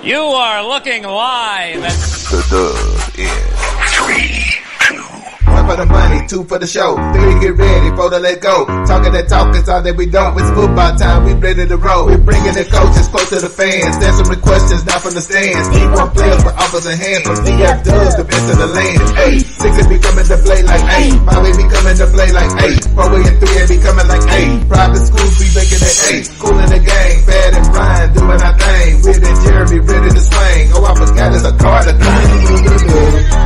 You are looking live at The Dub in 3, 2. One for the money, two for the show. Three, get ready, four to let go. Talking that talk is all that we don't. It's football time, we ready to roll. We bringing the coaches close to the fans. Answering questions now from the stands. D1 players with offers in hand. From DF Dubs, the best in the land. Hey, 6 ain't be coming to play like 8. 5 ain't be coming to play like 8. 4 and 3 ain't be coming like 8. Private schools be making it 8. Cool in the game, Bad and Brian doing our thing. Weird and Jeremy ready to swing. Oh, I forgot it's a card to come.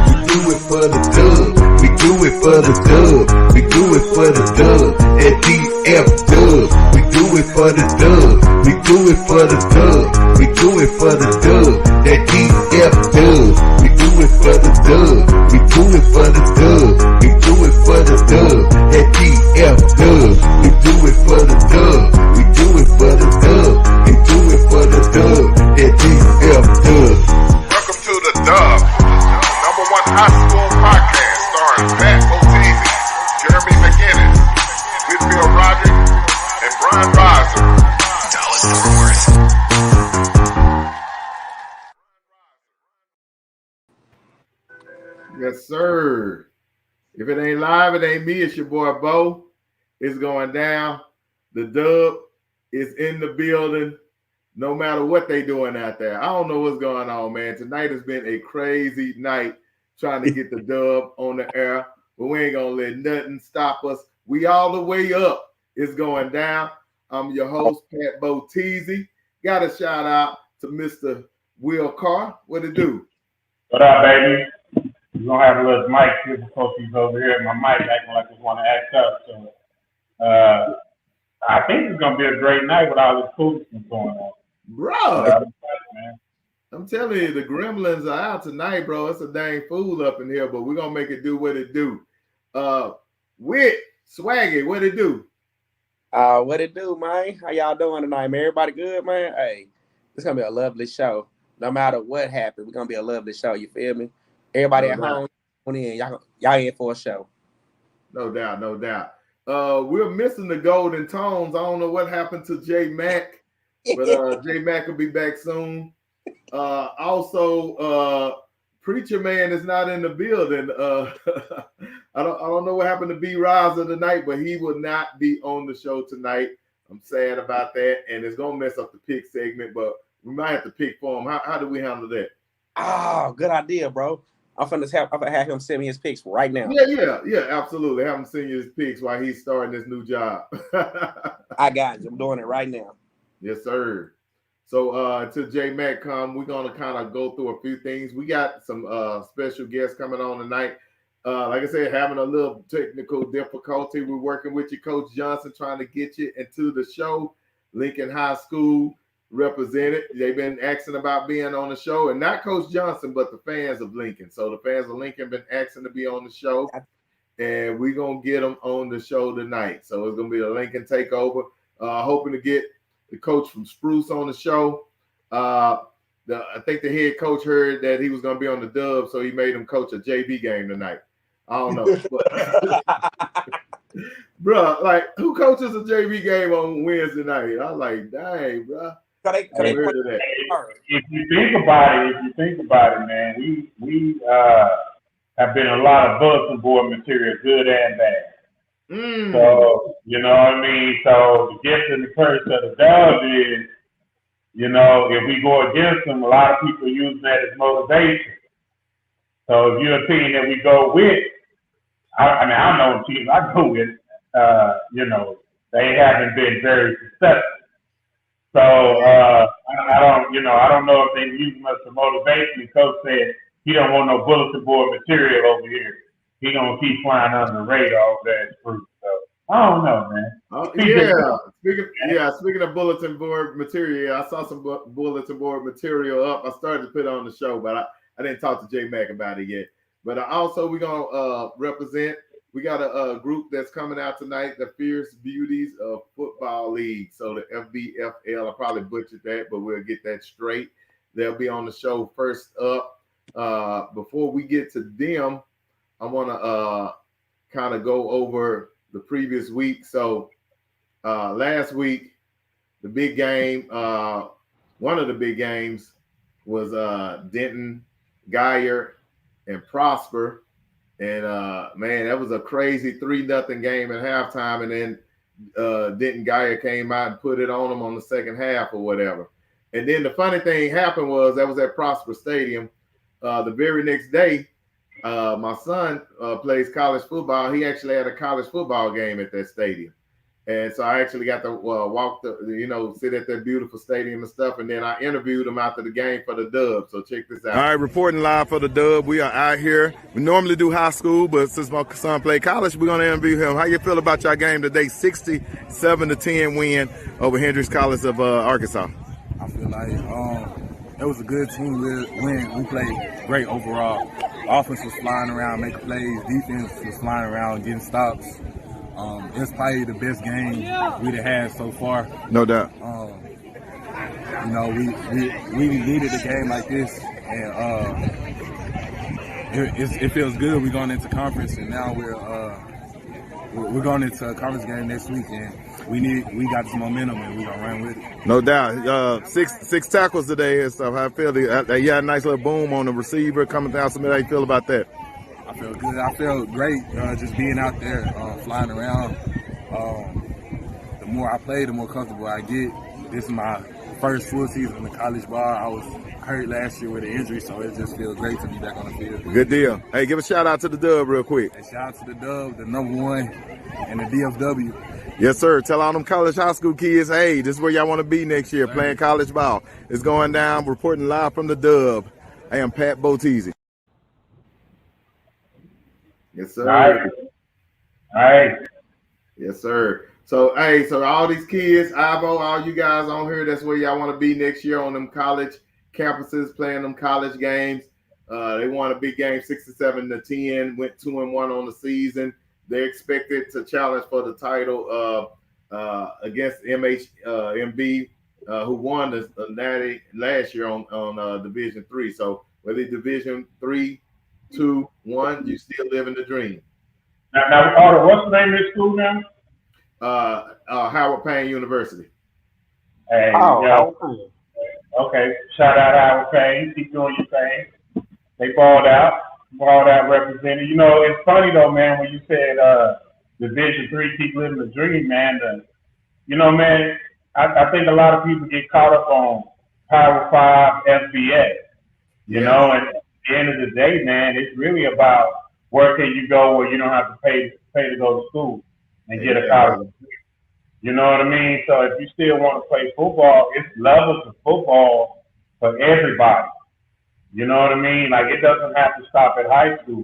We do it for the dub. We do it for the dub. We do it for the dub. At DF Dub. We do it for the dub. We do it for the dub. We do it for the dub. At DF Dub. We do it for the dub. We do it for the dub. We do it for the dub. At DF Dub. We do it for the dub. We do it for the dub. We do it for the dub. At DF Dub. Welcome to The Dub, #1 high school podcast starring Matt O'Teasy, Jeremy McGinnis, Whitfield Roderick, and Brian Riser. Dallas Fort Worth. Yes, sir. If it ain't live, it ain't me. It's your boy Bo. It's going down. The Dub is in the building. No matter what they doing out there. I don't know what's going on, man. Tonight has been a crazy night trying to get the Dub on the air, but we ain't gonna let nothing stop us. We all the way up. It's going down. I'm your host, Pat Boteezy. Got a shout out to Mr. Will Carr. What it do? What up, baby? We're going to have a little mic difficulties over here. My mic acting like it's want to act up. So I think it's going to be a great night with all this foolishness going on. Bro, I'm telling you, the gremlins are out tonight, bro. It's a dang fool up in here, but we're going to make it do what it do. Wit, Swaggy, what it do? What it do, man? How y'all doing tonight, man? Everybody good, man? Hey, it's going to be a lovely show. No matter what happens, we're going to be a lovely show. You feel me? Everybody at home, y'all in for a show. No doubt, no doubt. We're missing the golden tones. I don't know what happened to J Mac, but J Mac will be back soon. Also, Preacher Man is not in the building. I don't know what happened to B Riser tonight, but he will not be on the show tonight. I'm sad about that, and it's gonna mess up the pick segment, but we might have to pick for him. How do we handle that? Oh, good idea, bro. I'm gonna have him send me his picks right now. Yeah, absolutely. Have him send you his picks while he's starting this new job. I got you. I'm doing it right now. Yes, sir. So to J Mac come, we're gonna kind of go through a few things. We got some special guests coming on tonight. Like I said, having a little technical difficulty. We're working with you, Coach Johnson, trying to get you into the show. Lincoln High School represented. They've been asking about being on the show, and not Coach Johnson, but the fans of Lincoln. So the fans of Lincoln been asking to be on the show, and we're gonna get them on the show tonight. So it's gonna be a Lincoln takeover. Hoping to get the coach from Spruce on the show. I think the head coach heard that he was gonna be on the Dub, so he made him coach a JV game tonight. I don't know, bro. Like, who coaches a JV game on Wednesday night? I was like, dang, bro. If you think about it, man, we have been a lot of bulletin board material, good and bad. So, you know what I mean? So the gift and the curse of the Dub is, you know, if we go against them, a lot of people are using that as motivation. So if you're a team that we go with, I know teams I go with, you know, they haven't been very successful. So I don't know if they're using us for motivation. The coach said he don't want no bulletin board material over here. He gonna keep flying under the radar over there at Spruce. So I don't know, man. Speaking of bulletin board material, I saw some bulletin board material up. I started to put it on the show, but I didn't talk to J Mac about it yet. But also we're gonna represent. We got a group that's coming out tonight, the Fierce Beauties of Football League. So the FBFL, I probably butchered that, but we'll get that straight. They'll be on the show first up. Before we get to them, I want to kind of go over the previous week. So last week, the big game, one of the big games was Denton, Geyer, and Prosper. And man, that was a crazy 3-0 game at halftime. And then Denton Geyer came out and put it on them on the second half or whatever. And then the funny thing happened was that was at Prosper Stadium. The very next day, my son plays college football. He actually had a college football game at that stadium. And so I actually got to walk sit at that beautiful stadium and stuff. And then I interviewed him after the game for the Dub. So check this out. All right, reporting live for the Dub. We are out here. We normally do high school, but since my son played college, we're going to interview him. How you feel about your game today? 67-10 win over Hendrix College of Arkansas. I feel like it was a good team win. We played great overall. Offense was flying around, making plays. Defense was flying around, getting stops. It's probably the best game we've had so far. No doubt. We needed a game like this, and it feels good. We're going into conference, and now we're going into a conference game next week, and we got some momentum, and we're gonna run with it. No doubt. Six tackles today and stuff. How I feel? You had a nice little boom on the receiver coming down. How you feel about that? I feel good. I feel great just being out there, flying around. The more I play, the more comfortable I get. This is my first full season in college ball. I was hurt last year with an injury, so it just feels great to be back on the field. Good deal. Hey, give a shout out to the Dub real quick. Hey, shout out to the Dub, the #1 in the DFW. Yes, sir. Tell all them college high school kids, hey, this is where y'all want to be next year, playing college ball. It's going down. Reporting live from the Dub. I am Pat Botese. Yes, sir. All right. Yes, sir. So, hey, all these kids, Ivo, all you guys on here, that's where y'all want to be next year on them college campuses, playing them college games. They won a big game, 67-10, went 2-1 on the season. They're expected to challenge for the title against MB, who won the Natty last year on Division III. So, whether Division III, 2, 1, you still living the dream. Now, Carter, what's the name of this school now? Howard Payne University. Hey, okay. Shout out Howard Payne. Keep doing your thing. They balled out represented. You know, it's funny though, man, when you said Division III, keep living the dream, man. Man, I think a lot of people get caught up on Power 5 FBS. You know, and at the end of the day, man, it's really about where can you go where you don't have to pay to go to school and get a college degree. You know what I mean? So if you still want to play football, it's levels of football for everybody. You know what I mean? Like, it doesn't have to stop at high school.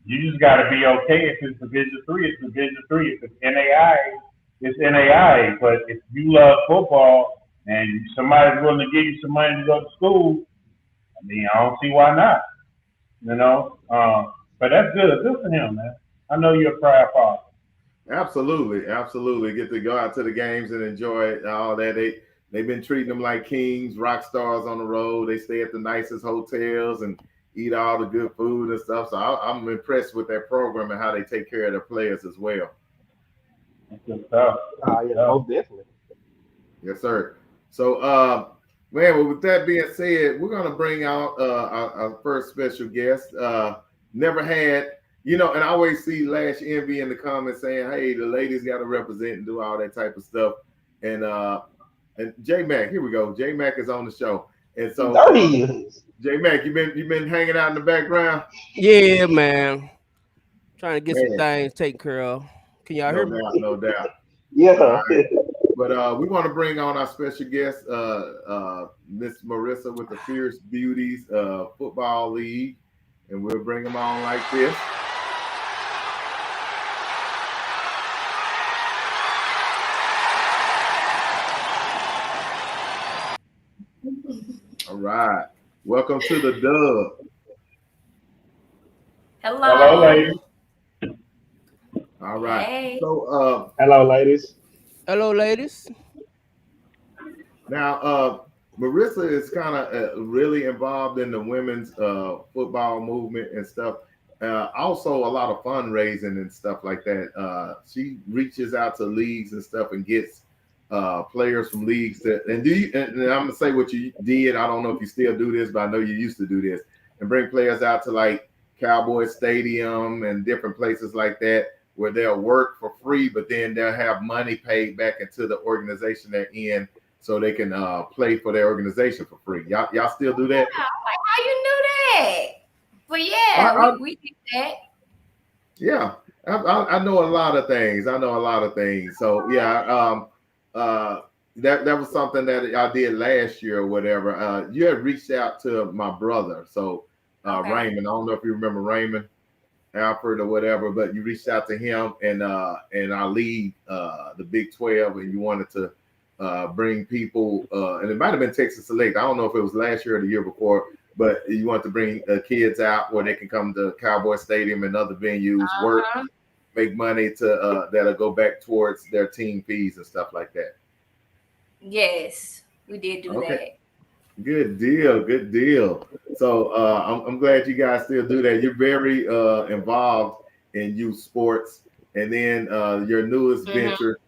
You just got to be okay. If it's Division III, it's Division III. If it's NAIA, it's NAIA. But if you love football and somebody's willing to give you some money to go to school, I mean, I don't see why not. You know? But that's good. Good for him, man. I know you're a proud father. Absolutely. Get to go out to the games and enjoy it. All that. They've been treating them like kings, rock stars on the road. They stay at the nicest hotels and eat all the good food and stuff. So I'm impressed with their program and how they take care of their players as well. That's good stuff. Most definitely. Yes, sir. So, man, with that being said, we're going to bring out our first special guest. Never had, and I always see Lash Envy in the comments saying, hey, the ladies got to represent and do all that type of stuff. And J Mac, here we go. J Mac is on the show. And so J Mac, you been hanging out in the background? Yeah, man. Trying to get some things taken care of. Can y'all hear me? No doubt. Yeah. Right. But we want to bring on our special guest, Miss Marissa with the Fierce Beauties Football League. And we'll bring them on like this. All right. Welcome to the Dub. Hello, ladies. All right. Hey. So, Hello, ladies. Hello, ladies. Now, Marissa is kind of really involved in the women's football movement and stuff. Also, a lot of fundraising and stuff like that. She reaches out to leagues and stuff and gets players from leagues and I'm gonna say what you did. I don't know if you still do this, but I know you used to do this and bring players out to like Cowboy Stadium and different places like that where they'll work for free, but then they'll have money paid back into the organization they're in so they can play for their organization for free. Y'all still do that? Yeah, I'm like, how you knew that? But yeah, we did that. Yeah, I know a lot of things. So yeah, that was something that I did last year or whatever. You had reached out to my brother, so Raymond. I don't know if you remember Raymond, Alfred, or whatever, but you reached out to him and our league, the Big 12, and you wanted to bring people, and it might have been Texas Select. I don't know if it was last year or the year before, but you want to bring kids out where they can come to Cowboy Stadium and other venues, work, make money to that'll go back towards their team fees and stuff like that. Yes, we did do that. Good deal. So I'm glad you guys still do that. You're very involved in youth sports, and then your newest venture.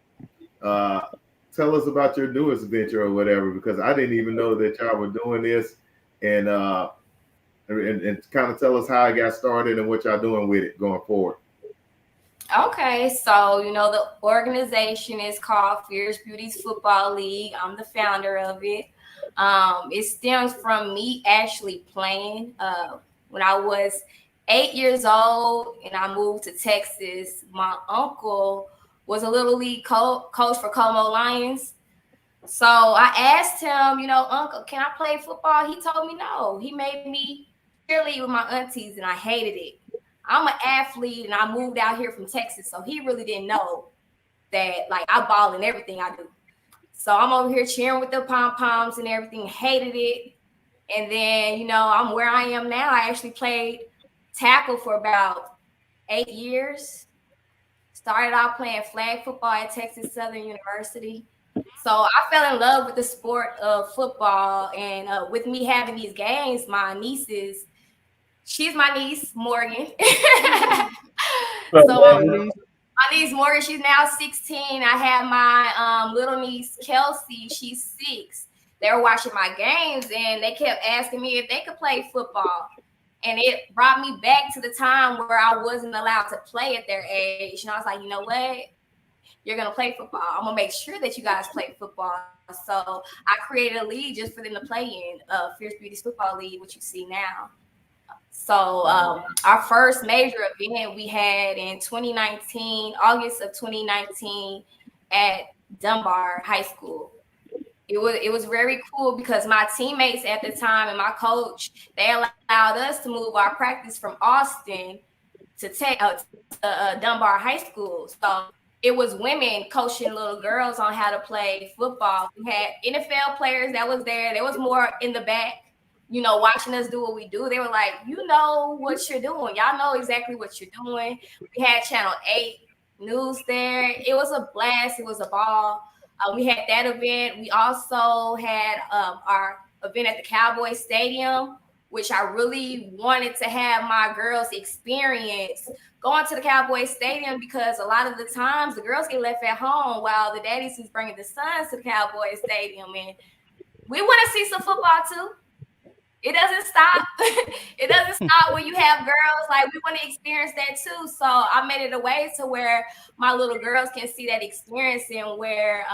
Tell us about your newest venture or whatever, because I didn't even know that y'all were doing this, and kind of tell us how it got started and what y'all doing with it going forward. Okay, so the organization is called Fierce Beauties Football League. I'm the founder of it. It stems from me actually playing when I was 8 years old and I moved to Texas. My uncle was a little league coach for Como Lions. So I asked him, Uncle, can I play football? He told me no. He made me cheerlead with my aunties and I hated it. I'm an athlete and I moved out here from Texas. So he really didn't know that I ball in everything I do. So I'm over here cheering with the pom-poms and everything, hated it. And then, I'm where I am now. I actually played tackle for about 8 years. Started out playing flag football at Texas Southern University. So I fell in love with the sport of football. And with me having these games, my nieces, she's my niece, Morgan. My niece Morgan, she's now 16. I have my little niece Kelsey, she's 6. They were watching my games and they kept asking me if they could play football. And it brought me back to the time where I wasn't allowed to play at their age. And I was like, you know what? You're going to play football. I'm going to make sure that you guys play football. So I created a league just for them to play in, Fierce Beauties Football League, which you see now. So our first major event we had in 2019, August of 2019 at Dunbar High School. It was very cool because my teammates at the time and my coach, they allowed us to move our practice from Austin to Dunbar High School. So it was women coaching little girls on how to play football. We had NFL players that was there. There was more in the back, watching us do what we do. They were like, you know what you're doing. Y'all know exactly what you're doing. We had Channel 8 News there. It was a blast. It was a ball. We had that event. We also had our event at the Cowboy Stadium, which I really wanted to have my girls experience going to the Cowboy Stadium because a lot of the times the girls get left at home while the daddies is bringing the sons to the Cowboy Stadium. And we want to see some football too. It doesn't stop. It doesn't stop when you have girls. We want to experience that too. So I made it a way to where my little girls can see that experience and where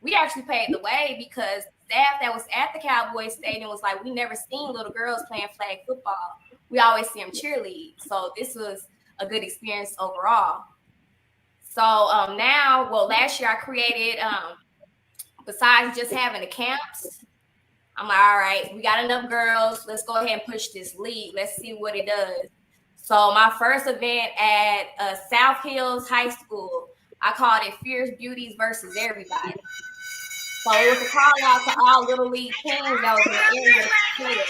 we actually paved the way because staff that was at the Cowboy Stadium was like, we never seen little girls playing flag football. We always see them cheerlead. So this was a good experience overall. So last year I created, besides just having the camps, I'm like, all right, we got enough girls. Let's go ahead and push this league. Let's see what it does. So my first event at South Hills High School, I called it Fierce Beauties versus Everybody. So it was a call out to all little league teams that was in the area.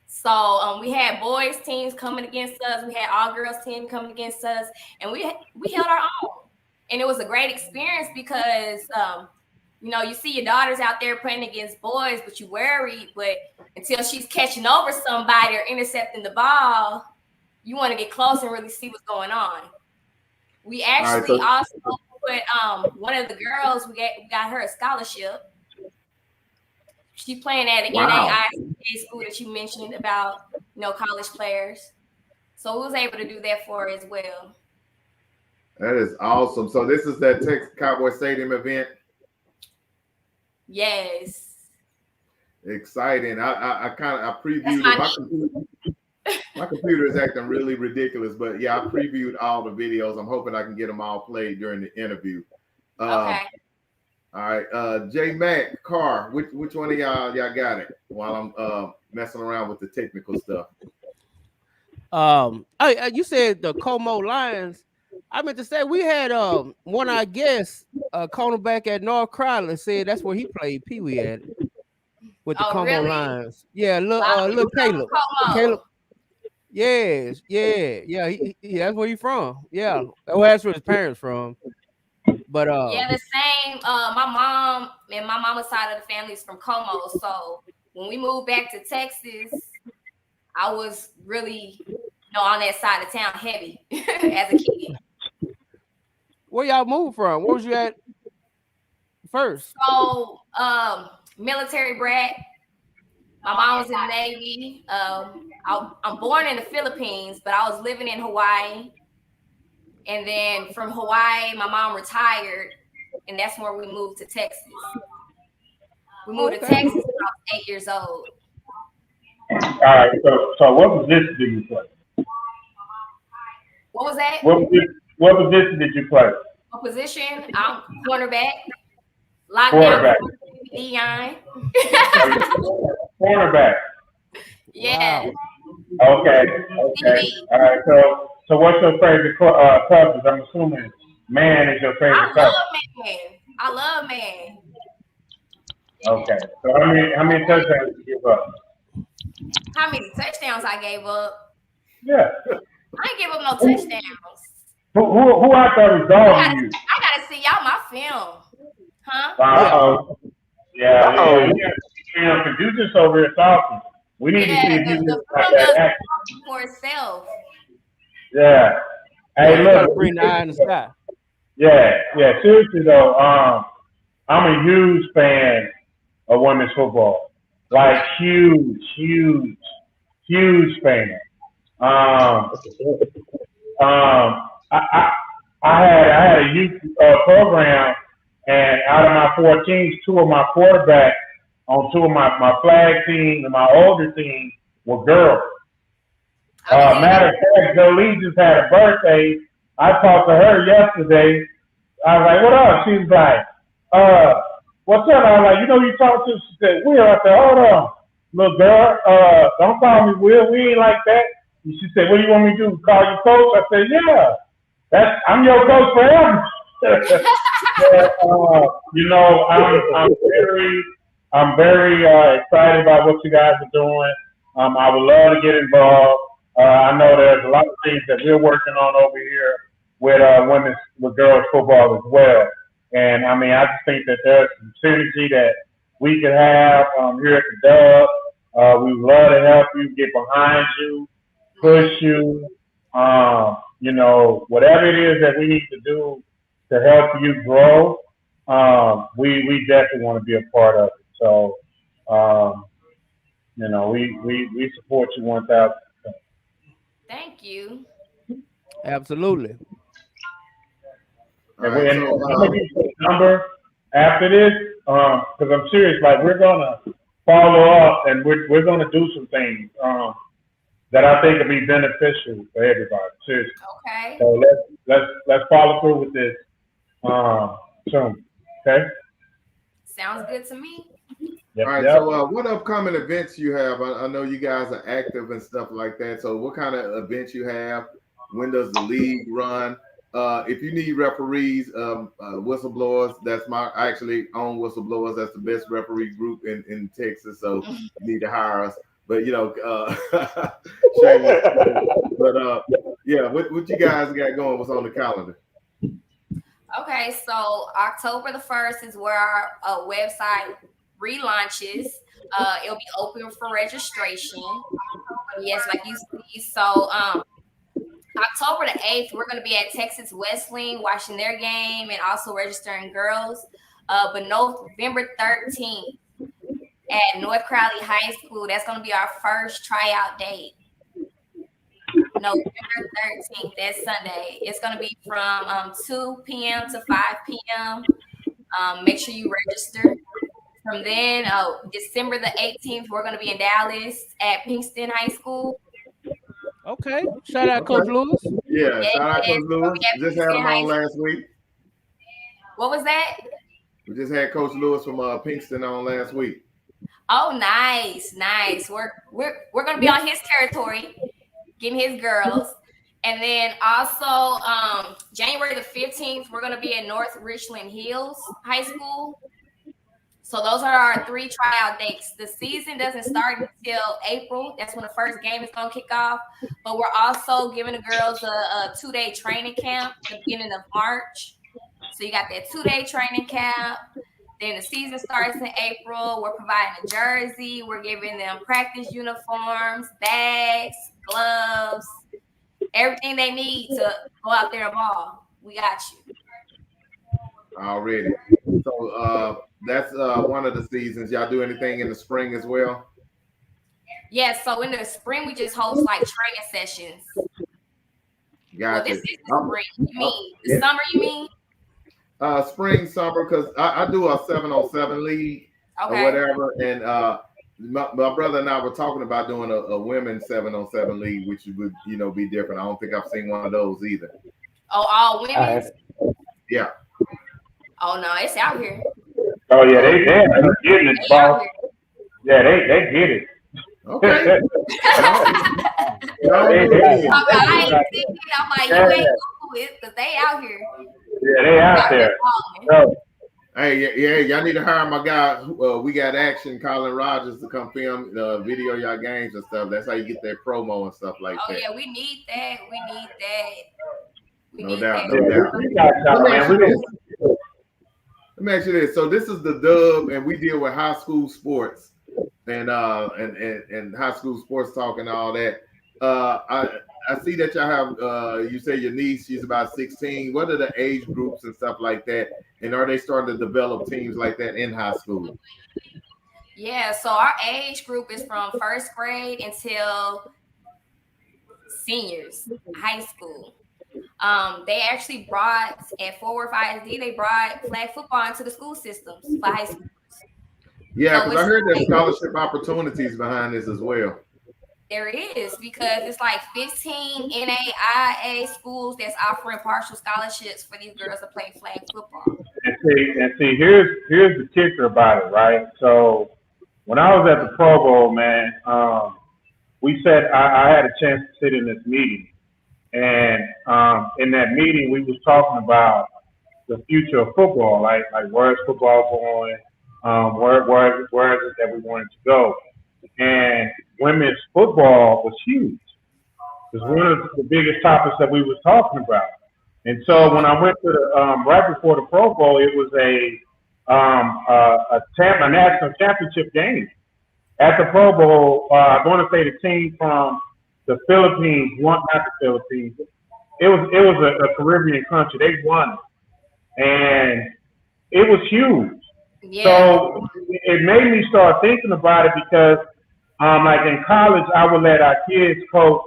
So we had boys teams coming against us. We had all girls team coming against us, and we held our own. And it was a great experience because you see your daughters out there playing against boys, but you worried. But until she's catching over somebody or intercepting the ball, you want to get close and really see what's going on. We actually also But one of the girls, we got her a scholarship. She's playing at an NAIA school that you mentioned about, college players. So we was able to do that for her as well. That is awesome. So this is that Texas Cowboy Stadium event. Yes. Exciting. I previewed it. My computer is acting really ridiculous, but yeah, I previewed all the videos. I'm hoping I can get them all played during the interview. Okay. All right. J Mac, Carr, which one of y'all got it while I'm messing around with the technical stuff? You said the Como Lions. I meant to say we had one of our guests, cornerback at North Crowley, said that's where he played Pee Wee at with the Como really? Lions. Yeah, little Caleb. Caleb. Yes, yeah. He that's where he from. Yeah, that's where his parents from. But yeah, the same. My mom and my mama's side of the family is from Como. So when we moved back to Texas, I was really, on that side of town heavy as a kid. Where y'all moved from? Where was you at first? So, military brat. My mom was in the Navy. I'm born in the Philippines, but I was living in Hawaii. And then from Hawaii, my mom retired, and that's where we moved to Texas. We moved to Texas when I was 8 years old. All right. So what position did you play? What was that? What position did you play? What position? I'm cornerback. Lockdown. Dion. Cornerback. Yeah. Wow. Okay. All right. So what's your favorite coverage? I'm assuming man is your favorite coverage. I love man. Okay. So how many touchdowns did you give up? How many touchdowns I gave up? Yeah. I ain't give up no touchdowns. Who out there is dogging you? I gotta see y'all my film. Huh? Uh-oh. Yeah. Because you just over here talking. We need to see if you just like that action for itself. Yeah. Hey, look. Bring the eye in the sky. Yeah. Seriously though, I'm a huge fan of women's football. Like huge fan. I had a youth program, and out of my 4 teams, 2 of my quarterbacks on 2 of my flag teams and my older teams were girls. Matter of fact, Jolie just had a birthday. I talked to her yesterday. I was like, "What up?" She was like, "What's up?" I was like, "You talked to?" She said, "Will." I said, "Hold on, little girl. Don't call me Will. We ain't like that." And she said, "What do you want me to do? Call you coach?" I said, "Yeah, I'm your coach forever." I'm very excited about what you guys are doing. I would love to get involved. I know there's a lot of things that we're working on over here with girls football as well. And I mean, I just think that there's some synergy that we could have here at the Dub. We would love to help you, get behind you, push you. Whatever it is that we need to do to help you grow, we definitely want to be a part of it. So, we support you 1,000%. Thank you. Absolutely. And I'm gonna give you a number after this, because I'm serious. Like we're gonna follow up, and we're gonna do some things that I think will be beneficial for everybody. Seriously. Okay. So let's follow through with this soon. Okay. Sounds good to me. Yep, all right. yep. So, what upcoming events you have? I know you guys are active and stuff like that. So, what kind of events you have? When does the league run? If you need referees, whistleblowers, I actually own whistleblowers. That's the best referee group in Texas. So, you need to hire us. But shameless. But yeah, what you guys got going? What's on the calendar? Okay, so October the 1st is where our website relaunches. It'll be open for registration. Yes, like you see. So October the 8th, we're going to be at Texas Wesleyan watching their game and also registering girls. But November 13th at North Crowley High School, that's going to be our first tryout date. November 13th, that's Sunday. It's going to be from 2 p.m. to 5 p.m. Make sure you register. From then, December the 18th, we're going to be in Dallas at Pinkston High School. Okay. Shout out Coach Lewis. Yeah, shout out Coach Lewis. Just had him on last week. What was that? We just had Coach Lewis from Pinkston on last week. Oh, nice. We're going to be on his territory, getting his girls. And then also January the 15th, we're going to be at North Richland Hills High School. So those are our 3 tryout dates. The season doesn't start until April. That's when the first game is going to kick off. But we're also giving the girls a 2-day training camp at the beginning of March. So you got that 2-day training camp. Then the season starts in April. We're providing a jersey. We're giving them practice uniforms, bags, gloves, everything they need to go out there and ball. We got you. Already. So that's one of the seasons. Y'all do anything in the spring as well? Yes. So in the spring, we just host like training sessions. Gotcha. Well, this is the spring. You mean the summer? You mean? Spring, summer, because I do a 7-on-7 league or whatever, and my brother and I were talking about doing a women's 7-on-7 league, which would be different. I don't think I've seen one of those either. Oh, all women? Yeah. Oh no, it's out here. Oh yeah, they're getting it, boss. Yeah, they get it. Okay. I ain't seen it. I'm like, you ain't Google it, because they out here. Yeah, they out there. So, hey, y'all need to hire my guy. We got action, Colin Rogers, to come film video y'all games and stuff. That's how you get that promo and stuff like that. Oh yeah, we need that. No doubt. Let me ask you this. So this is the Dub, and we deal with high school sports and high school sports talk and all that. I see that y'all have, you say your niece, she's about 16. What are the age groups and stuff like that? And are they starting to develop teams like that in high school? Yeah, so our age group is from first grade until seniors, high school. They actually brought, at Forward 5SD, they brought flag football into the school systems for high school. Yeah, because I heard there's scholarship opportunities behind this as well. There is, because it's like 15 NAIA schools that's offering partial scholarships for these girls to play flag football. And see, here's the kicker about it, right? So when I was at the Pro Bowl, man, we said I had a chance to sit in this meeting. And in that meeting, we was talking about the future of football, like where's football going, where is it that we wanted to go. And women's football was huge. It was one of the biggest topics that we was talking about. And so when I went to the right before the Pro Bowl, it was a national championship game. At the Pro Bowl, I want to say the team from the Philippines won, not the Philippines. It was a Caribbean country. They won it, and it was huge. Yeah. So it made me start thinking about it because, like in college, I would let our kids coach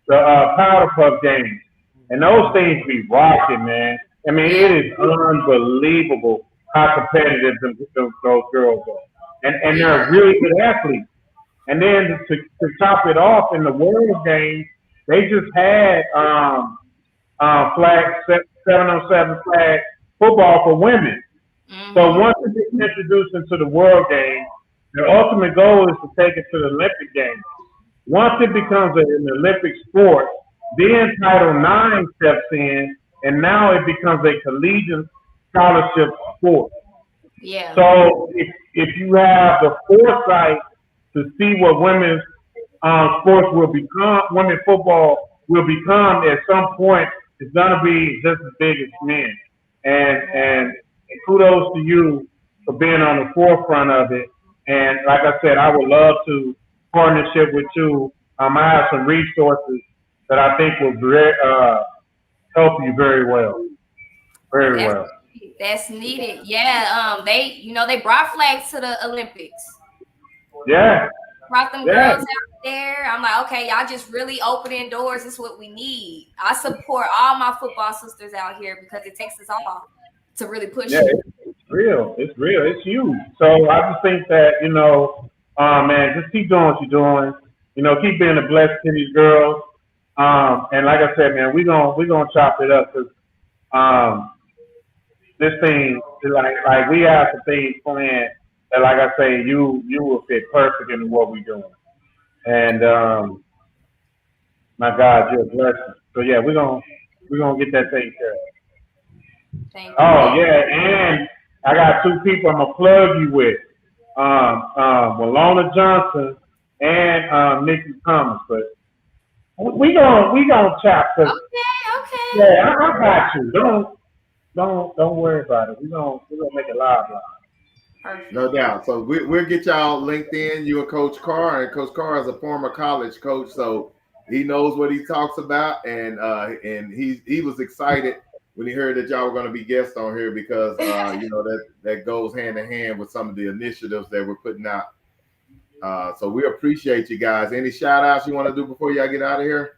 the powder puff games, and those things be rocking, man. I mean, it is unbelievable how competitive those girls are, and they're really good athletes. And then to top it off, in the World Game, they just had flag 7-on-7 flag football for women. Mm-hmm. So once it gets introduced into the World Game, their ultimate goal is to take it to the Olympic Games. Once it becomes an Olympic sport, then Title IX steps in, and now it becomes a collegiate scholarship sport. Yeah. So if you have the foresight to see what women's sports will become, women's football will become at some point, it's gonna be just as big as men. And kudos to you for being on the forefront of it. And like I said, I would love to partnership with you. I have some resources that I think will help you very well. Very well. That's needed. Yeah. They brought flags to the Olympics. Yeah. Brought them girls out there. I'm like, okay, y'all just really opening doors. This is what we need. I support all my football sisters out here because it takes us all to really push it. It's real. It's real. It's huge. So I just think that, man, just keep doing what you're doing. Keep being a blessing to these girls. And like I said, man, we're gonna chop it up because this thing, like we have some things planned that, like I say, you will fit perfect into what we're doing. And my God, you're a blessing. So yeah, we're gonna get that taken care of. Thank you. Oh yeah, and I got two people I'm gonna plug you with, Walona Johnson and Nikki Thomas. But we gonna chat. Okay. Yeah, I got you. Don't worry about it. We're gonna make it live. Perfect. No doubt. So we'll get y'all linked in. You and Coach Carr, and Coach Carr is a former college coach, so he knows what he talks about, and he was excited when he heard that y'all were going to be guests on here because that goes hand in hand with some of the initiatives that we're putting out. So we appreciate you guys. Any shout outs you want to do before y'all get out of here?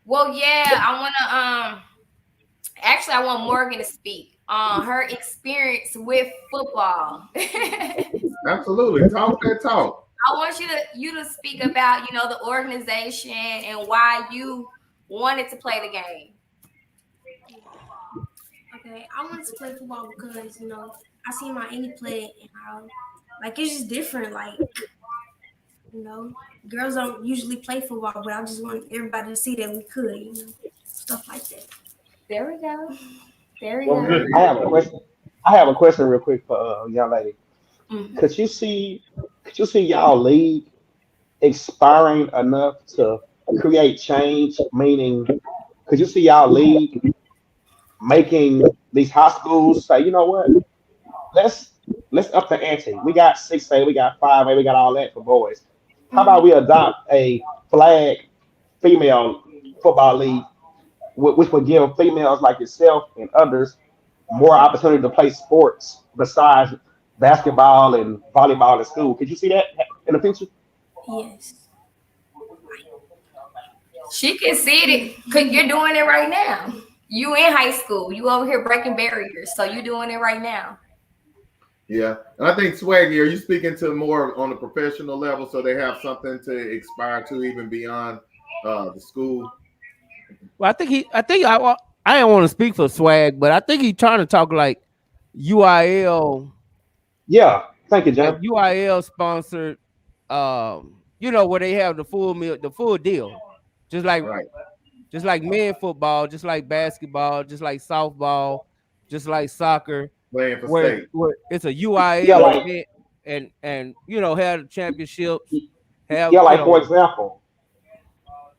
Well, yeah, I want to actually I want Morgan to speak on her experience with football. Absolutely. Talk that talk. I want you to speak about, the organization and why you wanted to play the game. Okay, I wanted to play football because, I see my auntie play and how, it's just different. Girls don't usually play football, but I just want everybody to see that we could, stuff like that. There we go. I have a question real quick for young lady. Mm-hmm. Could you see y'all league expiring enough to create change? Meaning, could you see y'all league making these high schools say, you know what? Let's up the ante. We got 6A, we got 5A, we got all that for boys. How about we adopt a flag female football league, which would give females like yourself and others more opportunity to play sports besides basketball and volleyball at school? Could you see that in the future? Yes. She can see it because you're doing it right now. You in high school. You over here breaking barriers. So you're doing it right now. Yeah. And I think, Swaggy, are you speaking to more on the professional level so they have something to aspire to even beyond the school? Well, I don't want to speak for Swag, but I think he's trying to talk like UIL. Yeah. Thank you, John. UIL sponsored, where they have the full deal. Just like men football, just like basketball, just like softball, just like soccer. Playing for where it's a UIL event and have the championships. For example,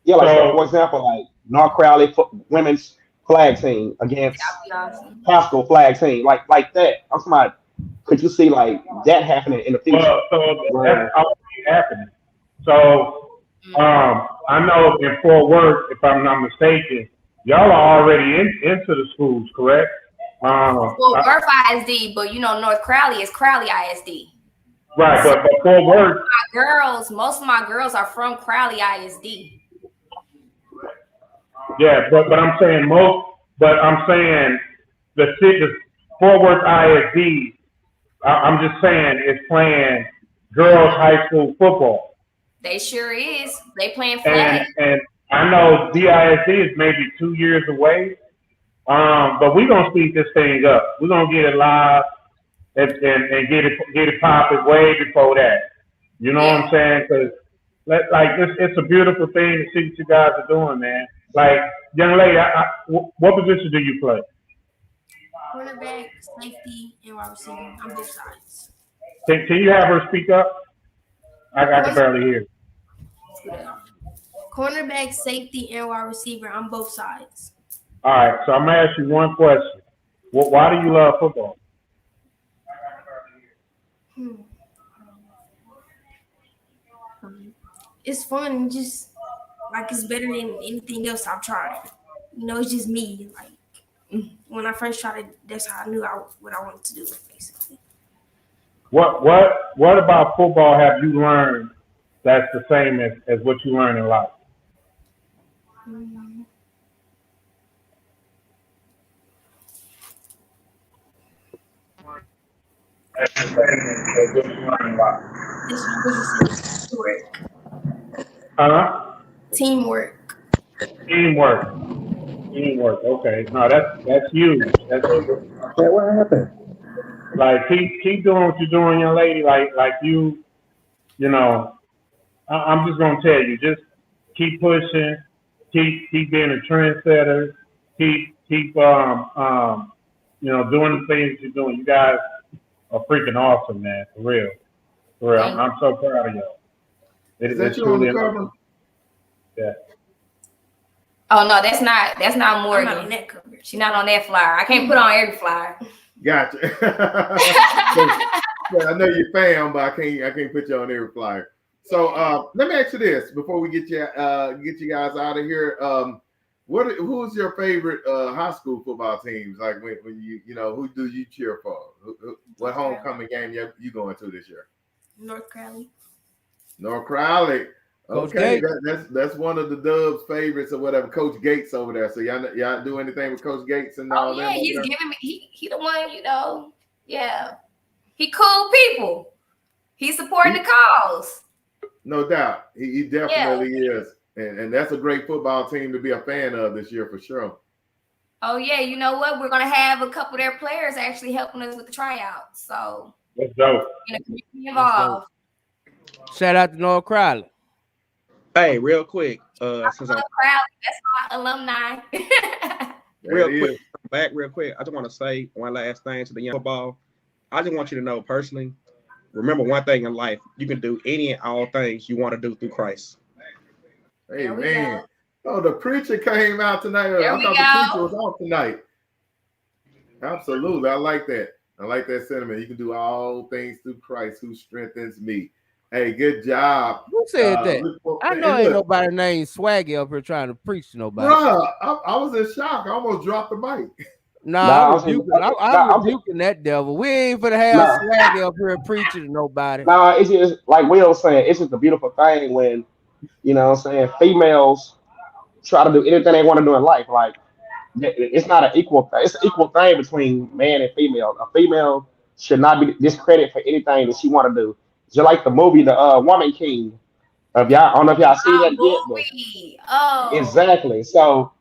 like North Crowley women's flag team against high school flag team, like that. I'm talking about, could you see like that happening in the future? So that's already happening. So I know in Fort Worth, if I'm not mistaken, y'all are already into the schools, correct? Worth ISD, but North Crowley is Crowley ISD. Right, but Fort Worth, most of my girls are from Crowley ISD. Yeah, but I'm saying the Fort Worth ISD, I'm just saying, is playing girls high school football. They sure is. They playing flag. And I know DISD is maybe 2 years away. But we're gonna speed this thing up. We're gonna get it live and get it popping way before that. You know what I'm saying? Because it's a beautiful thing to see what you guys are doing, man. Like, young lady, what position do you play? Cornerback, safety, and wide receiver. I'm both sides. Can you have her speak up? I can barely hear. Cornerback, safety, and wide receiver. I'm both sides. All right, so I'm gonna ask you one question. Why do you love football? It's fun. Just like it's better than anything else I've tried. You know, it's just me. Like when I first tried it, that's how I knew what I wanted to do, basically. What about football have you learned that's the same as what you learn in life? That's the same as what you learn in life. Teamwork. Huh? Teamwork. Teamwork. Okay. No, that's huge. That's huge. What happened? Like keep doing what you're doing, young lady. Like you know. I'm just gonna tell you, just keep pushing, keep being a trendsetter, keep doing the things you're doing. You guys are freaking awesome, man. For real. I'm so proud of y'all. Is that you on the cover? Yeah. Oh no, that's not Morgan. I'm not on that cover. She's not on that flyer. I can't put on every flyer. Gotcha. I know you're fan, but I can't put you on every flyer. So let me ask you this before we get you guys out of here. Who's your favorite high school football teams? Like when who do you cheer for? What homecoming game you going to this year? North Crowley. North Crowley. Okay, that's one of the Dubs' favorites or whatever. Coach Gates over there. So y'all do anything with Coach Gates and all that? Oh yeah, he's giving me. He the one, Yeah, he cool people. He's supporting the cause. No doubt. He definitely is. And that's a great football team to be a fan of this year for sure. Oh, yeah. You know what? We're going to have a couple of their players actually helping us with the tryouts. So, that's dope. Be involved. Shout out to North Crowley. Hey, real quick. Since North Crowley, that's my alumni. real quick. I just want to say one last thing to the young football. I just want you to know personally, remember one thing in life: you can do any and all things you want to do through Christ. Amen. Oh, the preacher came out tonight. I thought the preacher was off tonight. Absolutely. I like that. I like that sentiment. You can do all things through Christ who strengthens me. Hey, good job. Who said that? I know ain't nobody named Swaggy up here trying to preach to nobody. Bruh, I was in shock. I almost dropped the mic. I'm rebuking that devil. We ain't for to have Swaggy up here preaching to nobody. It's just like Will saying, it's just a beautiful thing when, females try to do anything they want to do in life. Like, it's not an equal thing. It's an equal thing between man and female. A female should not be discredited for anything that she want to do. Just like the movie, The Woman King. I don't know if y'all seen that yet. But exactly. So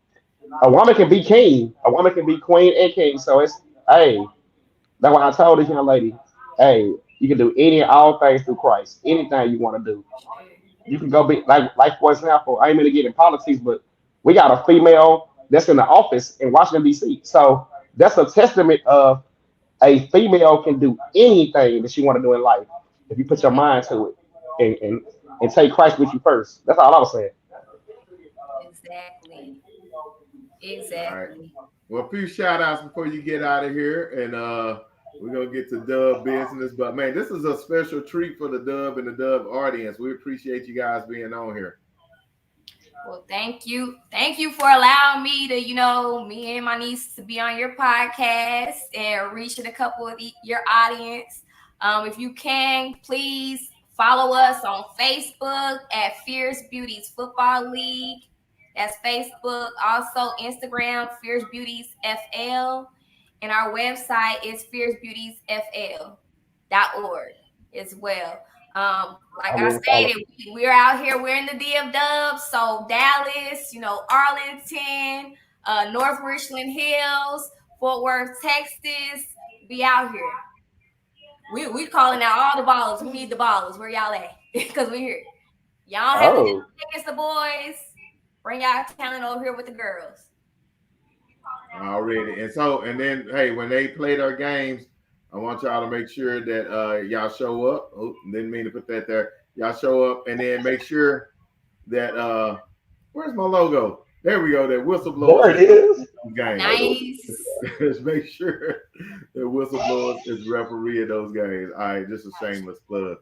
a woman can be king. A woman can be queen and king. So that's why I told this young lady, hey, you can do any and all things through Christ. Anything you want to do. You can go be like for example, I ain't gonna get in politics, but we got a female that's in the office in Washington, D.C. So that's a testament of a female can do anything that she want to do in life if you put your mind to it and take Christ with you first. That's all I was saying. Exactly. All right. Well, a few shout outs before you get out of here, and we're gonna get to Dub business. But man, this is a special treat for the Dub and the Dub audience. We appreciate you guys being on here. Well, thank you. Thank you for allowing me to, me and my niece to be on your podcast and reaching a couple of your audience. If you can, please follow us on Facebook at Fierce Beauties Football League. That's Facebook. Also, Instagram, Fierce Beauties FL. And our website is fiercebeautiesfl.org as well. Like I stated, we're out here. We're in the DFW. So Dallas, Arlington, North Richland Hills, Fort Worth, Texas. Be out here. We calling out all the ballers. We need the ballers. Where y'all at? Because we're here. Y'all have to get against the boys. Bring y'all talent over here with the girls. Already. And then, hey, when they play their games, I want y'all to make sure that y'all show up. Oh, didn't mean to put that there. Y'all show up and then make sure that where's my logo? There we go. That whistleblower. There it is. Game. Nice. Just make sure that whistleblowers is refereeing those games. All right, just a shameless plug.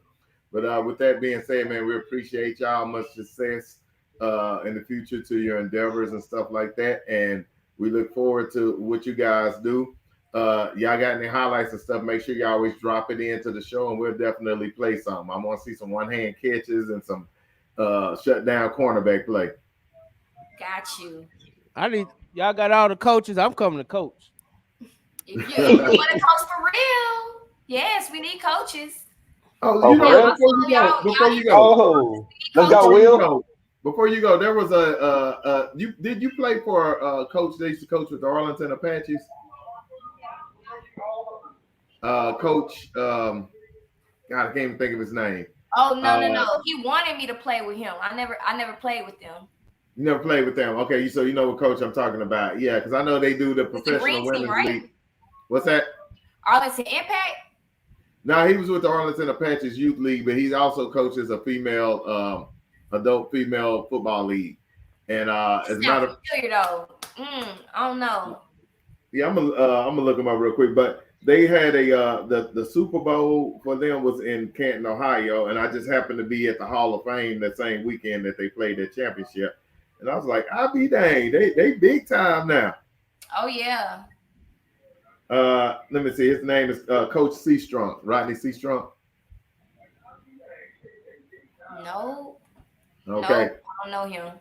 But with that being said, man, we appreciate y'all. Much success in the future to your endeavors and stuff like that. And we look forward to what you guys do. Y'all got any highlights and stuff? Make sure you always drop it into the show, and we'll definitely play some. I want to see some one-hand catches and some shutdown cornerback play. Got you. Y'all got all the coaches. I'm coming to coach. If you want to coach for real, yes, we need coaches. Oh, you know, before you go, let's go, Will. Before you go, there was did you play for a coach that used to coach with the Arlington Apaches? Coach, God, I can't even think of his name. Oh no. He wanted me to play with him. I never played with them. You never played with them. Okay, so you know what coach I'm talking about. Yeah, because I know they do the professional women's league. What's that? Arlington Impact? No, he was with the Arlington Apaches Youth League, but he also coaches a female adult female football league. And it's not a familiar though. I don't know. Yeah, I'm gonna look them up real quick, but they had the Super Bowl for them was in Canton, Ohio, and I just happened to be at the Hall of Fame that same weekend that they played their championship, and I was like, I'll be dang, they big time now. Oh yeah. Let me see. His name is Coach C. Strunk, Rodney C. Strunk. No. Okay. No, I don't know him.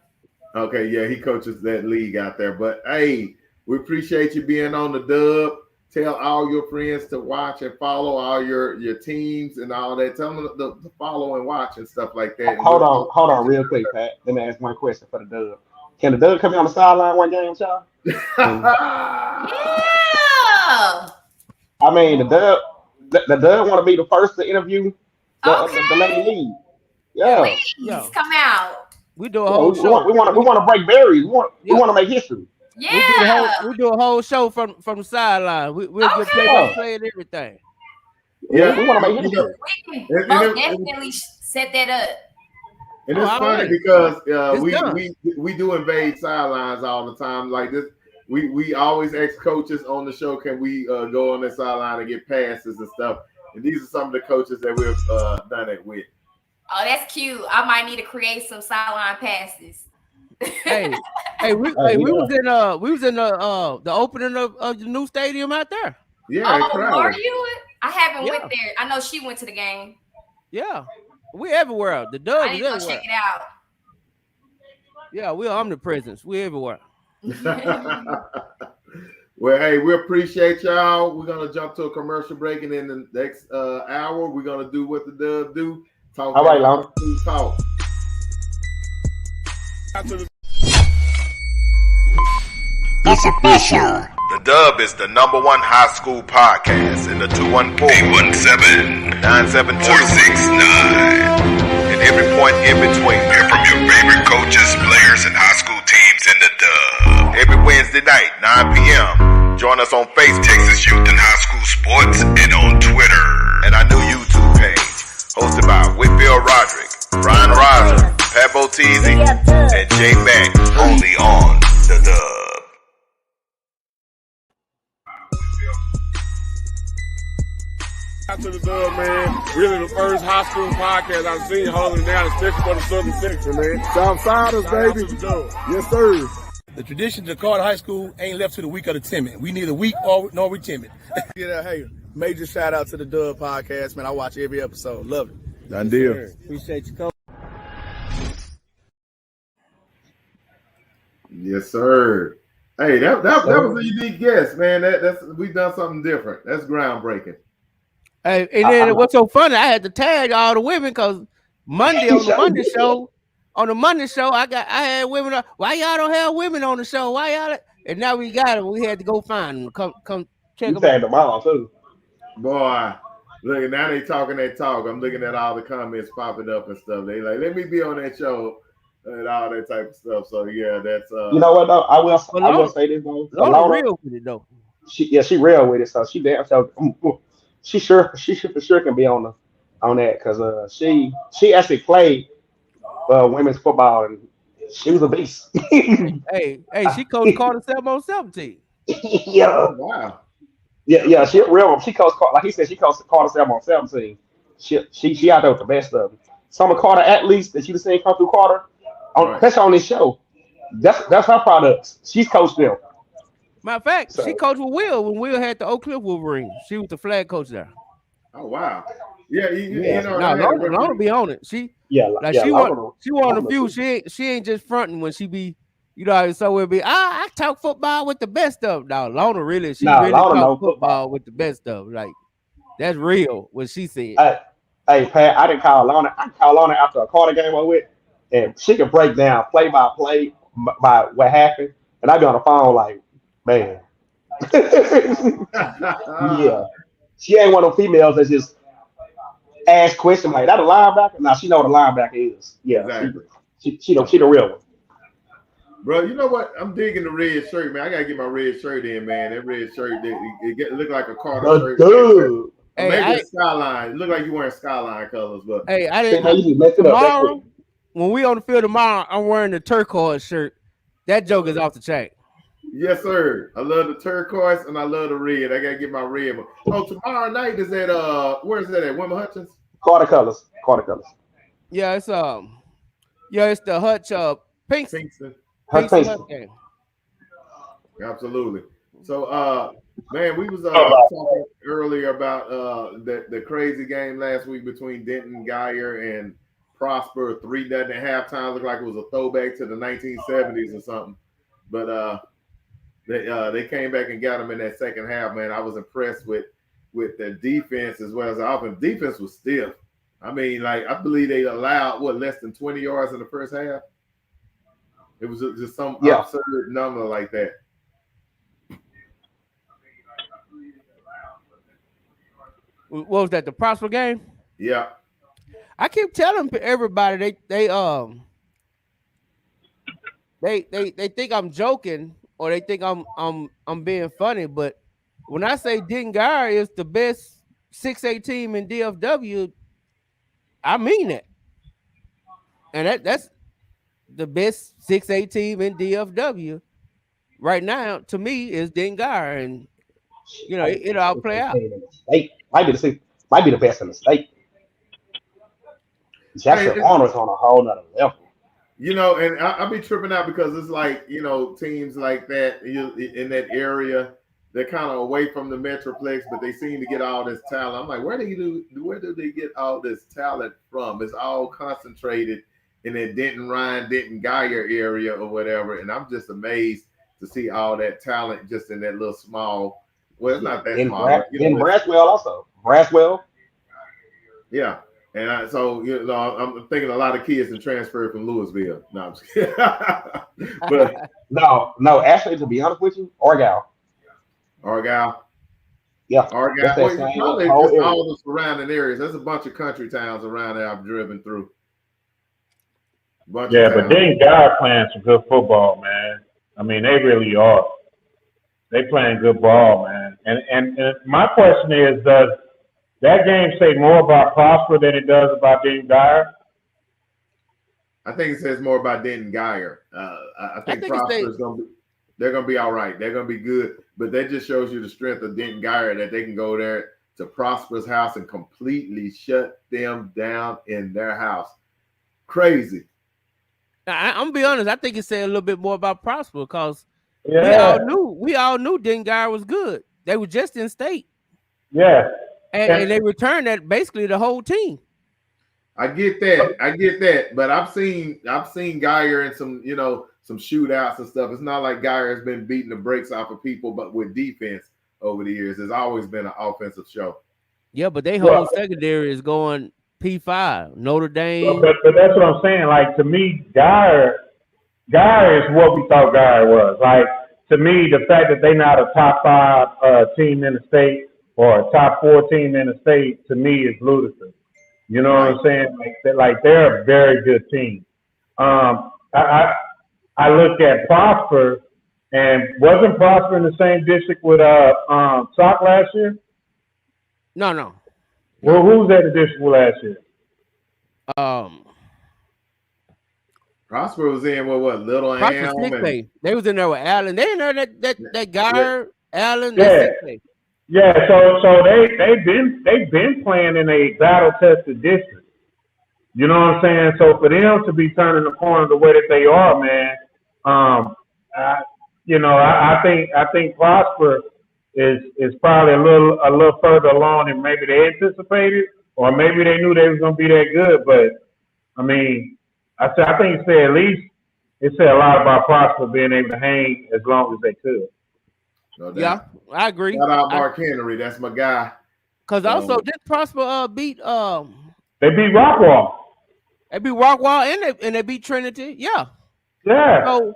Okay, yeah, he coaches that league out there. But hey, we appreciate you being on the Dub. Tell all your friends to watch and follow all your teams and all that. Tell them to follow and watch and stuff like that. Hold on, real quick, Pat. Let me ask one question for the Dub. Can the Dub come in on the sideline one game, y'all? Yeah. I mean, the Dub want to be the first to interview the lady league. Yeah. Please come out. We do a whole show. We want to break barriers. We want to make history. Yeah. We do a whole show from the sideline. We'll get play and everything. Yeah, we want to make history. We can most definitely set that up. And it's funny because we do invade sidelines all the time. Like this, we always ask coaches on the show, can we go on the sideline and get passes and stuff? And these are some of the coaches that we've done it with. Oh, that's cute. I might need to create some sideline passes. we was in the opening of the new stadium out there. Yeah. Oh, were you? I haven't went there. I know she went to the game. Yeah, we everywhere. The Dub is everywhere. Check it out. Yeah, we're omnipresent. We everywhere. Well, hey, we appreciate y'all. We're gonna jump to a commercial break, and in the next hour, we're gonna do what the Dub do. Talk. All right, Long. Talk. It's official. The Dub is the #1 high school podcast in the 214-817-972-469. And every point in between. Hear from your favorite coaches, players, and high school teams in the Dub. Every Wednesday night, 9 p.m. Join us on Facebook, Texas Youth and High School Sports, and on Twitter. And our new YouTube page, hosted by Whitfield Roderick, Brian Reiser, Pat Boteezy, and J Mac, only on the Dub. To the Dub, man. Really the first high school podcast I've seen holding down, especially for the Southern section, man. Southsiders, baby. Yes, sir. The tradition of Carter High School ain't left to the weak or the timid. We neither weak nor we timid. Hey, major shout out to the Dub podcast, man. I watch every episode. Love it. Done deal. Appreciate you, Coach. Yes, sir. Hey, that was a unique guest, man. That's we've done something different. That's groundbreaking. Hey, and then what's so funny? I had to tag all the women because Monday on the Monday show, I had women. Why y'all don't have women on the show? Why y'all? And now we got them. We had to go find them. Come check them out. Them out too. Boy, look, now they talking that talk. I'm looking at all the comments popping up and stuff. They like, let me be on that show and all that type of stuff. So yeah, that's you know what though? I will say this though. Lola real with it though. She real with it. So she damn so. She for sure can be on that because she actually played women's football and she was a beast. hey, she coached Carter 7-on-17. Yeah. Oh, wow. Yeah, she real. She coached, like he said, she coached Carter 7-on-17. She out there with the best of them. Some of Carter athletes that you've seen come through Carter, That's on this show. That's her products. She's coached them. Matter of fact, she coached with Will when Will had the Oak Cliff Wolverines. She was the flag coach there. Oh wow. Yeah, you know. Lona be on it. She won a few. She ain't just fronting when she be, so we'll be. I talk football with the best of. No, Lona really. She really talk football with the best of. Like that's real. What she said. Hey, Pat, I didn't call Lona. I called Lona after a Carter game I with, and she can break down play by play by what happened, and I be on the phone like, man. Yeah, she ain't one of them females that just ask questions like that. A linebacker? Now she know what a linebacker is. Yeah, exactly. She the real one. Bro, you know what? I'm digging the red shirt, man. I gotta get my red shirt in, man. That red shirt, it look like a Carter shirt. Dude. Hey, maybe Skyline. It look like you wearing Skyline colors, but hey, tomorrow when we on the field tomorrow, I'm wearing the turquoise shirt. That joke is off the chain. Yes, sir. I love the turquoise and I love the red. I gotta get my red. Oh, tomorrow night is at where is that at? Wilma Hutchins? Carter colors. Yeah, it's it's the Hutch Pinkston. Pinkston. Absolutely. So man, we was talking earlier about the crazy game last week between Denton Geyer and Prosper. 3-0 at halftime. Looked like it was a throwback to the 1970s or something. But they came back and got them in that second half, man. I was impressed with their defense as well as the offense. Defense was stiff. I mean, like, I believe they allowed, less than 20 yards in the first half? It was just some absurd number like that. What was that, the Prosper game? Yeah. I keep telling everybody they think I'm joking or they think I'm being funny, but when I say Denton Geyer is the best 6A team in DFW, I mean that. And that's the best 6A team in DFW right now to me is Denton Geyer, and it'll all play out. Might be the best in the state. Jackson Arnold's on a whole nother level. And I'll be tripping out because it's like, teams like that in that area, they're kind of away from the Metroplex, but they seem to get all this talent. I'm like, where do they get all this talent from? It's all concentrated in that Denton Geyer area or whatever. And I'm just amazed to see all that talent just in that little small. Well, it's not that small. In Braswell also. Braswell. Yeah. And I'm thinking a lot of kids have transferred from Louisville. No, I'm just kidding. But no. Actually, to be honest with you, Argyle. Yeah. Argyle. Probably just all the surrounding areas. There's a bunch of country towns around there I've driven through. But Denton Geyer playing some good football, man. I mean, they really are. They playing good ball, man. And my question is, does that game say more about Prosper than it does about Denton Geyer? I think it says more about Denton Geyer. I think Prosper's they're gonna be all right. They're gonna be good. But that just shows you the strength of Denton Geyer, that they can go there to Prosper's house and completely shut them down in their house. Crazy. I'm gonna be honest. I think it said a little bit more about Prosper because we all knew Denton Geyer was good. They were just in state. Yeah. And they returned that basically the whole team. I get that. But I've seen Geyer in some shootouts and stuff. It's not like Geyer has been beating the brakes off of people, but with defense over the years, there's always been an offensive show. Yeah, but they whole secondary is going P5, Notre Dame. But that's what I'm saying. Like, to me, Geyer is what we thought Geyer was. Like, to me, the fact that they're not a top 5 team in the state or a top 4 team in the state, to me, is ludicrous. You know what I'm saying? Like they're a very good team. I look at Prosper, and wasn't Prosper in the same district with Sock last year? No. Well, who was at the district last year? Prosper was in Little Elm. They was in there with Allen. They in there that Geyer, Allen. Yeah, so they've been playing in a battle tested district. You know what I'm saying? So for them to be turning the corner the way that they are, man, I think Prosper is probably a little further along than maybe they anticipated, or maybe they knew they was gonna be that good. But I mean, I think at least it said a lot about Prosper being able to hang as long as they could. No doubt. Yeah, I agree. Shout out Mark Henry, that's my guy. Because also did Prosper beat They beat Rockwall. They beat Rockwall and they beat Trinity. Yeah. Yeah. So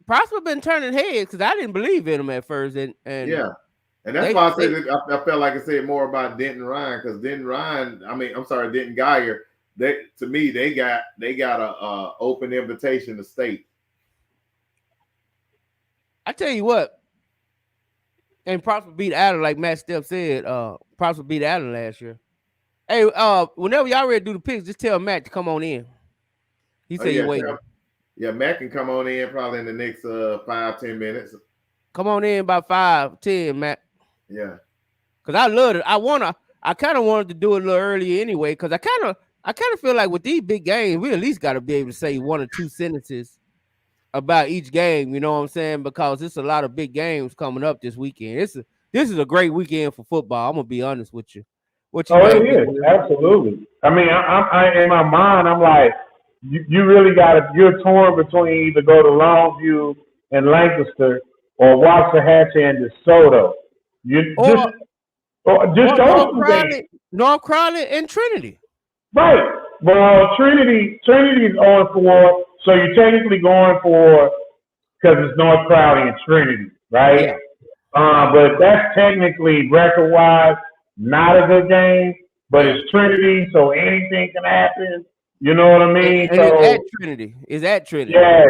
Prosper been turning heads because I didn't believe in them at first. And yeah. And that's why I said I felt like I said more about Denton Ryan, because Denton Geyer, they got a open invitation to state. I tell you what, and Prosper beat Allen, like Matt Stepp said, Prosper beat Allen last year. Hey, whenever y'all ready to do the picks, just tell Matt to come on in. He said you're waiting. Yeah, Matt can come on in probably in the next 5-10 minutes. Come on in about 5-10, Matt. Yeah. Cause I love it. I kind of wanted to do it a little earlier anyway, because I kind of feel like with these big games, we at least got to be able to say 1 or 2 sentences about each game. You know what I'm saying? Because it's a lot of big games coming up this weekend. This is a great weekend for football. I'm gonna be honest with you. It is absolutely. I mean, I in my mind, I'm like, you really you're torn between either go to Longview and Lancaster or Waxahachie and DeSoto. North Crowley and Trinity. Right. Well, Trinity's on 4, so you're technically going for, because it's North Crowley and Trinity, right? Yeah. But that's technically record-wise not a good game, but it's Trinity, so anything can happen. You know what I mean? And it's at Trinity. Yeah,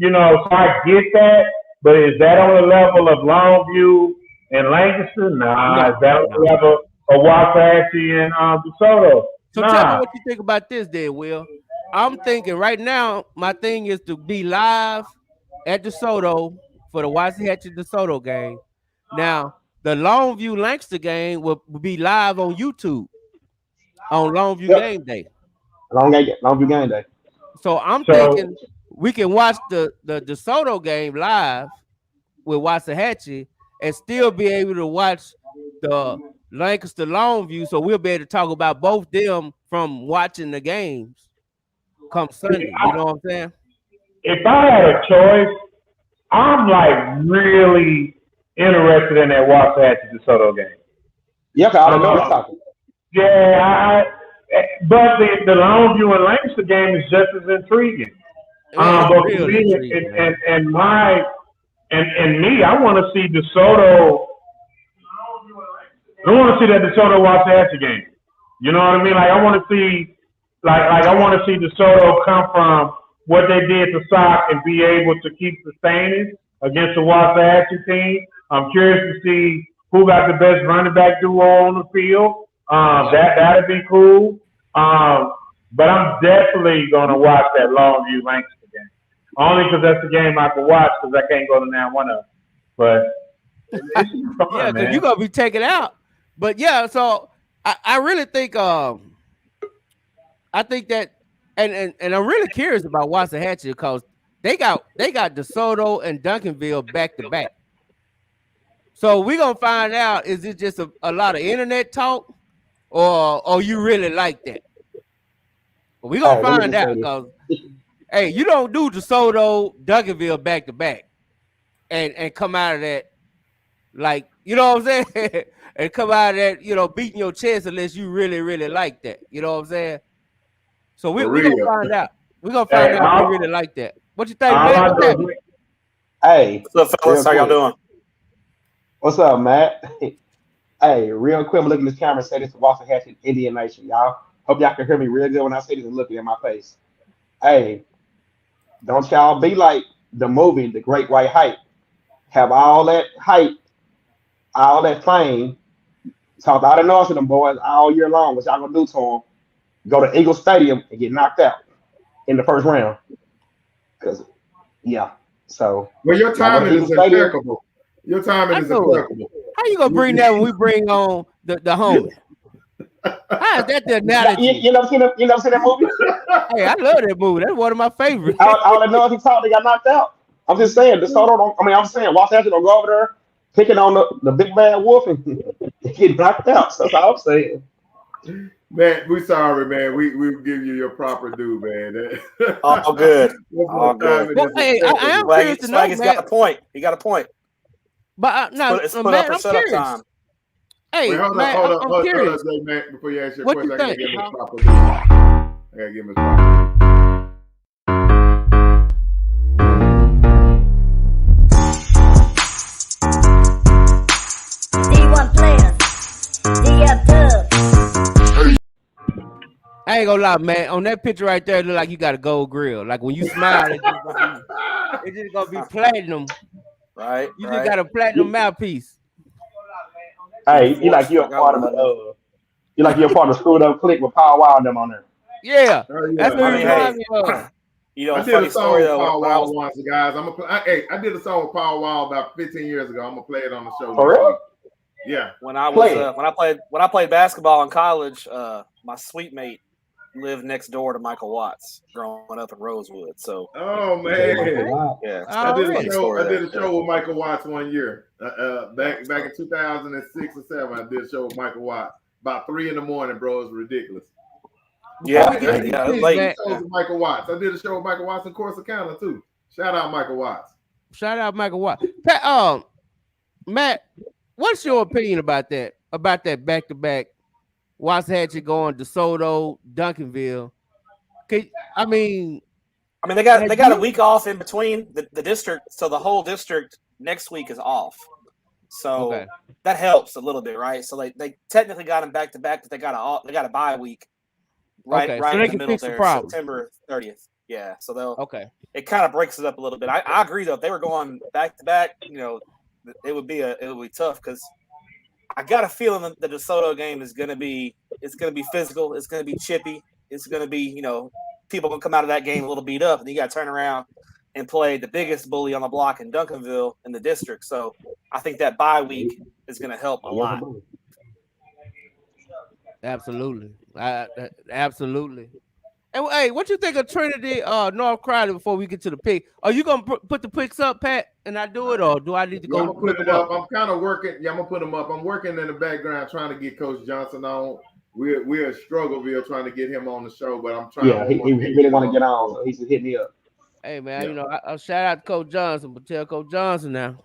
so I get that, but is that on the level of Longview and Lancaster? Nah. Is that on the level of Waxahachie and DeSoto? So tell me what you think about this then, Will. I'm thinking right now, my thing is to be live at DeSoto for the Waxahachie DeSoto game. Now, the Longview Lancaster game will be live on YouTube on Longview Game Day. Longview Game Day. So I'm thinking we can watch the DeSoto game live with Waxahachie and still be able to watch the Lancaster Longview, so we'll be able to talk about both them from watching the games come Sunday. You know what I'm saying? If I had a choice, I'm like really interested in that Waxahachie DeSoto game. Yeah, I don't know what's talking. Yeah, but the Longview and Lancaster game is just as intriguing. But for me, and me, I want to see DeSoto. I want to see that DeSoto Waxahachie game. You know what I mean? Like I want to see, I want to see DeSoto come from what they did to Sock and be able to keep sustaining against the Waxahachie team. I'm curious to see who got the best running back duo on the field. That'd be cool. But I'm definitely gonna watch that Longview Lancaster game. Only because that's the game I can watch because I can't go to now one of them. But it's fun, yeah, because you're gonna be taken out. But yeah, so I really think I think that and I'm really curious about Waxahachie because they got DeSoto and Duncanville back to back. So we're gonna find out, is it just a lot of internet talk or you really like that? We're gonna find out because hey, you don't do DeSoto, Duncanville back to back and come out of that like, you know what I'm saying? And come out of that, beating your chest unless you really, really like that. You know what I'm saying? So we're gonna find out. We're gonna find out if we really like that. What you think, man? Hey, what's up, fellas? How y'all doing? What's up, Matt? Hey, real quick, I'm looking at this camera and say this to Waxahachie Indian Nation, y'all. Hope y'all can hear me real good when I say this and looking at my face. Hey, don't y'all be like the movie, The Great White Hype. Have all that hype, all that fame, talk out of noise to them boys all year long. What y'all gonna do to them? Go to Eagle Stadium and get knocked out in the first round. Because, yeah. So. Well, your timing is impeccable. Your timing is impeccable. How you gonna bring that when we bring on the homie? How is that the analogy? You never seen that movie? Hey, I love that movie. That's one of my favorites. All I know is he thought they got knocked out. I'm just saying, I'm saying, Los Angeles don't go over there picking on the big bad wolf and get knocked out. So that's all I'm saying. Man, we sorry, man. We will give you your proper due, man. All good. All good. Well, hey, I am curious to know, Swaggy's got a point. He got a point. But now, it's put man, up I'm for setup curious. time. Hey, Wait, hold man, on, I'm curious. Hold on, man, before you ask your What question, you I gotta think? give him his proper due. I gotta give him his proper due. D1 players, DF Dub. I ain't gonna lie, man. On that picture right there, it look like you got a gold grill. Like when you smile, it's just gonna be platinum. Right. You just got a platinum mouthpiece. Hey, you're a part of the you're a part of the Screwed Up Click with Power Wow and them on there. Yeah, yeah. That's what it reminds me of. You know, I did a song with Power Wow once, guys. I did a song with Power Wow about 15 years ago. I'm gonna play it on the show. For real? Yeah. When I played basketball in college, my suite mate lived next door to Michael Watts growing up in Rosewood. So oh man, yeah, I did a show with Michael Watts one year. Back in 2006 or 7, I did a show with Michael Watts about 3 a.m, bro. It was ridiculous. Yeah, I did a show with Michael Watts. I did a show with Michael Watts in Corsicana too. Shout out Michael Watts. Shout out Michael Watts. Matt, what's your opinion about that? About that back-to-back? Watts had you going DeSoto, Duncanville. They got a week off in between the district, so the whole district next week is off. So that helps a little bit, right? So they technically got them back to back, but they got a bye week right so in the middle there, September 30th. Yeah, so they'll it kind of breaks it up a little bit. I agree though. If they were going back to back, it would be tough because I got a feeling that the DeSoto game is gonna be physical, it's gonna be chippy, it's gonna be, people gonna come out of that game a little beat up, and you gotta turn around and play the biggest bully on the block in Duncanville in the district. So I think that bye week is gonna help a lot. Absolutely. Absolutely. And hey, what you think of Trinity North Crowley before we get to the pick? Are you gonna put the picks up, Pat, and I do it, or do I need to go put it up? I'm kind of working. Yeah, I'm gonna put them up. I'm working in the background trying to get Coach Johnson on. We're at Struggleville trying to get him on the show, but I'm trying. Yeah, he really want to get on, so he should hit me up. Hey man, I'll shout out to Coach Johnson, but tell Coach Johnson now.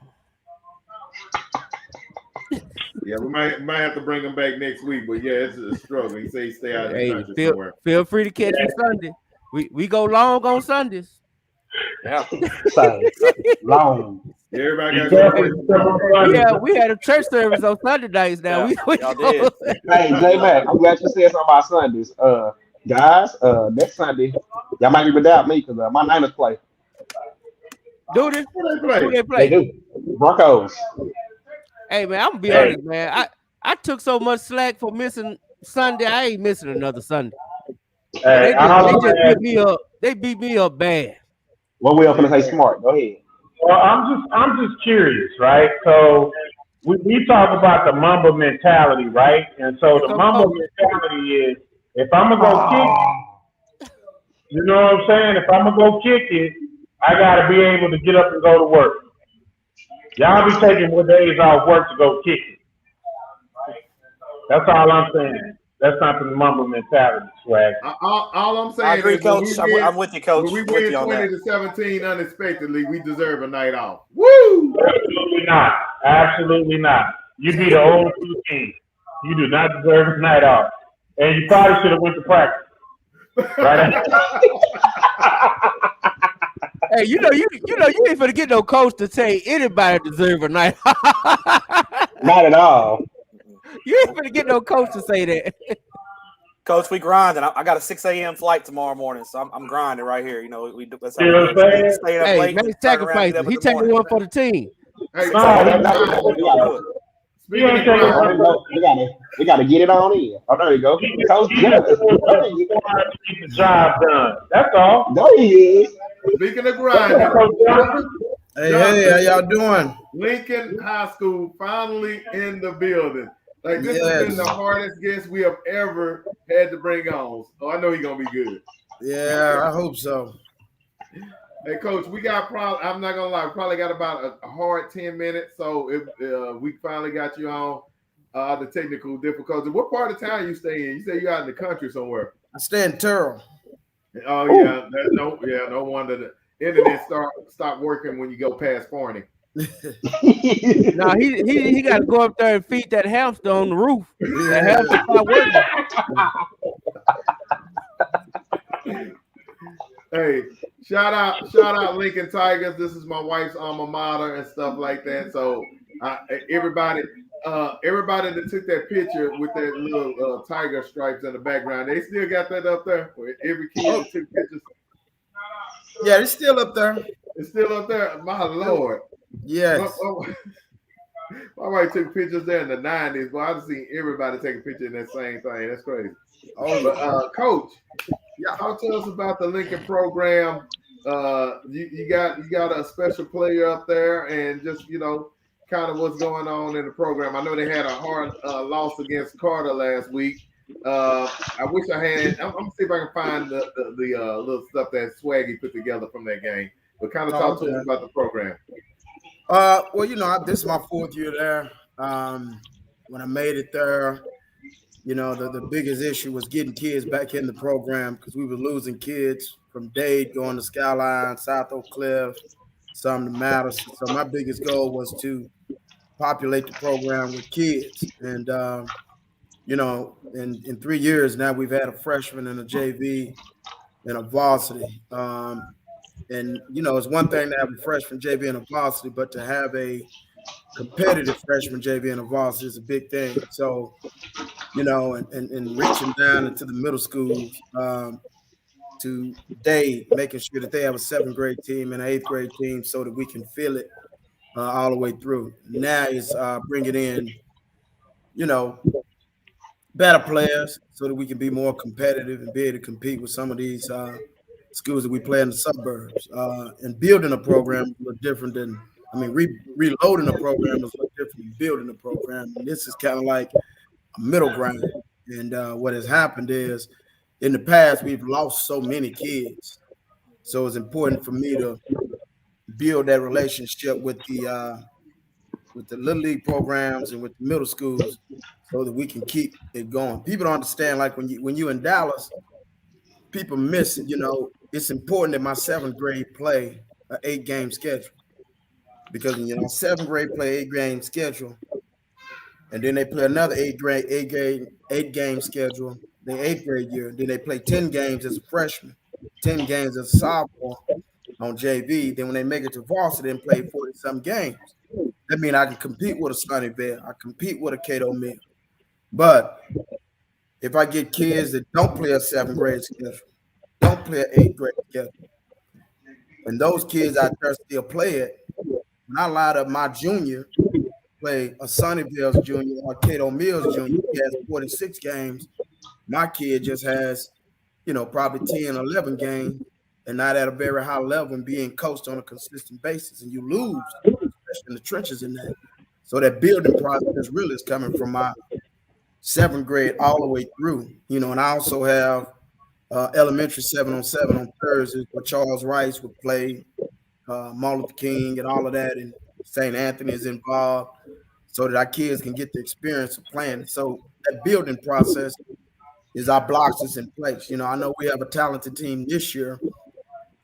Yeah, we might have to bring him back next week, but yeah, it's a struggle. He said he stay out of the country somewhere. Feel free to catch me Sunday. We go long on Sundays. Yeah, long. Everybody got we had a church service on Sunday nights now. Y'all did. Hey, J-Mac, I'm glad you said something about Sundays. Guys, next Sunday, y'all might be without me because my Niners play. Do they? Who they play? They do. Broncos. Hey man, I'm gonna be honest, man. I took so much slack for missing Sunday. I ain't missing another Sunday. Hey, they just beat me up. They beat me up bad. Well, we up gonna say smart. Go ahead. Well, I'm just curious, right? So we talk about the Mamba mentality, right? And so the Mamba mentality is, if I'm gonna go kick it, you know what I'm saying? If I'm gonna go kick it, I gotta be able to get up and go to work. Y'all be taking more days off work to go kick it. That's all I'm saying. That's not the Mamba mentality, Swag. All I'm saying I agree, is Coach. I'm with you, Coach. When we win 20-17 unexpectedly, we deserve a night off. Woo! Absolutely not. Absolutely not. You be the old team. You do not deserve a night off. And you probably should have went to practice. Right? Hey, you ain't finna get no coach to say anybody deserve a night. Not at all. You ain't finna get no coach to say that. Coach, we grinding. I got a 6 a.m. flight tomorrow morning, so I'm grinding right here. That's how hey, late. Man, sacrifice. He taking one for the team. Hey, we gotta get it on in. Oh, there you go. Coach Johnson. Get the job done. That's all. No, he is. Speaking of grinding, hey, how y'all doing? Lincoln High School finally in the building. Like this has been the hardest guest we have ever had to bring on. So I know he's gonna be good. Yeah, I hope so. Hey, Coach, we got probably, I'm not gonna lie, we probably got about a hard 10 minutes. So if we finally got you on the technical difficulty. What part of town you stay in? You say you're out in the country somewhere. I stay in Turl. Oh yeah, no wonder the internet stop working when you go past Forney. No, he got to go up there and feed that hamster on the roof. That hamster not working. Hey, shout out Lincoln Tigers. This is my wife's alma mater and stuff like that. So everybody that took that picture with that little tiger stripes in the background, they still got that up there. Every kid that took pictures. Yeah, it's still up there. It's still up there. My Lord. Yes. My wife took pictures there in the 90s, but I've seen everybody take a picture in that same thing. That's crazy. Oh, but, Coach, talk to us about the Lincoln program. You got a special player up there, and just kind of what's going on in the program. I know they had a hard loss against Carter last week. I wish I had. I'm gonna see if I can find the little stuff that Swaggy put together from that game. But kind of talk to us about the program. Well, this is my 4th year there. When I made it there, the biggest issue was getting kids back in the program because we were losing kids from Dade going to Skyline, South Oak Cliff, some to Madison. So my biggest goal was to populate the program with kids. And, in 3 years now, we've had a freshman and a JV and a varsity. And, it's one thing to have a freshman JV and a varsity, but to have a competitive freshman JV and a varsity is a big thing. So, and reaching down into the middle schools to Dade, making sure that they have a 7th grade team and an 8th grade team so that we can fill it all the way through. Now is bringing in, better players so that we can be more competitive and be able to compete with some of these schools that we play in the suburbs. And building a program is a little different than, reloading a program is a little different than building a program. And this is kind of like a middle ground. And what has happened is, in the past, we've lost so many kids. So it's important for me to build that relationship with the Little League programs and with the middle schools so that we can keep it going. People don't understand, like when you're in Dallas, people miss it. It's important that my 7th grade play an 8-game schedule because 7th grade play 8-game schedule, and then they play another 8-game schedule the 8th grade year. Then they play 10 games as a freshman, 10 games as a sophomore on JV. Then when they make it to varsity and play 40-some games, that means I can compete with a Sunnyvale, I compete with a Cato Mill. But if I get kids that don't play a 7th grade schedule, don't play an 8th grade schedule, and those kids out there still play it, when I light up my junior, play a Sunnyvale's junior or Cato Mills junior, he has 46 games. My kid just has, probably 10, 11 games and not at a very high level and being coached on a consistent basis. And you lose, especially in the trenches in that. So that building process really is coming from my 7th grade all the way through, and I also have elementary 7-on-7 on Thursdays where Charles Rice would play, Martin Luther King and all of that, and St. Anthony is involved so that our kids can get the experience of playing. So that building process is our blocks is in place. I know we have a talented team this year.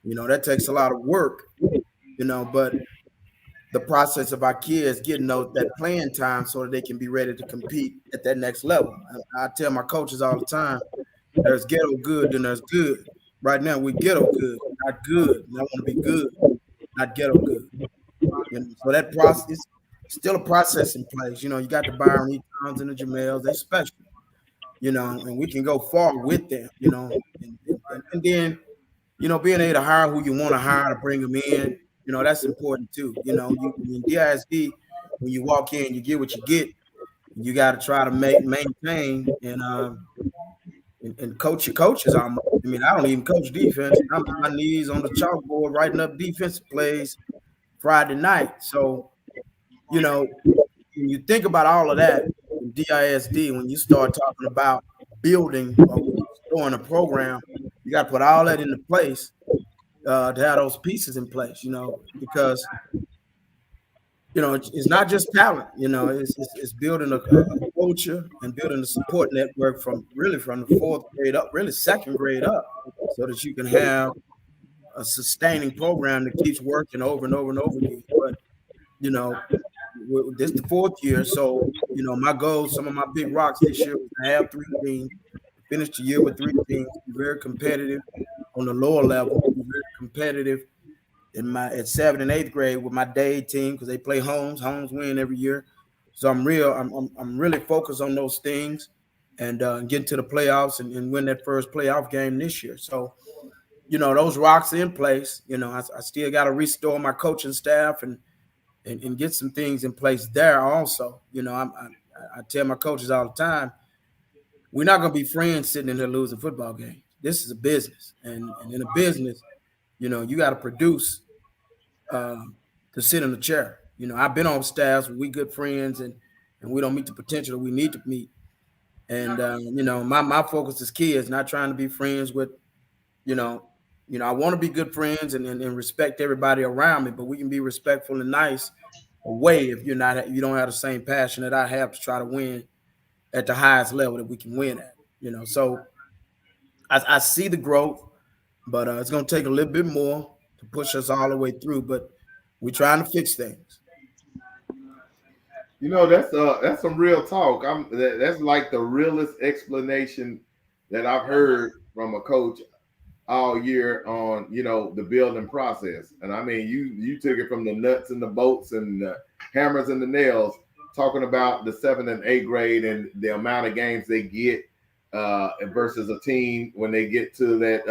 That takes a lot of work, but the process of our kids getting that playing time so that they can be ready to compete at that next level. I tell my coaches all the time, there's ghetto good and there's good. Right now we ghetto good, not good. And I want to be good, not ghetto good. So that process is still a process in place. You got the Byron Econs and the Jamels, they're special. And we can go far with them, and then, being able to hire who you want to hire to bring them in, that's important too. In DISD, when you walk in, you get what you get. You got to try to maintain and coach your coaches. I don't even coach defense. I'm on my knees on the chalkboard writing up defensive plays Friday night. So, when you think about all of that, in DISD, when you start talking about building or restoring a program, you got to put all that into place to have those pieces in place, because it's not just talent, it's building a culture and building a support network from the fourth grade up, really second grade up, so that you can have a sustaining program that keeps working over and over and over again. But, this is the fourth year. So, my goal, some of my big rocks this year was to have 3 teams, finish the year with 3 teams, be very competitive on the lower level, be very competitive at 7th and 8th grade with my day team, because they play homes win every year. So I'm really focused on those things and getting to the playoffs and win that first playoff game this year. So, those rocks are in place. I still got to restore my coaching staff and get some things in place there also. I tell my coaches all the time, we're not going to be friends sitting in here losing football games. This is a business. And in a business, you got to produce to sit in the chair. I've been on staffs where we good friends and we don't meet the potential that we need to meet. And, my focus is kids, not trying to be friends with, I want to be good friends and respect everybody around me, but we can be respectful and nice away if you don't have the same passion that I have to try to win at the highest level that we can win at. So I see the growth, but it's going to take a little bit more to push us all the way through. But we're trying to fix things. That's some real talk. That's like the realest explanation that I've heard from a coach all year on, the building process. And I mean, you took it from the nuts and the bolts and the hammers and the nails, talking about the 7th and 8th grade and the amount of games they get versus a team when they get to that,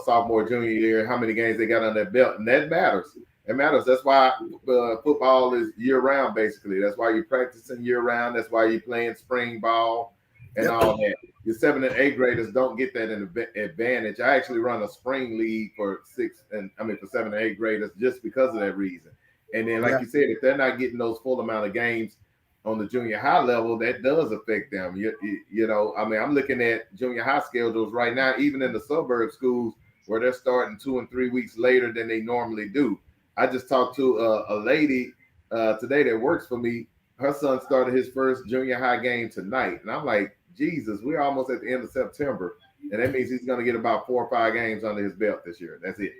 sophomore, junior year, how many games they got on their belt. And that matters. It matters. That's why football is year round, basically. That's why you're practicing year round. That's why you're playing spring ball and all that. Your 7th and 8th graders don't get that advantage. I actually run a spring league for 7th and 8th graders just because of that reason. And then, like you said, if they're not getting those full amount of games on the junior high level, that does affect them. I'm looking at junior high schedules right now, even in the suburb schools, where they're starting 2 and 3 weeks later than they normally do. I just talked to a lady today that works for me. Her son started his first junior high game tonight. And I'm like, Jesus, we're almost at the end of September. And that means he's going to get about 4 or 5 games under his belt this year. That's it.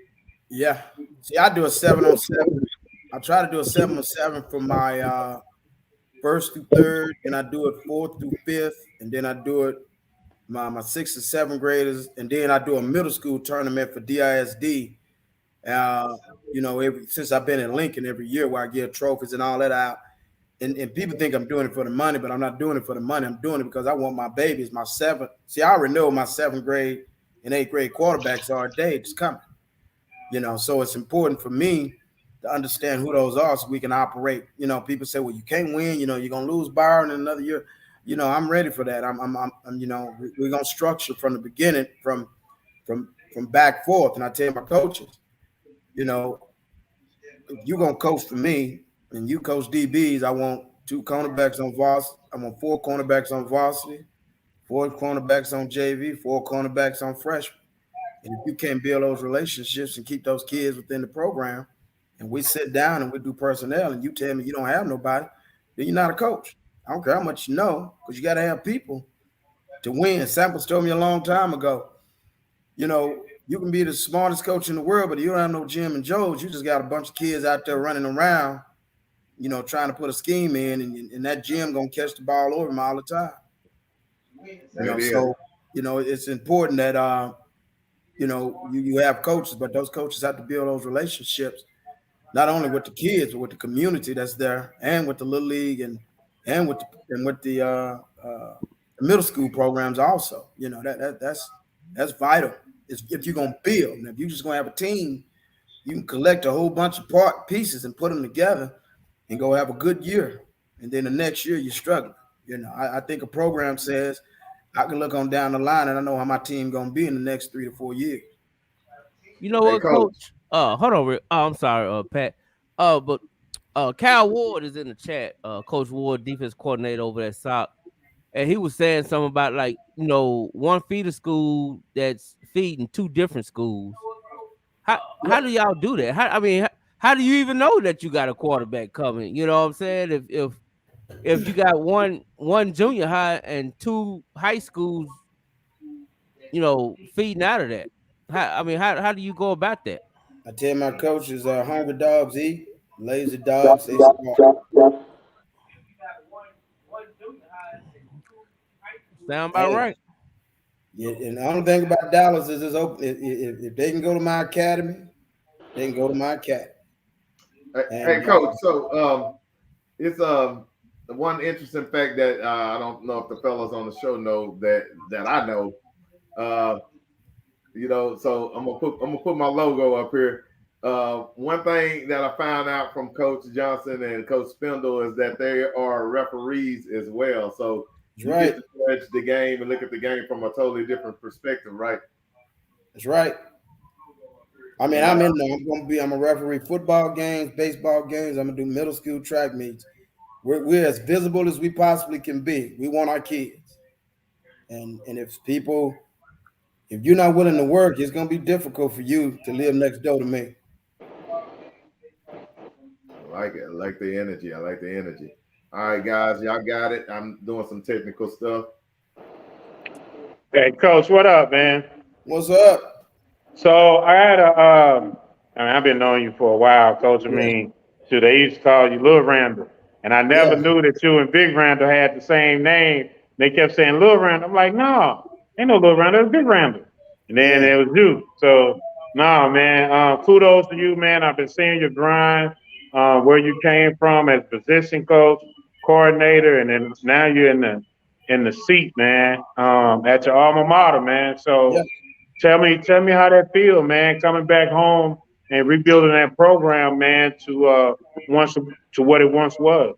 Yeah. See, I do a 7-on-7. I try to do a 7-on-7 for my 1st through 3rd, and I do it 4th through 5th, and then I do it my 6th and 7th graders, and then I do a middle school tournament for DISD. Since I've been in Lincoln every year, where I give trophies and all that out. And people think I'm doing it for the money, but I'm not doing it for the money. I'm doing it because I want my babies, my 7th. See, I already know my 7th grade and 8th grade quarterbacks are a day just coming. So it's important for me to understand who those are so we can operate. People say, well, you can't win. You're going to lose Byron in another year. I'm ready for that. We're going to structure from the beginning, from back forth. And I tell my coaches, if you're going to coach for me, and you coach DBs, I want 2 cornerbacks on varsity. I want 4 cornerbacks on varsity, 4 cornerbacks on JV, 4 cornerbacks on freshman. And if you can't build those relationships and keep those kids within the program, and we sit down and we do personnel, and you tell me you don't have nobody, then you're not a coach. I don't care how much you know, because you got to have people to win. Samples told me a long time ago, you can be the smartest coach in the world, but you don't have no Jim and Joes. You just got a bunch of kids out there running around, trying to put a scheme in, and that Jim going to catch the ball over him all the time. So, it's important that, you have coaches, but those coaches have to build those relationships, not only with the kids, but with the community that's there, and with the Little League and with the middle school programs also. That's vital. If you're going to build. And if you're just going to have a team, you can collect a whole bunch of pieces and put them together and go have a good year. And then the next year you're struggling. I think a program says I can look on down the line and I know how my team going to be in the next 3 to 4 years. You know what, Coach? Hold on. I'm sorry, Pat. But Kyle Ward is in the chat. Coach Ward, defense coordinator over at SOC. and he was saying something about like, you know, one feeder school that's feeding 2 different schools. How do y'all do that? How do you even know that you got a quarterback coming? You know what I'm saying? If you got one junior high and 2 high schools, you know, feeding out of that. How do you go about that? I tell my coaches, hungry dogs eat, lazy dogs they starve. Sound about right. Yeah, and the only thing about Dallas is it's open. If they can go to my academy, they can go to my academy. Hey, Coach. So it's one interesting fact that I don't know if the fellas on the show know that I know. You know, so I'm gonna put my logo up here. One thing that I found out from Coach Johnson and Coach Spindle is that they are referees as well. So you get to judge the game and look at the game from a totally different perspective, right? That's right. I mean, I'm in there. I'm a referee football games, baseball games. I'm gonna do middle school track meets. We're as visible as we possibly can be. We want our kids. And if you're not willing to work, it's gonna be difficult for you to live next door to me. I like it. I like the energy. All right, guys, y'all got it. I'm doing some technical stuff. Hey, Coach, what up, man? What's up? So I had I've been knowing you for a while, Coach. I mean, they used to call you Lil Randall. And I never knew that you and Big Randall had the same name. They kept saying Lil Randall. I'm like, no, ain't no Lil Randall, it's Big Randall. And then it was you. So, no, man, kudos to you, man. I've been seeing your grind, where you came from as position coach, coordinator, and then now you're in the seat, man, at your alma mater, man. So tell me how that feel, man, coming back home and rebuilding that program, man, to what it once was.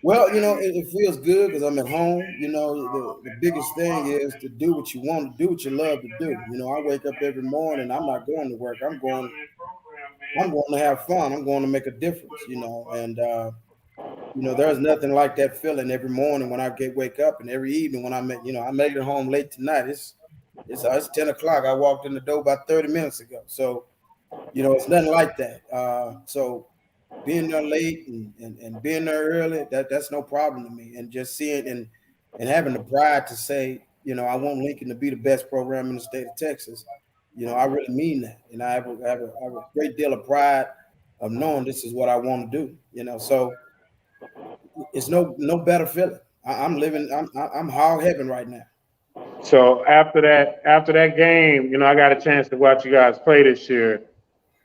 Well, you know, it feels good because I'm at home. You know, the biggest thing is to do what you want to do, what you love to do. You know, I wake up every morning. I'm not going to work. I'm going to have fun. I'm going to make a difference. You know, and you know, there's nothing like that feeling every morning when I wake up, and every evening when I made it home late tonight. It's 10 o'clock. I walked in the door about 30 minutes ago. So, you know, it's nothing like that. So being there late and being there early, that's no problem to me. And just seeing and having the pride to say, you know, I want Lincoln to be the best program in the state of Texas. You know, I really mean that. And I have a great deal of pride of knowing this is what I want to do, you know. So it's no better feeling. I'm hog heaven right now. So after that game, you know, I got a chance to watch you guys play this year.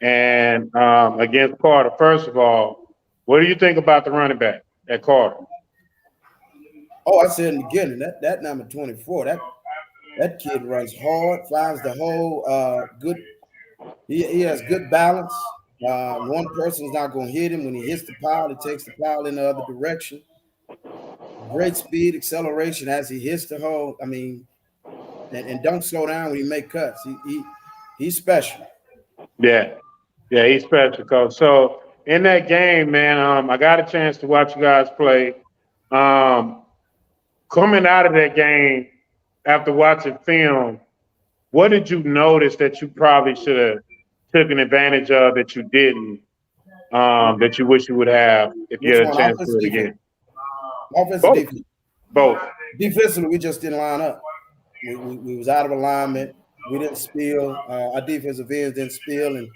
And against Carter, first of all, what do you think about the running back at Carter? Oh, I said in the beginning, that number 24, that kid runs hard, finds the hole, good. He has good balance. One person's not going to hit him. When he hits the pile, he takes the pile in the other direction. Great speed, acceleration as he hits the hole. I mean, and don't slow down when he make cuts. He's special. Yeah, he's special, Coach. So in that game, man, I got a chance to watch you guys play. Coming out of that game, after watching film, what did you notice that you probably should have taken advantage of that you didn't, that you wish you would have if you had a chance to do it again? Offensive defense. Both. Defensively, we just didn't line up. We was out of alignment. We didn't spill. Our defensive ends didn't spill, and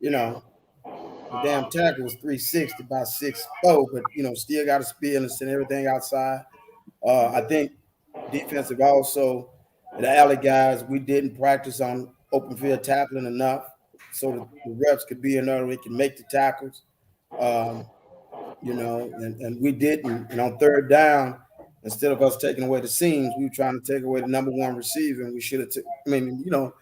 you know, the damn tackle was 360 by 6'4", but you know, still got to spill and send everything outside. I think defensive also, the alley guys, we didn't practice on open field tackling enough, so that the reps could be in there, we can make the tackles. You know, and we didn't. And on third down, instead of us taking away the seams, we were trying to take away the number one receiver, and we should have. You know,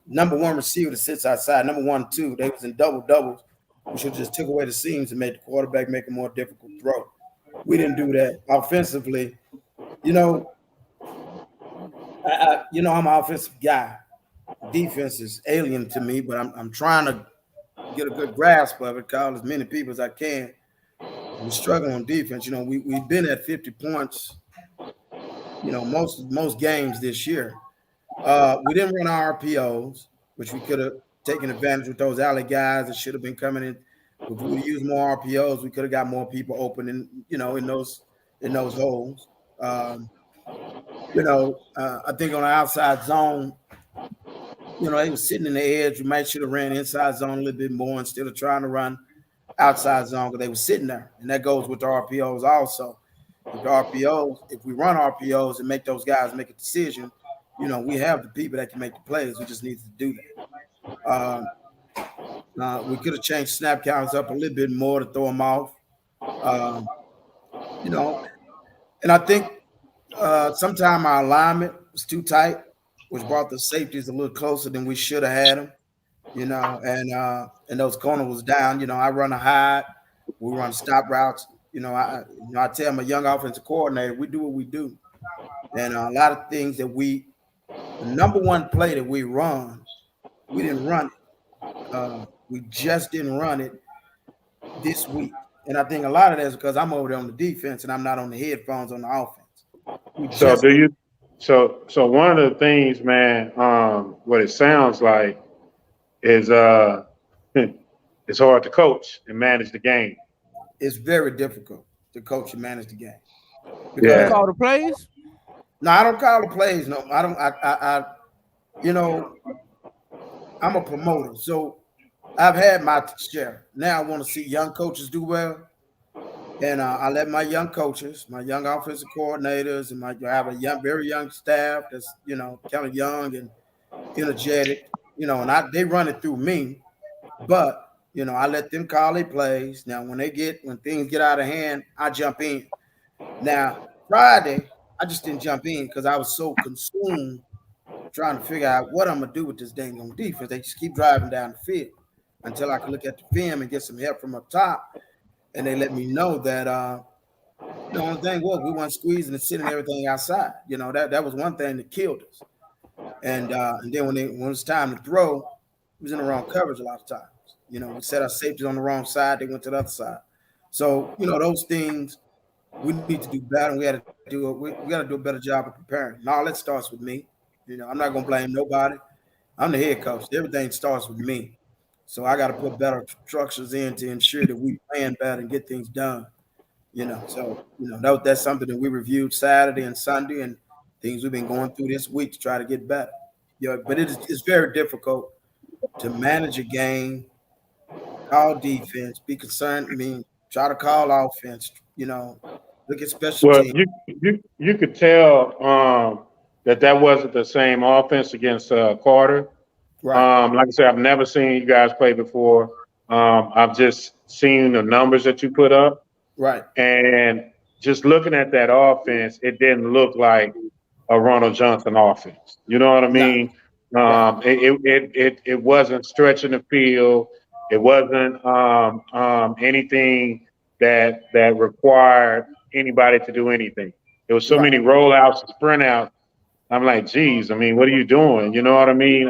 number one receiver that sits outside, number 1, 2, they was in doubles. We should have just took away the seams and made the quarterback make a more difficult throw. We didn't do that. Offensively, you know, I'm an offensive guy. Defense is alien to me, but I'm trying to get a good grasp of it, call as many people as I can. We're struggling on defense. You know, we've been at 50 points most games this year. We didn't run our RPOs, which we could have taken advantage with those alley guys that should have been coming in. If we used more RPOs, we could have got more people open in those holes. I think on the outside zone, they were sitting in the edge. We might should have ran inside zone a little bit more instead of trying to run outside zone because they were sitting there. And that goes with the RPOs also. If we run RPOs and make those guys make a decision, we have the people that can make the plays. We just need to do that. We could have changed snap counts up a little bit more to throw them off. And I think sometime our alignment was too tight, which brought the safeties a little closer than we should have had them. And those corners was down. I run a hide, we run stop routes. I tell my young offensive coordinator, we do what we do. And a lot of things that the number one play that we run, we didn't run it. We just didn't run it this week. And I think a lot of that is because I'm over there on the defense and I'm not on the headphones on the offense. So one of the things, man, what it sounds like is it's hard to coach and manage the game. It's very difficult to coach and manage the game. You call the plays? No, I don't call the plays. No, I don't. I'm a promoter, so I've had my share. Now I want to see young coaches do well, and I let my young coaches, my young offensive coordinators, and I have a very young staff that's kind of young and energetic, and they run it through me, but. I let them call their plays. Now, when things get out of hand, I jump in. Now, Friday, I just didn't jump in because I was so consumed trying to figure out what I'm going to do with this dang on defense. They just keep driving down the field until I can look at the film and get some help from up top. And they let me know that the only thing was we weren't squeezing and sitting everything outside. That was one thing that killed us. And then when it was time to throw, it was in the wrong coverage a lot of times. We set our safeties on the wrong side. They went to the other side. So, those things we need to do better. And we got to do a better job of preparing. And all that starts with me. I'm not going to blame nobody. I'm the head coach. Everything starts with me. So I got to put better structures in to ensure that we plan better and get things done. That's something that we reviewed Saturday and Sunday and things we've been going through this week to try to get better. But it's very difficult to manage a game. Call defense, be concerned. Try to call offense. Look at special teams. You could tell that wasn't the same offense against Carter. Right. Like I said, I've never seen you guys play before. I've just seen the numbers that you put up. Right. And just looking at that offense, it didn't look like a Ronald Johnson offense. You know what I mean? No. It wasn't stretching the field. It wasn't anything that required anybody to do anything. There was so many rollouts and sprint outs. I'm like, geez, what are you doing? You know what I mean?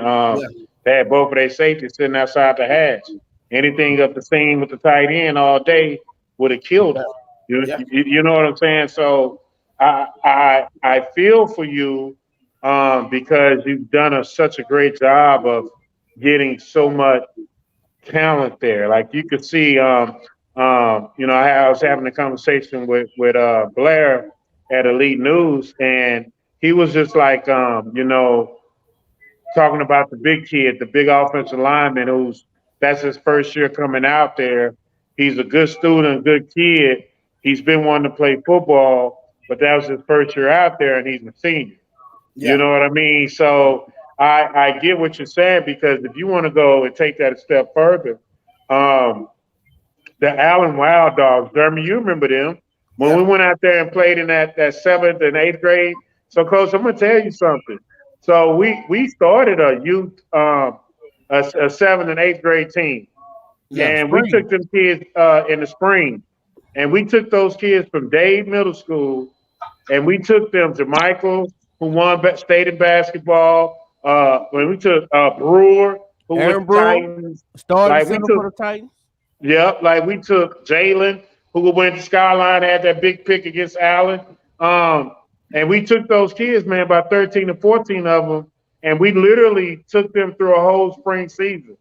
They had both of their safeties sitting outside the hatch. Anything up the seam with the tight end all day would have killed them. You know what I'm saying? So I feel for you because you've done such a great job of getting so much talent there. Like you could see, I was having a conversation with Blair at Elite News, and he was just like, talking about the big kid, the big offensive lineman that's his first year coming out there. He's a good student, good kid. He's been wanting to play football, but that was his first year out there, and he's a senior. Yeah. You know what I mean? So I get what you're saying, because if you want to go and take that a step further, the Allen Wild Dogs, Jeremy, you remember them. When we went out there and played in that 7th and 8th grade. So, Coach, I'm going to tell you something. So we started a youth, a 7th and 8th grade team. And we took them kids in the spring. And we took those kids from Dade Middle School, and we took them to Michael, who won state in basketball. When we took Brewer, who Aaron was Titans. Started for the Titans. Yep, like we took Jalen, who went to Skyline, had that big pick against Allen. And we took those kids, man, about 13 to 14 of them, and we literally took them through a whole spring season.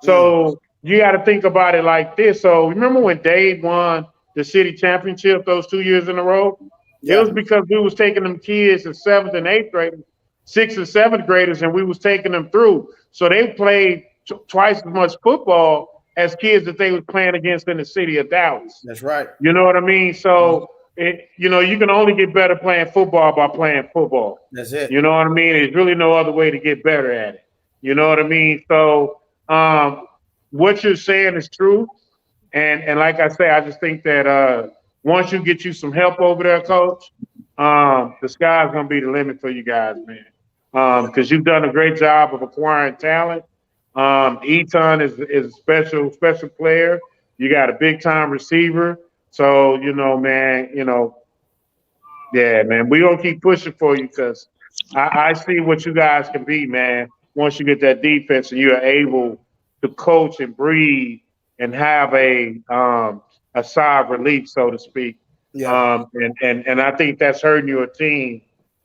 So you got to think about it like this. So remember when Dade won the city championship those 2 years in a row? Yeah. It was because we was taking them kids in 7th and 8th grade, 6th and 7th graders, and we was taking them through. So they played twice as much football as kids that they was playing against in the city of Dallas. That's right. You know what I mean? So, you know, you can only get better playing football by playing football. That's it. You know what I mean? There's really no other way to get better at it. You know what I mean? So what you're saying is true. And like I say, I just think that once you get you some help over there, Coach, the sky's going to be the limit for you guys, man. Because you've done a great job of acquiring talent. Eton is a special player. You got a big-time receiver. So, you know, man, yeah, man, we going to keep pushing for you because I see what you guys can be, man, once you get that defense and you're able to coach and breathe and have a sigh of relief, so to speak. Yeah. And I think that's hurting your team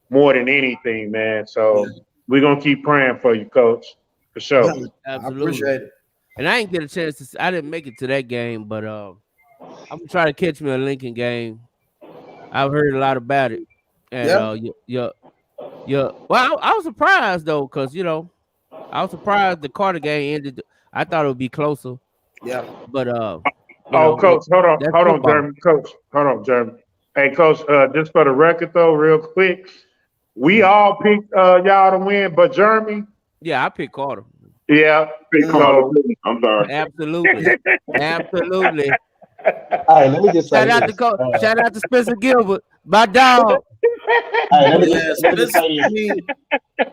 more than anything, man. So we're going to keep praying for you, Coach, for sure. Absolutely. I appreciate it. And I didn't get a chance to – I didn't make it to that game, but I'm going to try to catch me a Lincoln game. I've heard a lot about it. And well, I was surprised, though, because, you know, I was surprised the Carter game ended. I thought it would be closer. Yeah. But Coach, hold on, Jeremy. Coach, hold on, Jeremy. Hey, Coach, just for the record, though, real quick, we all picked y'all to win, but Jeremy. Yeah, I picked Carter. Yeah, Carter. I'm sorry. Absolutely, absolutely. All right, let me just say shout out to Spencer Gilbert, my dog. All right, let me just say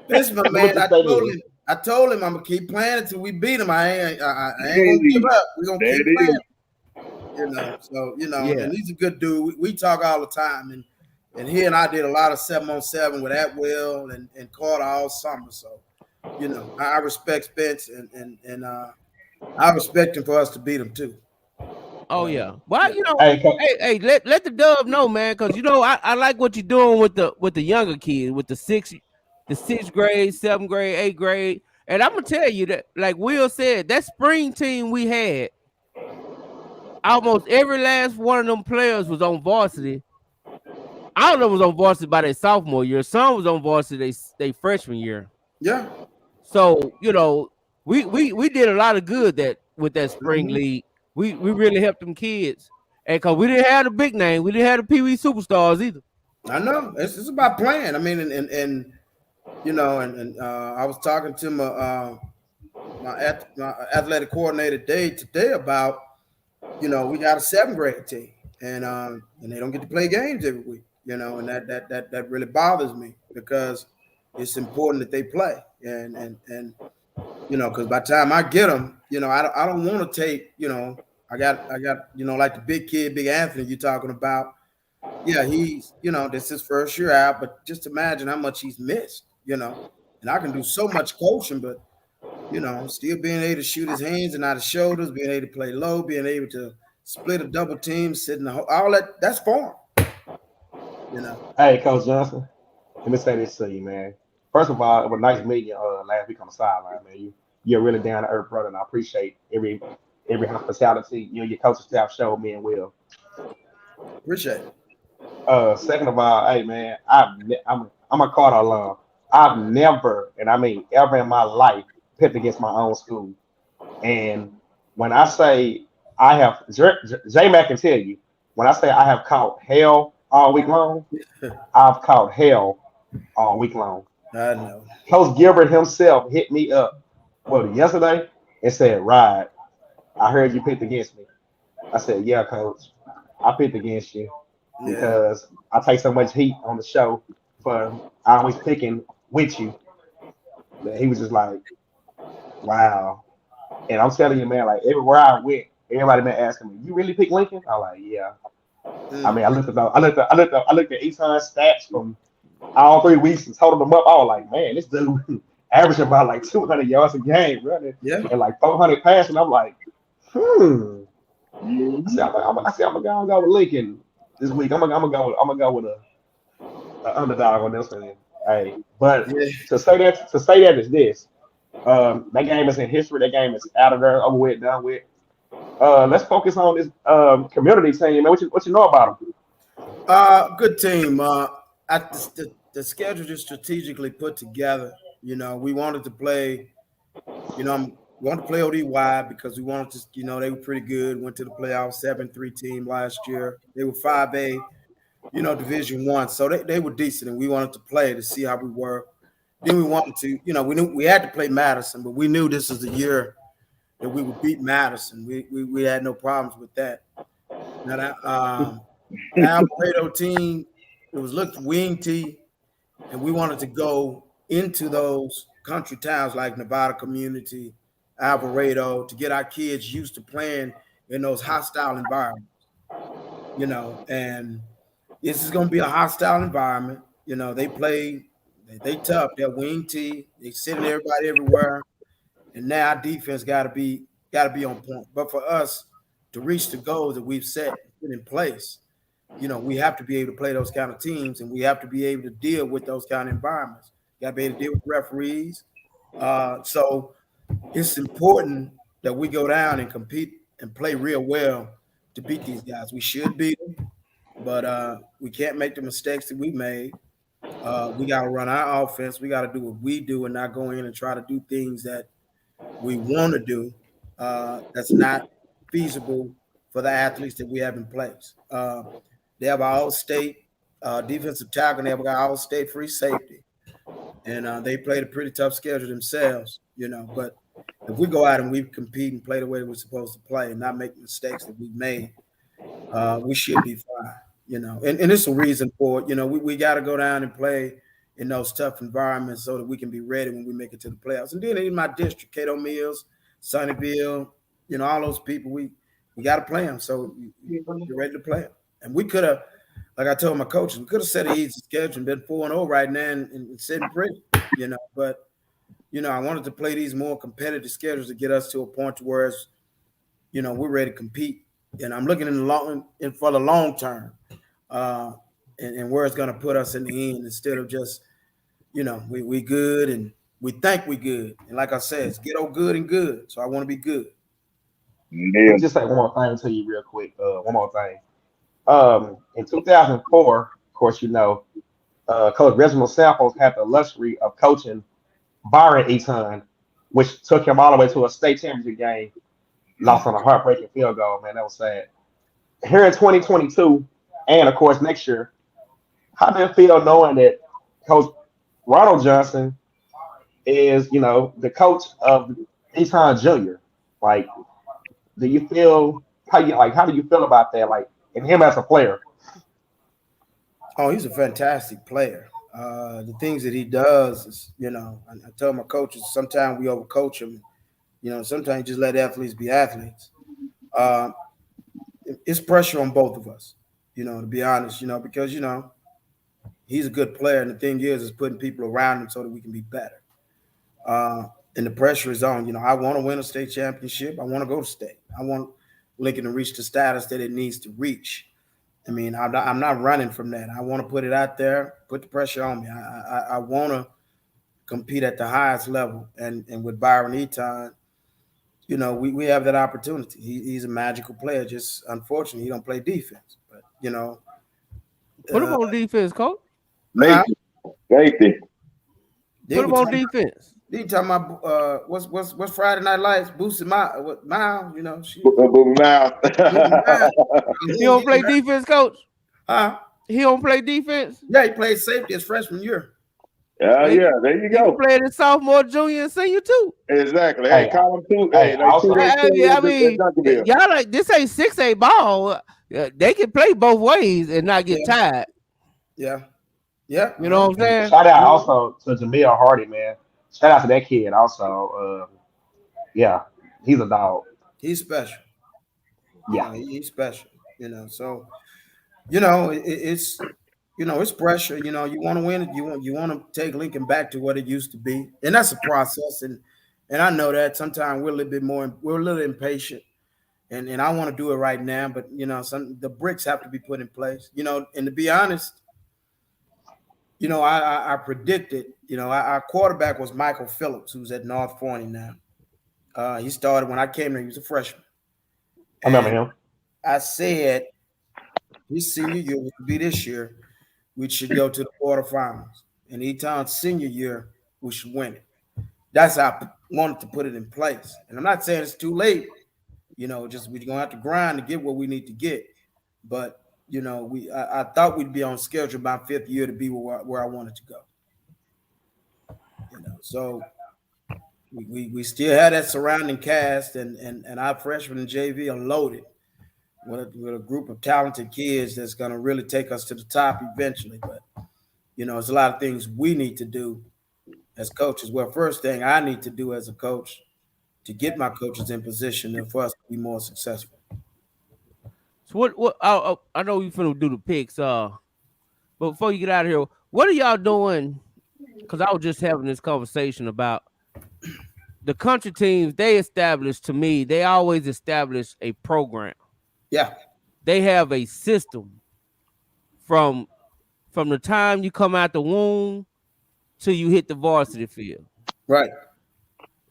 this, my man. I told him I'm gonna keep playing until we beat him. I ain't gonna give up. We're gonna keep playing. And he's a good dude. We talk all the time, and he and I did a lot of 7-on-7 with Atwell and Carter all summer. So, you know, I respect Spence and I respect him for us to beat him too. Oh yeah. Well, you know, hey, let the Dub know, man, because you know I like what you're doing with the younger kids, with the sixth grade, 7th grade, 8th grade. And I'm gonna tell you that, like Will said, that spring team we had, almost every last one of them players was on varsity. I don't know if it was on varsity by their sophomore year. Some was on varsity they freshman year. Yeah. So, you know, we did a lot of good with that spring league. We really helped them kids. And because we didn't have the big name, we didn't have the Pee Wee superstars either. I know. It's about playing. I mean, and you know, and I was talking to my athletic coordinator today about, you know, we got a 7th grade team, and they don't get to play games every week, you know, and that really bothers me because it's important that they play, and you know, because by the time I get them, you know, I don't want to take, you know, I got you know, like the big kid, Big Anthony you're talking about. Yeah, he's, you know, this is his first year out, but just imagine how much he's missed, you know. And I can do so much coaching, but, you know, still being able to shoot his hands and out his shoulders, being able to play low, being able to split a double team, sit in the all that's form. You know. Hey, Coach Johnson, let me say this to you, man. First of all, it was nice meeting you last week on the sideline, man. You're really down to earth, brother, and I appreciate every hospitality you and your coaching staff showed me and Will. Appreciate it. Second of all, hey man, I'm a Carter alum. I've never, and I mean ever in my life, picked against my own school. And when I say I have, J-Mac can tell you, when I say I have caught hell all week long, I've caught hell all week long. I know. Coach Gilbert himself hit me up yesterday and said, "Rod, I heard you picked against me." I said, "Yeah, Coach, I picked against you because I take so much heat on the show for always picking with you." But he was just like, "Wow." And I'm telling you, man, like everywhere I went, everybody been asking me, "You really pick Lincoln?" I'm like, "Yeah." I mean, I looked at Eton's stats from all 3 weeks and totaled them up. I was like, "Man, this dude averaging about like 200 yards a game, running, and like 400 passing." I'm like, I said, I'm gonna go with Lincoln this week. I'm gonna go with underdog on this one. Hey, but to say that is this. That game is in history. That game is out of there, over with, done with. Let's focus on this community team. Man, what you know about them? Good team. The schedule is strategically put together. You know, we wanted to play. You know, we wanted to play ODY because we wanted to. You know, they were pretty good. Went to the playoffs, 7-3 team last year. They were 5A. You know, Division I. So they were decent, and we wanted to play to see how we were. Then we wanted to, you know, we knew we had to play Madison, but we knew this was the year that we would beat Madison. We had no problems with that. Now that Alvarado team, it was looked wing T, and we wanted to go into those country towns like Nevada Community, Alvarado, to get our kids used to playing in those hostile environments. You know, and this is going to be a hostile environment. You know, they tough. They're wing T. They sitting everybody everywhere. And now our defense got to be on point. But for us to reach the goals that we've set in place, you know, we have to be able to play those kind of teams, and we have to be able to deal with those kind of environments. Got to be able to deal with referees. So it's important that we go down and compete and play real well to beat these guys. We should beat them, but we can't make the mistakes that we made. We got to run our offense. We got to do what we do and not go in and try to do things that we want to do that's not feasible for the athletes that we have in place. They have our all-state defensive tackle. They have got all-state free safety. And they played a pretty tough schedule themselves, you know. But if we go out and we compete and play the way we're supposed to play and not make mistakes that we've made, we should be fine. You know, and it's a reason for it. You know, we got to go down and play in those tough environments so that we can be ready when we make it to the playoffs. And then in my district, Cato Mills, Sunnyvale, you know, all those people, we got to play them. So you're ready to play them. And we could have, like I told my coaches, we could have set an easy schedule and been 4-0 right now and sitting pretty, you know. But, you know, I wanted to play these more competitive schedules to get us to a point where, you know, we're ready to compete. And I'm looking for the long term. And where it's going to put us in the end instead of just, you know, we good and we think we good. And like I said, it's ghetto good and good. So I want to be good. Yeah. Just say one more thing to you real quick. One more thing. In 2004, of course, you know, Coach Reginald Samples had the luxury of coaching Byron Eaton, which took him all the way to a state championship game. Lost on a heartbreaking field goal, man. That was sad. Here in 2022, and of course next year, how do you feel knowing that Coach Ronald Johnson is, you know, the coach of Eaton Jr.? Like, do you feel how do you feel about that? Like, and him as a player? Oh, he's a fantastic player. The things that he does is, you know, I tell my coaches sometimes we overcoach him. You know, sometimes just let athletes be athletes. It's pressure on both of us, you know, to be honest, you know, because, you know, he's a good player. And the thing is putting people around him so that we can be better. And the pressure is on. You know, I want to win a state championship. I want to go to state. I want Lincoln to reach the status that it needs to reach. I mean, I'm not running from that. I want to put it out there, put the pressure on me. I want to compete at the highest level. And with Byron Eaton, you know, we have that opportunity. He's a magical player. Just unfortunately, he don't play defense. But, you know. Put him on defense, coach. Safety. Put him on defense. You talking about what's Friday Night Lights? Boosted Miles, you know. He don't play defense, coach. He don't play defense. Yeah, he played safety his freshman year. Yeah, there you go. He played his sophomore, junior, and senior too. Exactly. Hey, call him too. I mean, y'all like this ain't 6A ball. They can play both ways and not get tired. Yeah. Yeah. You know what I'm saying? Shout out also to Jamil Hardy, man. Shout out to that kid also. Yeah, he's a dog. He's special. Yeah, he's special. You know, so you know it's you know it's pressure. You know, you want to win it. You want to take Lincoln back to what it used to be, and that's a process. And I know that sometimes we're a little impatient, and I want to do it right now. But you know, the bricks have to be put in place. You know, and to be honest, You know, I predicted, you know, our quarterback was Michael Phillips, who's at North Forney now. He started when I came there, he was a freshman. I remember him. I said his senior year would be this year, we should go to the quarterfinals. And he turned senior year, we should win it. That's how I wanted to put it in place. And I'm not saying it's too late. You know, just we're gonna have to grind to get what we need to get. But you know, I thought we'd be on schedule by 5th year to be where I wanted to go. You know, so we still had that surrounding cast, and our freshmen and JV are loaded with a group of talented kids that's gonna really take us to the top eventually. But you know, there's a lot of things we need to do as coaches. Well, first thing I need to do as a coach to get my coaches in position and for us to be more successful. So what I know you finna do the picks, but before you get out of here, what are y'all doing? Because I was just having this conversation about the country teams. They always establish a program. Yeah. They have a system from the time you come out the womb till you hit the varsity field. Right.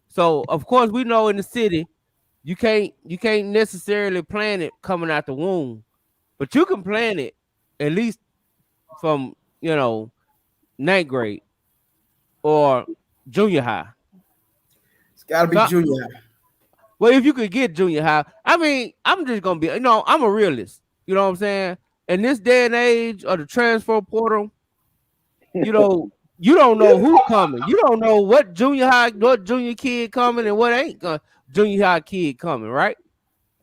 So of course we know in the city you can't necessarily plan it coming out the womb, but you can plan it at least from, you know, 9th grade or junior high. It's gotta be junior high. Well, if you could get junior high, I mean, I'm just gonna be, you know, I'm a realist. You know what I'm saying? In this day and age of the transfer portal, you know, you don't know who's coming. You don't know what junior kid coming and what ain't junior high kid coming, right?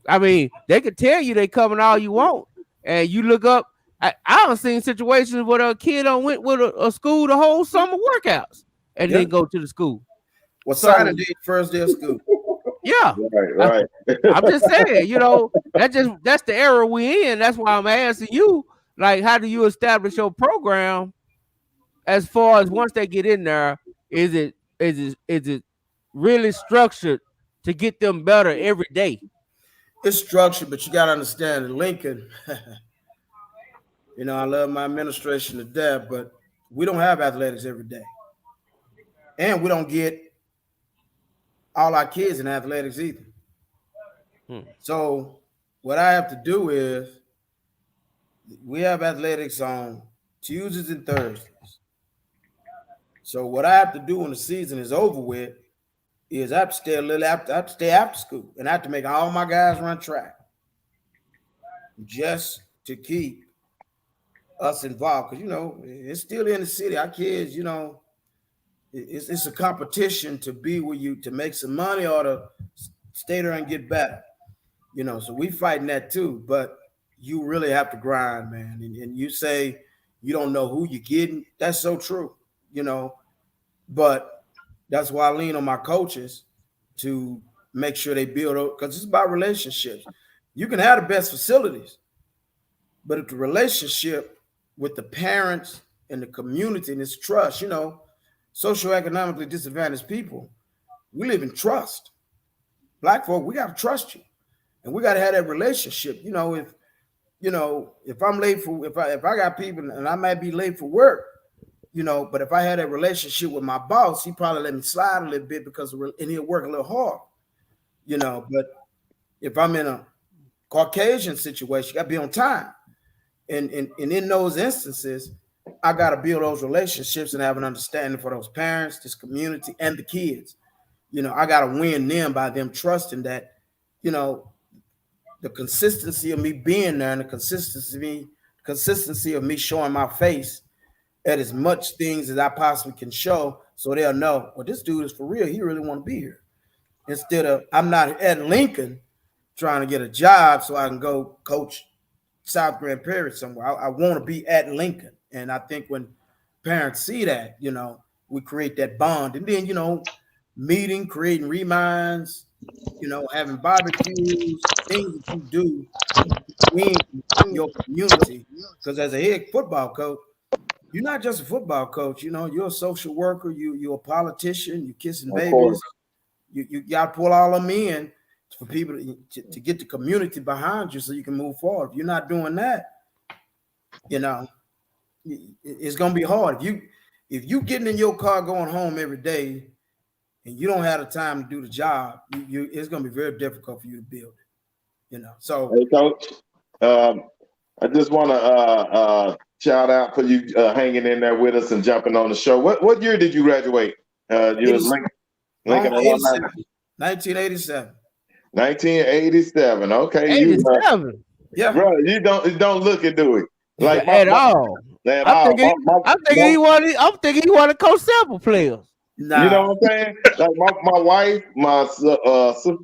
I mean, they could tell you they coming all you want, and you look up. I done seen situations where a kid went with a school the whole summer workouts and then go to the school. Well, signing day, first day of school. Yeah, right. I'm just saying, you know, that's the era we in. That's why I'm asking you, like, how do you establish your program? As far as once they get in there, is it really structured to get them better every day? It's structured, but you got to understand that Lincoln, you know, I love my administration to death, but we don't have athletics every day. And we don't get all our kids in athletics either. So what I have to do is we have athletics on Tuesdays and Thursdays. So what I have to do when the season is over with is I have to stay after school, and I have to make all my guys run track just to keep us involved. Because, you know, it's still in the city. Our kids, you know, it's a competition to be with you, to make some money or to stay there and get better. You know, so we fighting that too. But you really have to grind, man. And you say you don't know who you're getting. That's so true. You know, but that's why I lean on my coaches to make sure they build up, because it's about relationships. You can have the best facilities, but if the relationship with the parents and the community and this trust, you know, socioeconomically disadvantaged people, we live in trust. Black folk, we got to trust you, and we got to have that relationship. You know, if I'm late for, if I got people and I might be late for work, you know, but if I had a relationship with my boss, he probably let me slide a little bit and he'll work a little hard, you know. But if I'm in a Caucasian situation, you got to be on time. And in those instances, I got to build those relationships and have an understanding for those parents, this community, and the kids. You know, I got to win them by them trusting that, you know, the consistency of me being there and the consistency of me showing my face at as much things as I possibly can show, so they'll know, well, this dude is for real. He really want to be here. Instead of, I'm not at Lincoln trying to get a job so I can go coach South Grand Prairie somewhere. I want to be at Lincoln. And I think when parents see that, you know, we create that bond. And then, you know, meeting, creating reminds, you know, having barbecues, things that you do in your community. Because as a head football coach, you're not just a football coach, you know, you're a social worker, you're a politician, you're kissing babies. You got to pull all them in for people to get the community behind you so you can move forward. If you're not doing that, you know, it's gonna be hard. If you getting in your car going home every day and you don't have the time to do the job, it's gonna be very difficult for you to build it. So hey, Coach, I just want to shout out for you hanging in there with us and jumping on the show. What year did you graduate? You was Lincoln alumni. 1987. 1987. Okay, 87. Yeah, bro, you don't look it, do it like at all. I'm thinking he wanted to coach sample players. Nah. You know what I'm saying? Like my wife,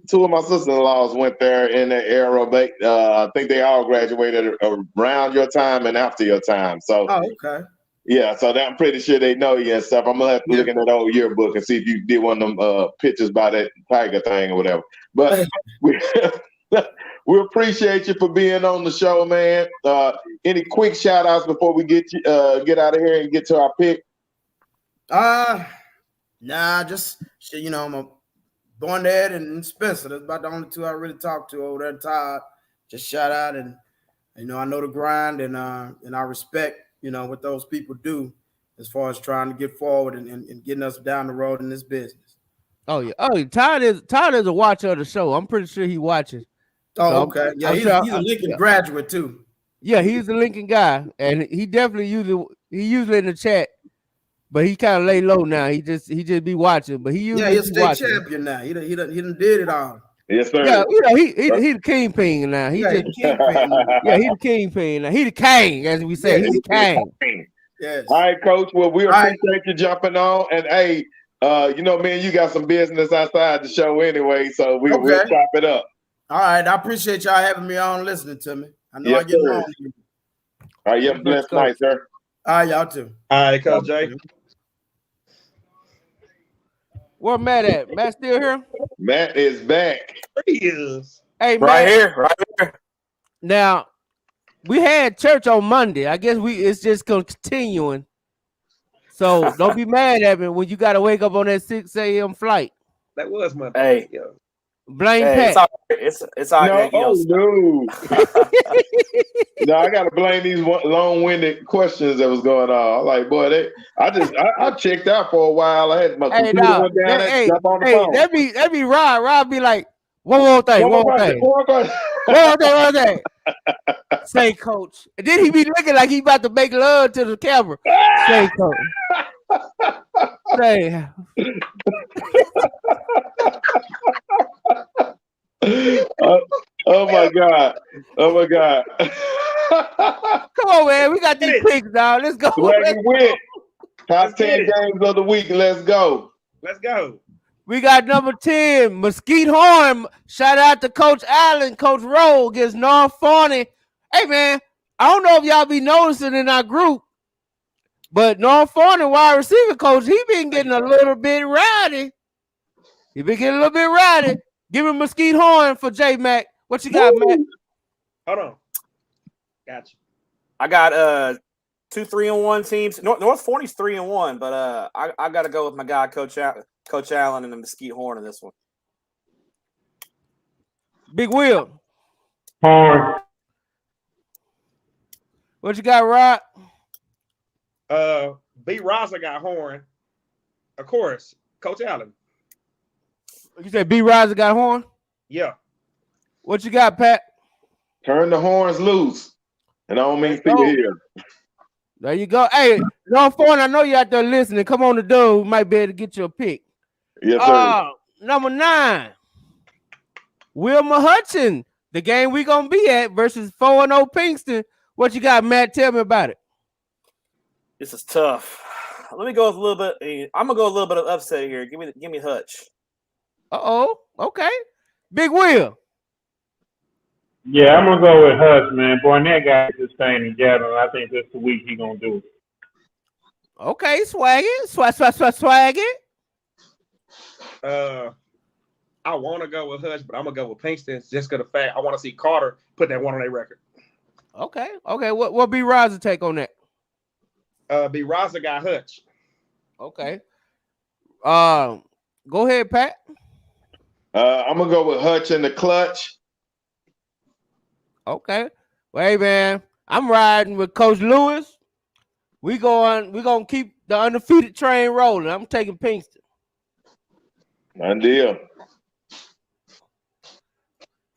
two of my sister-in-laws went there in the era. I think they all graduated around your time and after your time. So, okay. Yeah, so I'm pretty sure they know you and stuff. I'm gonna have to look in that old yearbook and see if you did one of them pictures by that Tiger thing or whatever. But we appreciate you for being on the show, man. Any quick shout outs before we get out of here and get to our pick? Nah, just I'm a Born Dad and Spencer. That's about the only two I really talk to over there. Todd, just shout out, and I know the grind, and I respect what those people do as far as trying to get forward and getting us down the road in this business. Oh yeah, Todd is a watcher of the show. I'm pretty sure he watches. Oh, so okay. Yeah, he's a Lincoln graduate too. Yeah, he's a Lincoln guy, and he definitely usually in the chat. But he kind of lay low now. He just be watching. But he's a state champion now. He done did it all. Yes, sir. Yeah, he the kingpin now. He just kingpin. Yeah, he the kingpin now. He the king, as we say. He's the king. Yes. All right, Coach. Well, we appreciate you jumping on. And hey, man, you got some business outside the show anyway, so we'll chop it up. All right, I appreciate y'all having me on, listening to me. I know I get along with you. All right, you have a blessed night, sir. All right, y'all too. All right, Coach Jay. Where Matt at? Matt still here? Matt is back. He is. Hey, right Matt. here. Now, we had church on Monday. I guess it's just continuing. So don't be mad at me when you got to wake up on that 6 a.m. flight. That was my hey. Blame Pat. It's all right. No, no, I gotta blame these long-winded questions that was going on. I'm like, boy, I checked out for a while. I had my computer went down and jump on the phone. That be Rob. Rob be like, one more thing. Say, Coach. And then he be looking like he about to make love to the camera. Say, Coach. Say. Oh my God. Come on, man. We got these picks now. Let's go. Top 10 games of the week. Let's go. We got number 10, Mesquite Horn. Shout out to Coach Allen, Coach Rowe against North Forney. Hey, man, I don't know if y'all be noticing in our group, but North Forney wide receiver coach, he been getting a little bit rowdy. Give him Mesquite Horn for J Mac. What you got, Mac? Hold on. Gotcha. I got 2 3-1 teams. North Forney's 3-1, but I got to go with my guy Coach Allen and the Mesquite Horn in this one. Big Will. Horn. What you got, Rod? B. Rosa got Horn. Of course, Coach Allen. You said B. Rosa got Horn? Yeah. What you got, Pat? Turn the horns loose. And I don't mean people here. There you go. Hey, North Forney, I know you out there listening. Come on the door. We might be able to get you a pick. Yes, sir. Number 9, Wilma Hutchin. The game we gonna be at versus 4-0 Pinkston. What you got, Matt? Tell me about it. This is tough. Let me go with a little bit. I'm gonna go a little bit of upset here. Give me Hutch. Okay. Big Will. Yeah, I'm gonna go with Hutch, man. Boy, and that guy just staying together, and I think that's the week he gonna do it. Okay, swag it. I want to go with Hutch, but I'm gonna go with Pinkston just because of the fact I want to see Carter put that one on their record. Okay. What B. Rosa take on that? B. Rosa got Hutch. Okay. Go ahead, Pat. I'm gonna go with Hutch in the clutch. Okay. Well, hey, man, I'm riding with Coach Lewis. We're gonna keep the undefeated train rolling. I'm taking Pinkston. Done deal.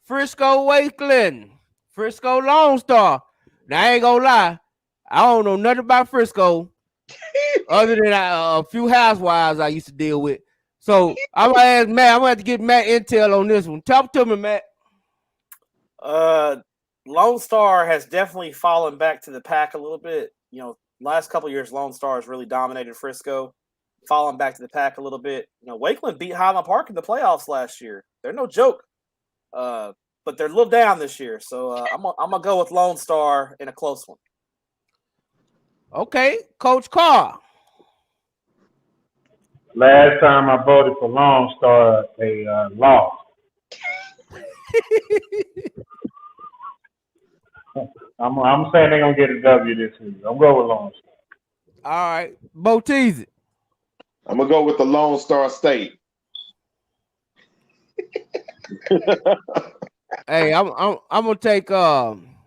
Frisco Wakeland. Frisco Lone Star. Now I ain't gonna lie. I don't know nothing about Frisco other than a few housewives I used to deal with. So I'm gonna ask Matt. I'm gonna have to get Matt intel on this one. Talk to me, Matt. Lone Star has definitely fallen back to the pack a little bit. Last couple of years, Lone Star has really dominated Frisco, fallen back to the pack a little bit. Wakeland beat Highland Park in the playoffs last year. They're no joke, but they're a little down this year. So I'm gonna go with Lone Star in a close one. Okay, Coach Carr. Last time I voted for Lone Star, they lost. I'm saying they're gonna get a W this week. I'm going with Lone Star. All right, Bo Teasy. I'm gonna go with the Lone Star State. Hey, I'm gonna take I'm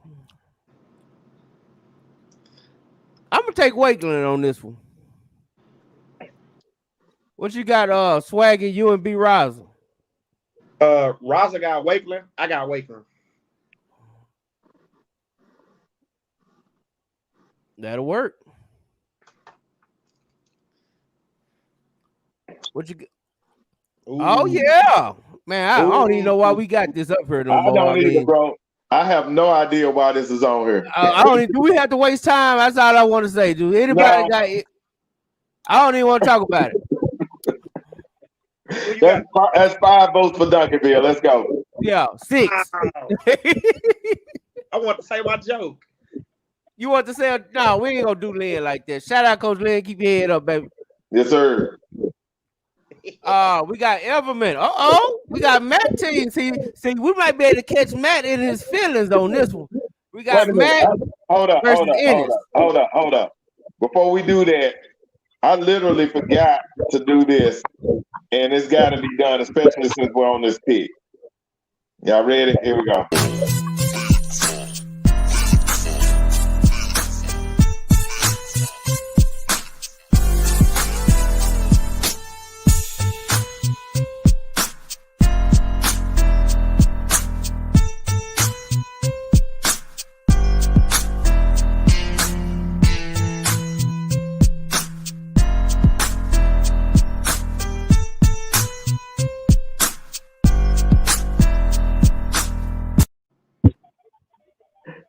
gonna take Wakeland on this one. What you got, Swaggy, you and B Riser? Raza got Wakeland. I got Wakeland. That'll work. What you got? Oh yeah, man! I don't even know why we got this up here no more. I don't either, bro. I have no idea why this is on here. I don't even, do we have to waste time? That's all I want to say. Do anybody got it? I don't even want to talk about it. That's 5 votes for Duncanville. Let's go. Yeah, 6. I want to say my joke. You want to say no? We ain't gonna do Lynn like that. Shout out, Coach Lynn. Keep your head up, baby. Yes, sir. We got Everman. We got Matt team. See, we might be able to catch Matt in his feelings on this one. We got Matt. Hold up. Before we do that, I literally forgot to do this, and it's got to be done, especially since we're on this pick. Y'all ready? Here we go.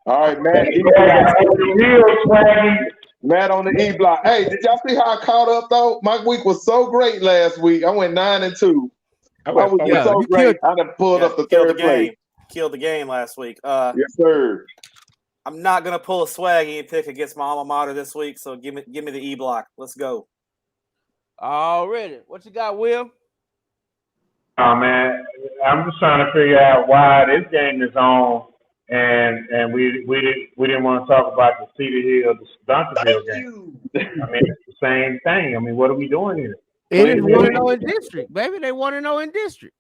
All right, Matt. Matt on the E block. Hey, did y'all see how I caught up though? My week was so great last week. I went 9-2. My week was so great. I done pulled up the third place. Killed the game last week. Yes, sir. I'm not gonna pull a swaggy and pick against my alma mater this week. So give me the E block. Let's go. Already. What you got, Will? Oh man, I'm just trying to figure out why this game is on. And we didn't want to talk about the Cedar Hill, the Duncanville game. I mean, it's the same thing. I mean, what are we doing here? It is 1-0 in district, baby. They 1-0 in district.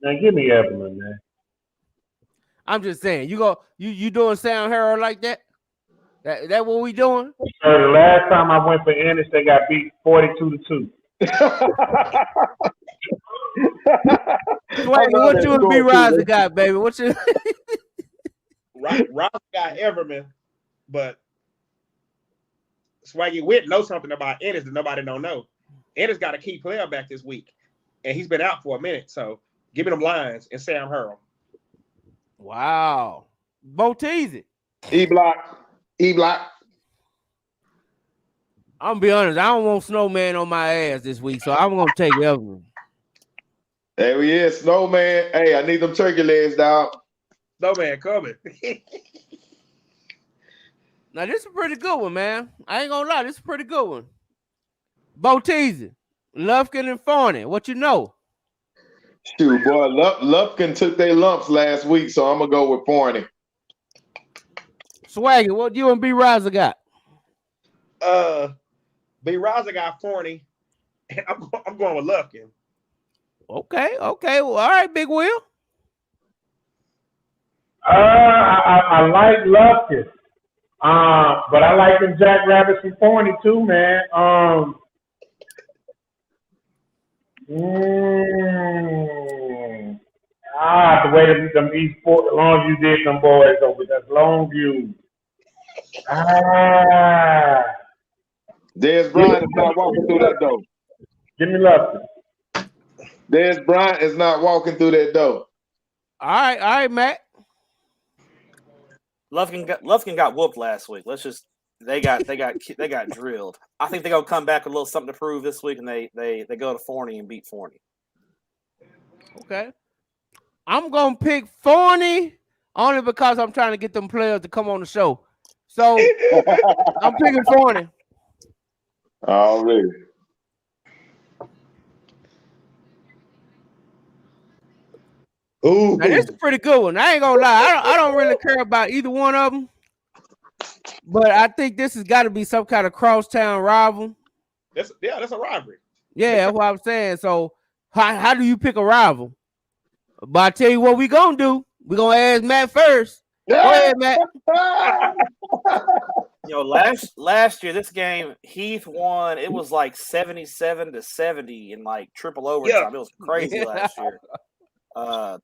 Now give me Evelyn, man. I'm just saying, you doing Sound Herald like that? That what we doing? So the last time I went for Ennis, they got beat 42-2. What you and B Riser got, baby? What you? Rob got Everman, but Swaggy Witt knows something about Ennis that nobody don't know. Ennis got a key player back this week, and he's been out for a minute. So give me them lines and Sam Hurl. Wow. Bo Teasy. E block. I'm gonna be honest, I don't want Snowman on my ass this week, so I'm gonna take Everman. There he is, Snowman. Hey, I need them turkey legs, dog. Snowman coming. Now, this is a pretty good one, man. I ain't gonna lie, this is a pretty good one. Bo Teasy, Lufkin and Forney, what you know? Shoot, boy, Lufkin took their lumps last week, so I'm gonna go with Forney. Swaggy, what you and B Riser got? B Riser got Forney, and I'm going with Lufkin. Okay. Well, all right, Big Will. I like Lufkin, But I like them Jackrabbits from Forney too, man. The way them East Fort, Longview did them boys over there, Longview. Dez Bryant is not walking through that door. Give me Lufkin. Dez Bryant is not walking through that door. All right, Matt. Lufkin got whooped last week. They got drilled. I think they're gonna come back with a little something to prove this week, and they go to Forney and beat Forney. Okay. I'm gonna pick Forney only because I'm trying to get them players to come on the show. So I'm picking Forney. Already. Ooh. Now this is a pretty good one. I ain't gonna lie. I don't really care about either one of them. But I think this has got to be some kind of crosstown rival. That's a rivalry. Yeah, that's what I'm saying. So how do you pick a rival? But I tell you what we gonna do. We gonna ask Matt first. Go ahead, Matt. Last year this game Heath won. It was like 77-70 in like triple overtime. It was crazy last year. I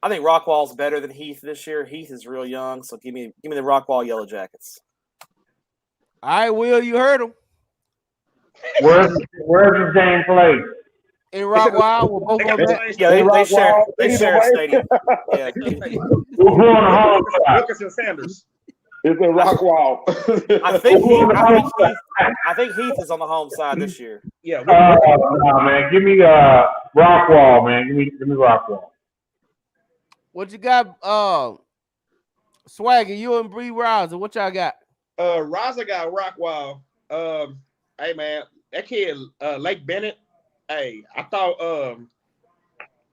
think Rockwall's better than Heath this year. Heath is real young, so give me the Rockwall Yellow Jackets. All right, Will, you heard him. Where's this game played? In Rockwall, we're both on that. Yeah, they share a stadium. Yeah. Who's on the home side? Lucas and Sanders. It's in Rockwall. I think Heath is on the home side this year. Yeah. No, man. Give me Rockwall, man. Give me Rockwall. What you got, Swagger? You and Bree Rouser. What y'all got? Rouser got Rockwall. Hey man, that kid Lake Bennett. Hey, I thought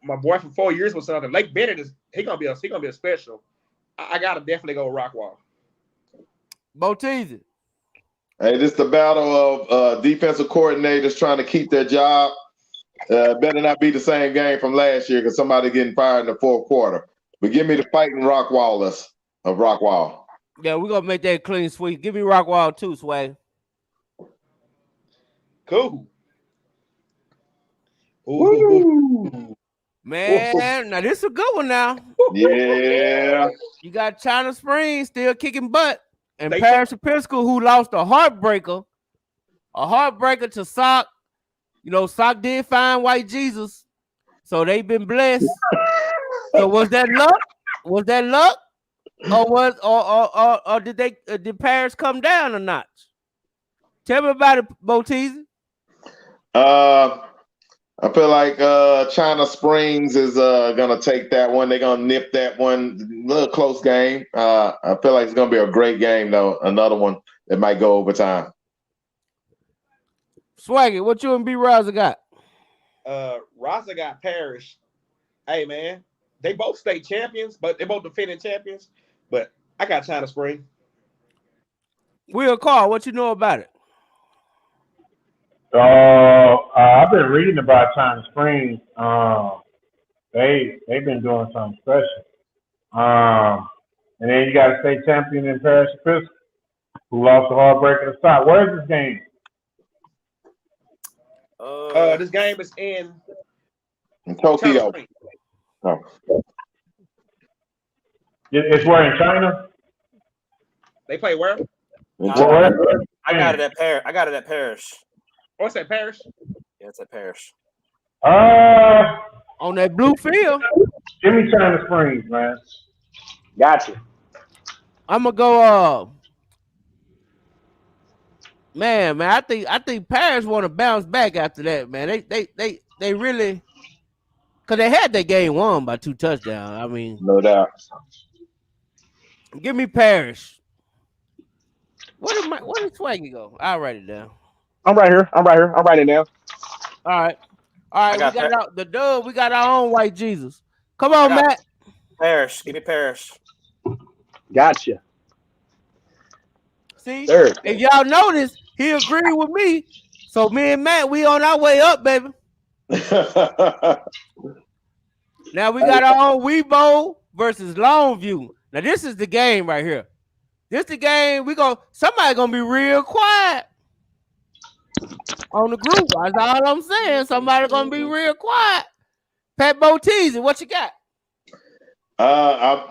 my boy from 4 years was something. Lake Bennett he gonna be a special. I gotta definitely go Rockwall. Boteezy. Hey, this is the battle of defensive coordinators trying to keep their job. Better not be the same game from last year because somebody getting fired in the fourth quarter. But give me the fighting Rockwallers of Rockwall. Yeah, we're gonna make that a clean sweep. Give me Rockwall too, Swag. Cool. Ooh. Man, now this is a good one now. Yeah. You got China Springs still kicking butt. And Parish Episcopal, who lost a heartbreaker to Sock. You know, Sock did find White Jesus. So they've been blessed. So was that luck? Or did Parish come down a notch? Tell me about it, Boteezy. I feel like China Springs is gonna take that one. They're gonna nip that one. A little close game. I feel like it's gonna be a great game though. Another one that might go overtime. Swaggy, what you and B Raza got? Raza got Parish. Hey man, they both state champions, but they both defending champions. But I got China Springs. Will Carl, what you know about it? I've been reading about China Springs. They've been doing something special. And then you got a state champion in Parish Episcopal who lost a heartbreaker to Sock. Where's this game? This game is in Tokyo. Oh. It's where in China? They play where? I got it at Parish. Oh, it's at Parish? Yeah, it's at Parish. On that blue field. Give me China Springs, man. Gotcha. I'm gonna go. Man, I think Parish want to bounce back after that, man. They really, cause they had that game won by 2 touchdowns. I mean, no doubt. Give me Parish. Where did Swaggy go? I'll write it down. I'm right here. I'm writing it down. All right. We got the Dub. We got our own White Jesus. Come on, Matt. Parish. Give me Parish. Gotcha. See, if y'all notice, he agreed with me. So me and Matt, we on our way up, baby. Now we got our own Weebo versus Longview. Now this is the game right here. This the game. Somebody gonna be real quiet on the group. That's all I'm saying. Somebody gonna be real quiet. Pat Boteezy, what you got? I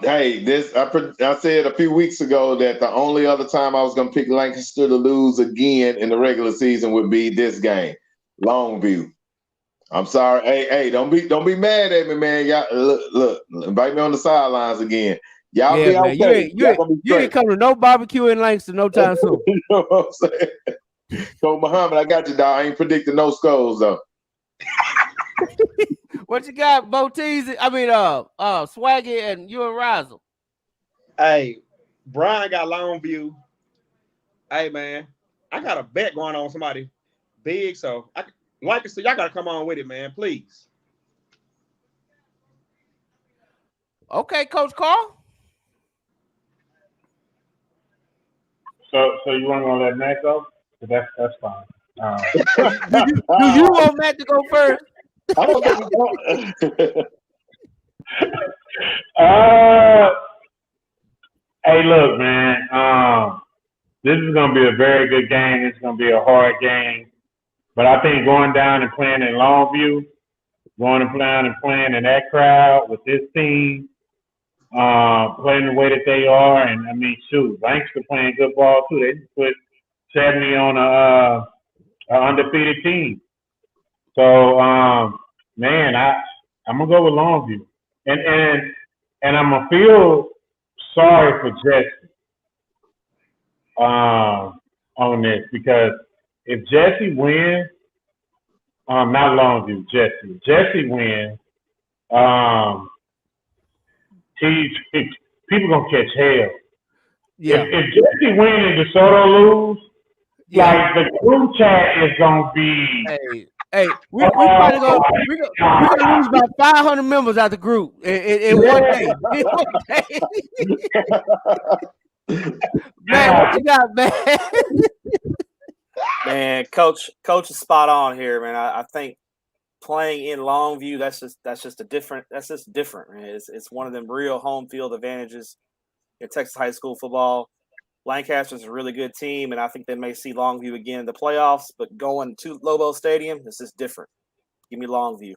said a few weeks ago that the only other time I was gonna pick Lancaster to lose again in the regular season would be this game, Longview. I'm sorry. Hey, don't be mad at me, man. Y'all look, invite me on the sidelines again. Y'all be man. okay. You ain't coming to no barbecue in Langston no time soon. You know what I'm saying? So Muhammad, I got you, dog. I ain't predicting no scores though. What you got, Boteezy? I mean, Swaggy and you and Razzle. Hey, Brian got Longview. Hey, man, I got a bet going on somebody big, so y'all gotta come on with it, man, please. Okay, Coach Carl. So you want to let Matt go? That's fine. Do you want Matt to go first? I don't think hey, look, man. This is gonna be a very good game. It's gonna be a hard game, but I think going down and playing in Longview, going and playing in that crowd with this team, playing the way that they are, and I mean, shoot, Lancaster playing good ball too. They just put 70 on a undefeated team. So, man, I'm gonna go with Longview, and I'm gonna feel sorry for Jesse on this, because if Jesse wins, not Longview, Jesse wins, people gonna catch hell. Yeah. If Jesse wins and DeSoto lose, like the group chat is gonna be. Hey, we're gonna lose about 500 members out the group in one day. Man, what you got, man? Man, coach is spot on here, man. I think playing in Longview, that's just different, man. It's one of them real home field advantages in Texas high school football. Lancaster's a really good team, and I think they may see Longview again in the playoffs, but going to Lobo Stadium, this is different. Give me Longview.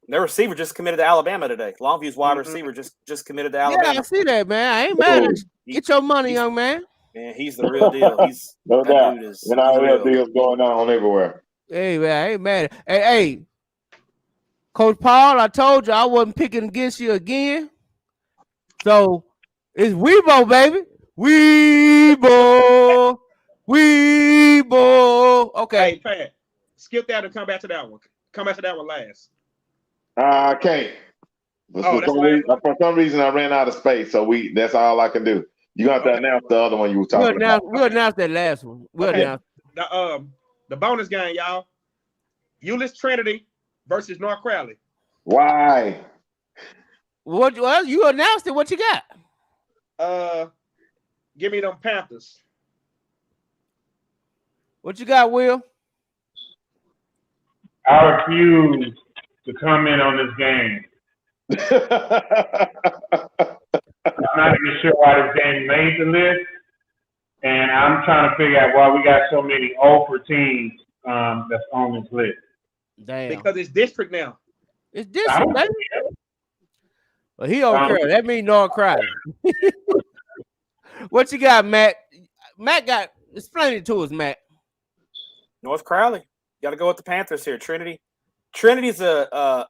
Their receiver just committed to Alabama today. Longview's wide receiver just committed to Alabama. Yeah, I see that, man. I ain't mad at you. Get your money, young man. Man, he's the real deal. He's no doubt. NIL deals going on everywhere. Hey, man, I ain't mad. Hey, Coach Paul, I told you I wasn't picking against you again. So it's Weebo, baby. Weebo. Okay. Hey, Pat, skip that and come back to that one. Come back to that one last. I can't. For some reason, I ran out of space, so that's all I can do. You got to announce the other one you were talking about. We'll announce that last one. Announce. The bonus game, y'all. Euless Trinity versus North Crowley. Why? Well, you announced it. What you got? Give me them Panthers. What you got, Will? I refuse to comment on this game. I'm not even sure why this game made the list, and I'm trying to figure out why we got so many over teams that's on this list. Damn. Because it's district now. It's district, baby. Well, he don't care. That means North Crowley. What you got, Matt? Matt explain it to us, Matt. North Crowley. Got to go with the Panthers here. Trinity's a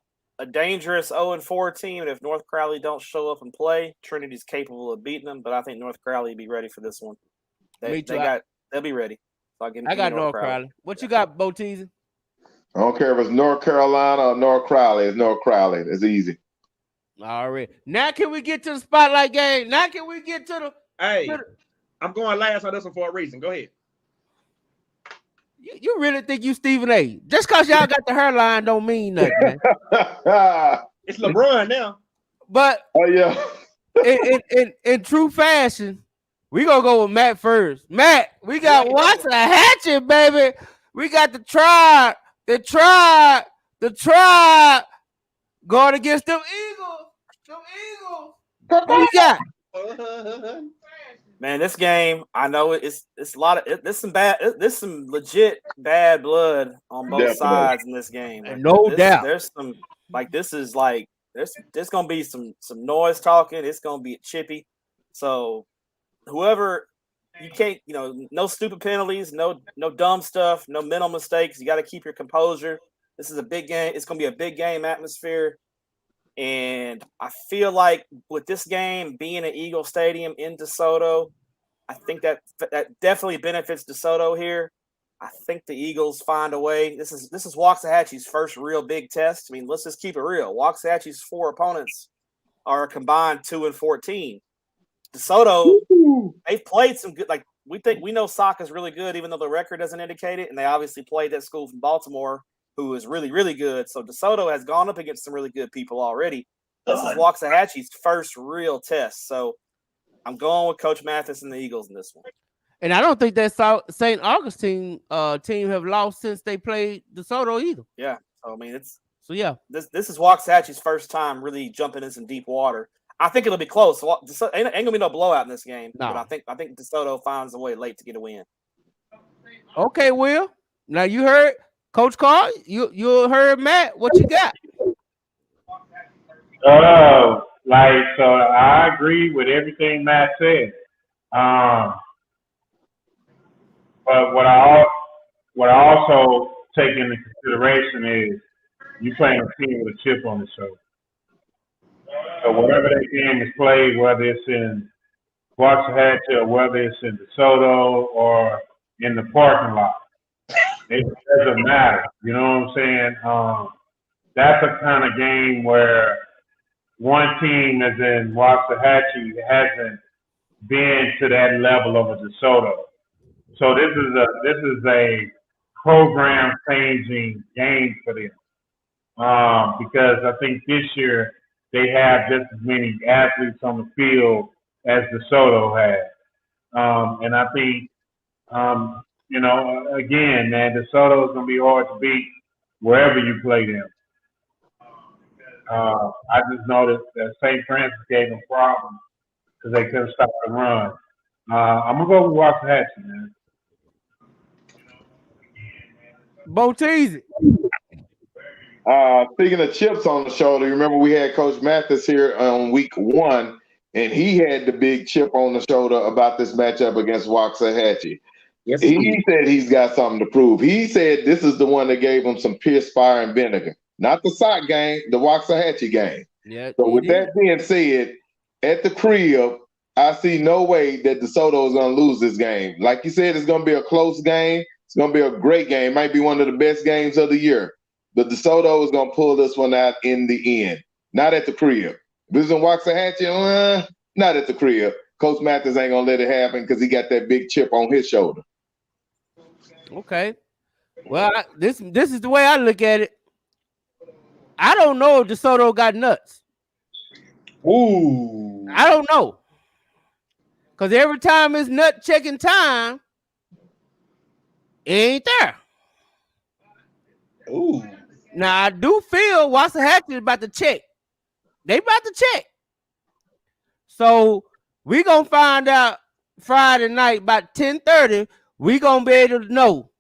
dangerous 0-4 team, and if North Crowley don't show up and play, Trinity's capable of beating them. But I think North Crowley will be ready for this one. They'll be ready. So I got North Crowley. What you got, Boteezy? I don't care if it's North Carolina or North Crowley. It's North Crowley. It's easy. All right. Now can we get to the spotlight game? Now can we get to the? Hey, I'm going last on this one for a reason. Go ahead. You really think you Stephen A? Just because y'all got the hairline don't mean nothing, man. It's LeBron now. But yeah. in true fashion, we gonna go with Matt first. Matt, we got Watson Hatchet, baby. We got the tribe going against them Eagles. What you got? Man, this game, I know it's a lot of there's some legit bad blood on both sides in this game. Like, No doubt. There's some there's gonna be some noise talking. It's gonna be chippy. So whoever you can't, no stupid penalties, no dumb stuff, no mental mistakes. You got to keep your composure. This is a big game. It's gonna be a big game atmosphere. And I feel like with this game being at Eagle Stadium in DeSoto, I think that definitely benefits DeSoto here. I think the Eagles find a way. This is Waxahachie's first real big test. I mean, let's just keep it real. Waxahachie's 4 opponents are combined 2-14. DeSoto, they've played some good. Like we know Sock is really good, even though the record doesn't indicate it. And they obviously played that school from Baltimore, who is really, really good. So DeSoto has gone up against some really good people already. This is Waxahachie's first real test. So I'm going with Coach Mathis and the Eagles in this one. And I don't think that St. Augustine team have lost since they played DeSoto either. Yeah. So, I mean, This is Waxahachie's first time really jumping in some deep water. I think it'll be close. Ain't gonna be no blowout in this game. No. But I think DeSoto finds a way late to get a win. Okay, Will. Now you heard Coach Carl. You heard Matt. What you got? So I agree with everything Matt said. But what I also take into consideration is you playing a team with a chip on the shoulder. So whatever that game is played, whether it's in Waxahachie or whether it's in DeSoto or in the parking lot, it doesn't matter. You know what I'm saying? That's a kind of game where one team, as in Waxahachie, hasn't been to that level of a DeSoto. So this is a program changing game for them. Because I think this year they have just as many athletes on the field as DeSoto has. And I think, again, man, DeSoto is going to be hard to beat wherever you play them. I just noticed that St. Francis gave them problems because they couldn't stop the run. I'm going to go with Waxahachie, man. Boteezy. Speaking of chips on the shoulder, remember we had Coach Mathis here on week 1, and he had the big chip on the shoulder about this matchup against Waxahachie. Yes, he said he's got something to prove. He said this is the one that gave him some Pierce, fire, and vinegar. Not the sock game, the Waxahachie game. Yeah. So with that being said, at the crib, I see no way that DeSoto is going to lose this game. Like you said, it's going to be a close game. It's going to be a great game. It might be one of the best games of the year. But DeSoto is going to pull this one out in the end. Not at the crib. If this is in Waxahachie, not at the crib. Coach Mathis ain't going to let it happen because he got that big chip on his shoulder. Okay. Well, this is the way I look at it. I don't know if DeSoto got nuts. Ooh. I don't know. Because every time it's nut checking time, it ain't there. Ooh. Now, I do feel Waxahachie is about to check. They about to check. So, we're going to find out Friday night about 10:30. We're going to be able to know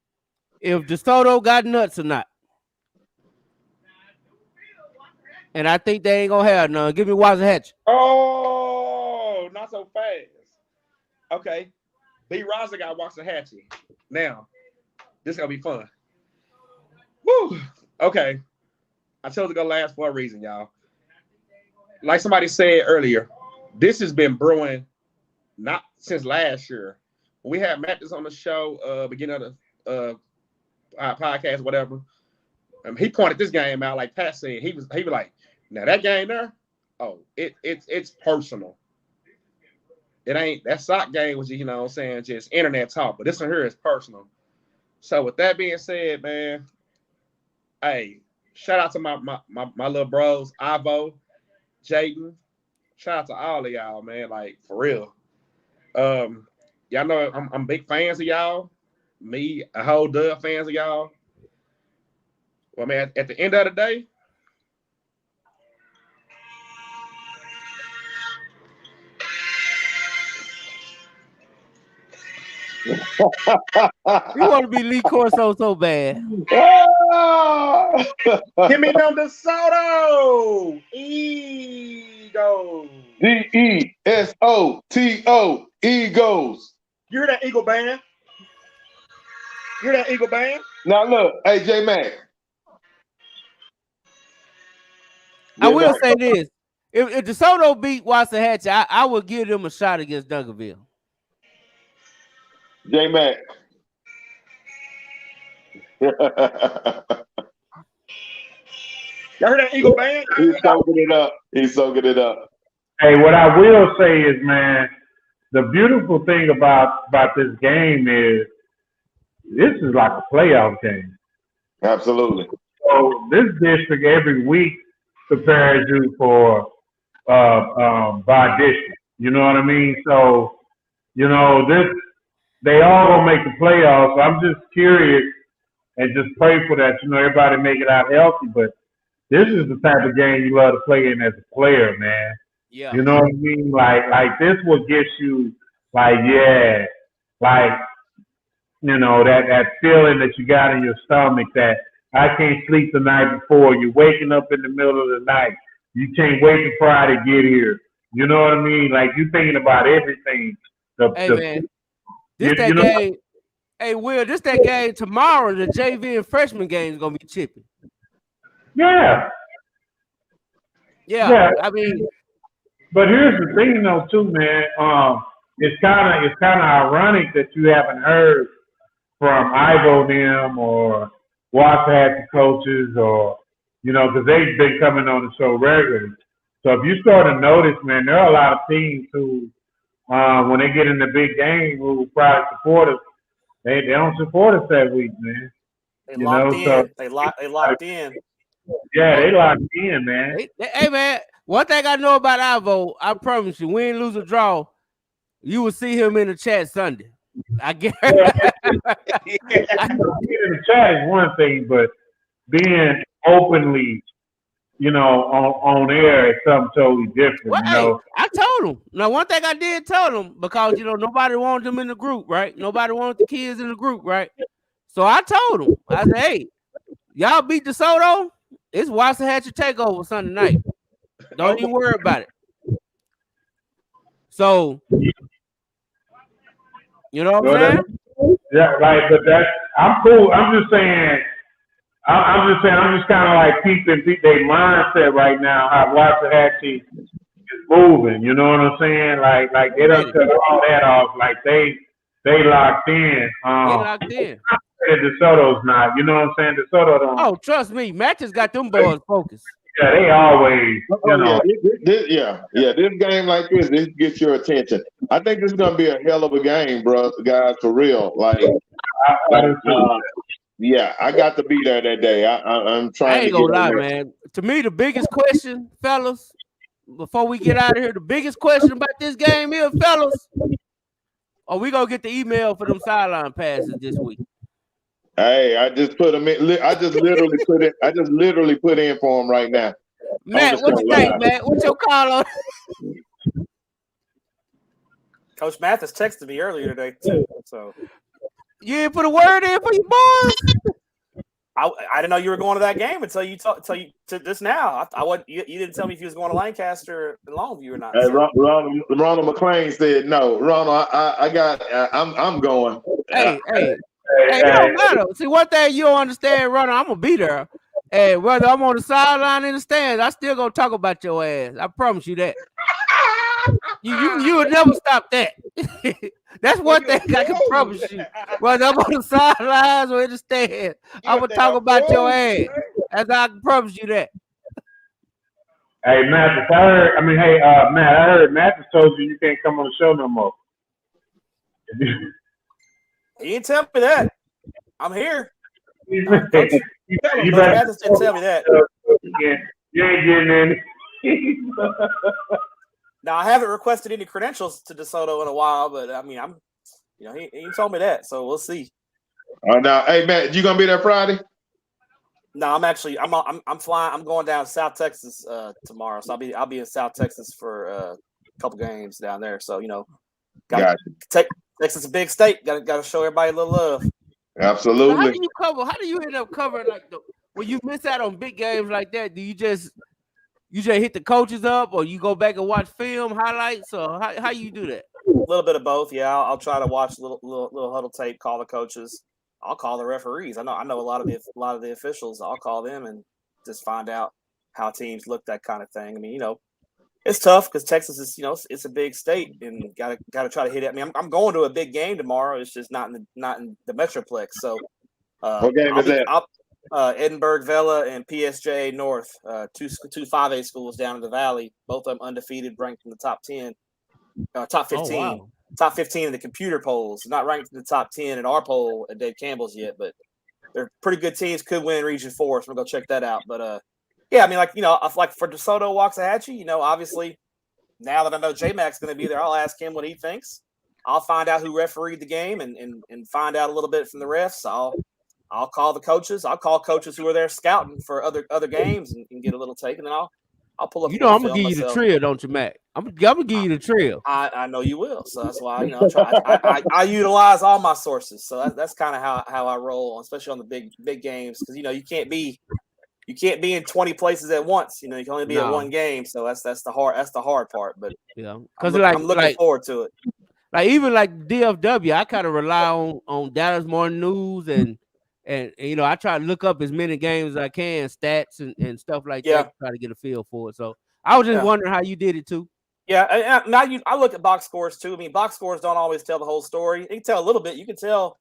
if DeSoto got nuts or not. And I think they ain't going to have none. Give me Waxahachie. Oh, not so fast. Okay. B. Rosa got Waxahachie. Now, this is going to be fun. Woo. Okay. I chose to go last for a reason, y'all. Like somebody said earlier, this has been brewing not since last year. When we had Mathis on the show, beginning of the podcast, whatever. He pointed this game out, like Pat said. He was like, now that game there, it's personal. It ain't that sock game was, you know what I'm saying, just internet talk, but this one here is personal. So with that being said, man, hey, shout out to my little bros, Ivo, Jaden. Shout out to all of y'all, man. Like, for real. Y'all know I'm big fans of y'all. Me, a whole Dub fans of y'all. Well, man, at the end of the day, You want to be Lee Corso so bad. Give me them DeSoto. Eagles. DESOTO. Eagles. You hear that Eagle band? You hear that Eagle band? Now look, hey J Mac. I will say this: if DeSoto beat Waxahachie, I would give them a shot against Duncanville. J Mac. Y'all heard that Eagle band? He's soaking it up. He's soaking it up. Hey, what I will say is, man, the beautiful thing about this game is this is like a playoff game. Absolutely. So this district every week prepares you for by district. You know what I mean? So, you know, they all gonna make the playoffs. So I'm just curious and just pray for that. You know, everybody make it out healthy. But this is the type of game you love to play in as a player, man. Yeah. You know what I mean? Like this will get you like, yeah, like, you know, that feeling that you got in your stomach that I can't sleep the night before. You're waking up in the middle of the night. You can't wait to Friday to get here. You know what I mean? Like you thinking about everything. Man, this that game. Hey, Will, this that game tomorrow. The JV and freshman game is gonna be chippy. Yeah. Yeah. I mean, but here's the thing, though, too, man. It's kind of ironic that you haven't heard from Ivo them or Waxahachie coaches, or you know, because they've been coming on the show regularly. So if you start to notice, man, there are a lot of teams who, when they get in the big game, who probably support us. They don't support us that week, man. They locked in. So, they locked in. Yeah, they locked in, man. Hey, man, one thing I know about Ivo, I promise you, win, lose, or draw, you will see him in the chat Sunday. I guess. Being in the chat is one thing, but being openly, you know, on air is something totally different. Well, you know? Hey, I told him. Now, one thing I did tell him, because, you know, nobody wanted them in the group, right? Nobody wanted the kids in the group, right? So I told him, I said, hey, y'all beat DeSoto, it's Waxahachie takeover Sunday night. Don't even worry about it. So, you know what I'm saying? Yeah, right. But I'm cool. I'm just saying, I'm just kind of like keeping their mindset right now, how Waxahachie is moving. You know what I'm saying? Like they don't cut all that off. Like they locked in. They locked in. DeSoto's not. You know what I'm saying? DeSoto don't. Oh, trust me, Matt just got them boys focused. Yeah, they always. You know. This game like this gets your attention. I think this is gonna be a hell of a game, bro, guys, for real. Like, yeah, I got to be there that day. I'm trying. I ain't gonna lie, man. To me, the biggest question, fellas, before we get out of here, the biggest question about this game is, fellas, are we gonna get the email for them sideline passes this week? Hey, I just put them in. I just literally put in for them right now. Matt, what you think, Matt? What's your call on? Coach Mathis texted me earlier today too. So you didn't put a word in for your boys? I didn't know you were going to that game until you to this now. You didn't tell me if you was going to Lancaster and Longview or not. Hey, Ronald McClain said no. Ronald, I'm going. Hey, it don't matter. See, one thing you don't understand, Ronald, I'm gonna be there. And whether I'm on the sideline in the stands, I still gonna talk about your ass. I promise you that. You would never stop that. That's one thing I can promise you. Whether I'm on the sidelines or in the stands, I'm gonna talk about your ass. As I can promise you that. Hey, Mathis, Matt, I heard Mathis told you can't come on the show no more. He didn't tell me that. I'm here. You Mathis didn't tell me that. You ain't getting any. Now I haven't requested any credentials to DeSoto in a while, but I mean, he told me that, so we'll see. Now, hey Matt, you gonna be there Friday? No, I'm flying. I'm going down to South Texas tomorrow, so I'll be in South Texas for a couple games down there. So Gotcha. Texas is a big state. Got to show everybody a little love. Absolutely. How do you end up covering when you miss out on big games like that? Do you just hit the coaches up, or you go back and watch film highlights, or how you do that? A little bit of both. Yeah, I'll try to watch a little huddle tape, call the coaches. I'll call the referees. I know a lot of the officials. I'll call them and just find out how teams look, that kind of thing. I mean, it's tough because Texas is, it's a big state, and got to try to hit it. I mean, I'm going to a big game tomorrow. It's just not in the Metroplex. So, what game is that? Edinburgh Vela and PSJ North, two 5A schools down in the Valley. Both of them undefeated, ranked in the top 10, top 15. Oh, wow. Top 15 in the computer polls. Not ranked in the top 10 in our poll at Dave Campbell's yet, but they're pretty good teams. Could win Region 4, so we'll go check that out. But yeah, I mean, like for DeSoto Waxahachie, obviously now that I know J-Mac's going to be there, I'll ask him what he thinks. I'll find out who refereed the game and find out a little bit from the refs. I'll call the coaches. I'll call coaches who are there scouting for other games and get a little take, and then I'll pull up. I'm gonna give you the trail, don't you, Mac? I'm gonna give you the trail. I know you will, so that's why I utilize all my sources. So that's kind of how I roll, especially on the big games, because you can't be in 20 places at once. You can only be at one game, so that's the hard part. But because I'm looking forward to it. Like even like DFW, I kind of rely on Dallas Morning News and I try to look up as many games as I can, stats and stuff like that, to try to get a feel for it. So I was just wondering how you did it too. Yeah, and I look at box scores too. I mean, box scores don't always tell the whole story. You can tell a little bit. You can tell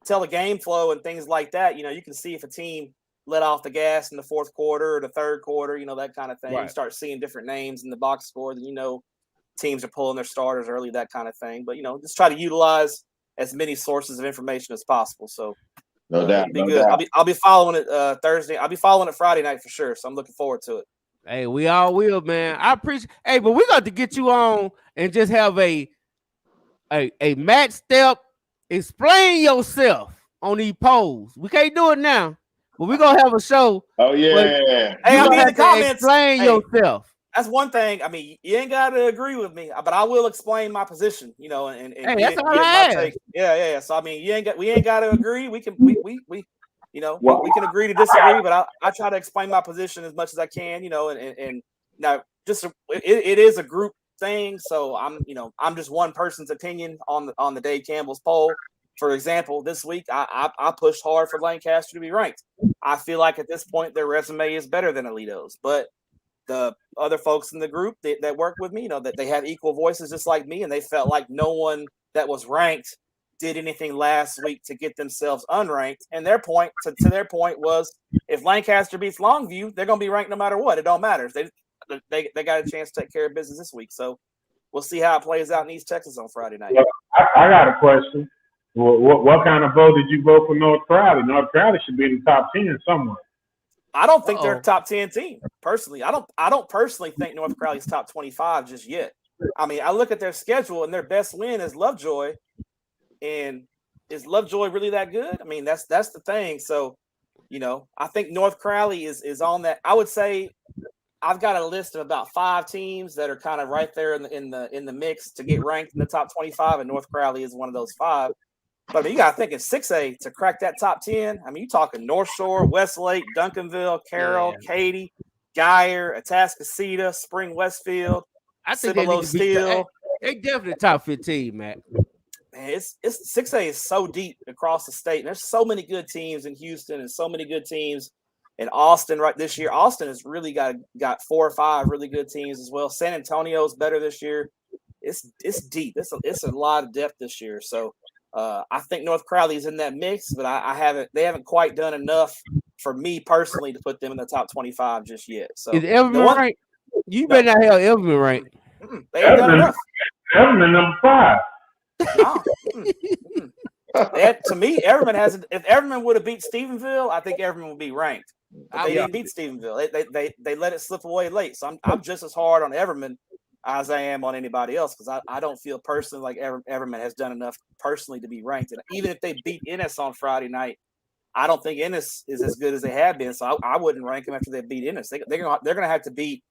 the game flow and things like that. You can see if a team let off the gas in the fourth quarter or the third quarter, that kind of thing. Right. You start seeing different names in the box score, then teams are pulling their starters early, that kind of thing. But just try to utilize as many sources of information as possible. So no doubt, be good. Doubt. I'll be following it Thursday. I'll be following it Friday night for sure. So I'm looking forward to it. Hey, we all will, man. I appreciate. Hey, but we got to get you on and just have a match step. Explain yourself on these polls. We can't do it now, but we're gonna have a show. Oh yeah. Hey, I mean, in the comments. Explain yourself. That's one thing. I mean, you ain't got to agree with me, but I will explain my position. And hey, that's all I my take. Yeah. So I mean, we ain't got to agree. We can we can agree to disagree, but I try to explain my position as much as I can. And now it is a group thing, so I'm just one person's opinion on the Dave Campbell's poll. For example, this week I pushed hard for Lancaster to be ranked. I feel like at this point their resume is better than Alito's, but the other folks in the group that work with me, that they have equal voices just like me, and they felt like no one that was ranked did anything last week to get themselves unranked. And their point to their point was, if Lancaster beats Longview, they're going to be ranked no matter what. It don't matter. They got a chance to take care of business this week. So we'll see how it plays out in East Texas on Friday night. Well, I got a question. What kind of vote did you vote for North Crowley? North Crowley should be in the top 10 somewhere. I don't think they're a top 10 team, personally. I don't personally think North Crowley's top 25 just yet. I mean, I look at their schedule, and their best win is Lovejoy. And is Lovejoy really that good? I mean, that's the thing. So, I think North Crowley is on that. I would say I've got a list of about 5 teams that are kind of right there in the mix to get ranked in the top 25, and North Crowley is one of those 5. But I mean, you got to think in 6A to crack that top 10. I mean, you're talking North Shore, Westlake, Duncanville, Carroll, Katy, Geyer, Atascocita, Spring Westfield, I think Cibolo Steel. They definitely top 15, man. Man, it's 6A is so deep across the state. And there's so many good teams in Houston and so many good teams in Austin right this year. Austin has really got 4 or 5 really good teams as well. San Antonio's better this year. It's deep. It's a lot of depth this year. So I think North Crowley's in that mix, but they haven't quite done enough for me personally to put them in the top 25 just yet. So is Everman ranked? You better not have Everman ranked. They ain't done enough. Everman number 5. To me, Everman hasn't. If Everman would have beat Stephenville, I think Everman would be ranked. But they didn't beat Stephenville. They let it slip away late. So I'm just as hard on Everman as I am on anybody else, because I don't feel personally like Everman has done enough personally to be ranked. And even if they beat Ennis on Friday night, I don't think Ennis is as good as they have been. So I wouldn't rank them after they beat Ennis. They're gonna have to beat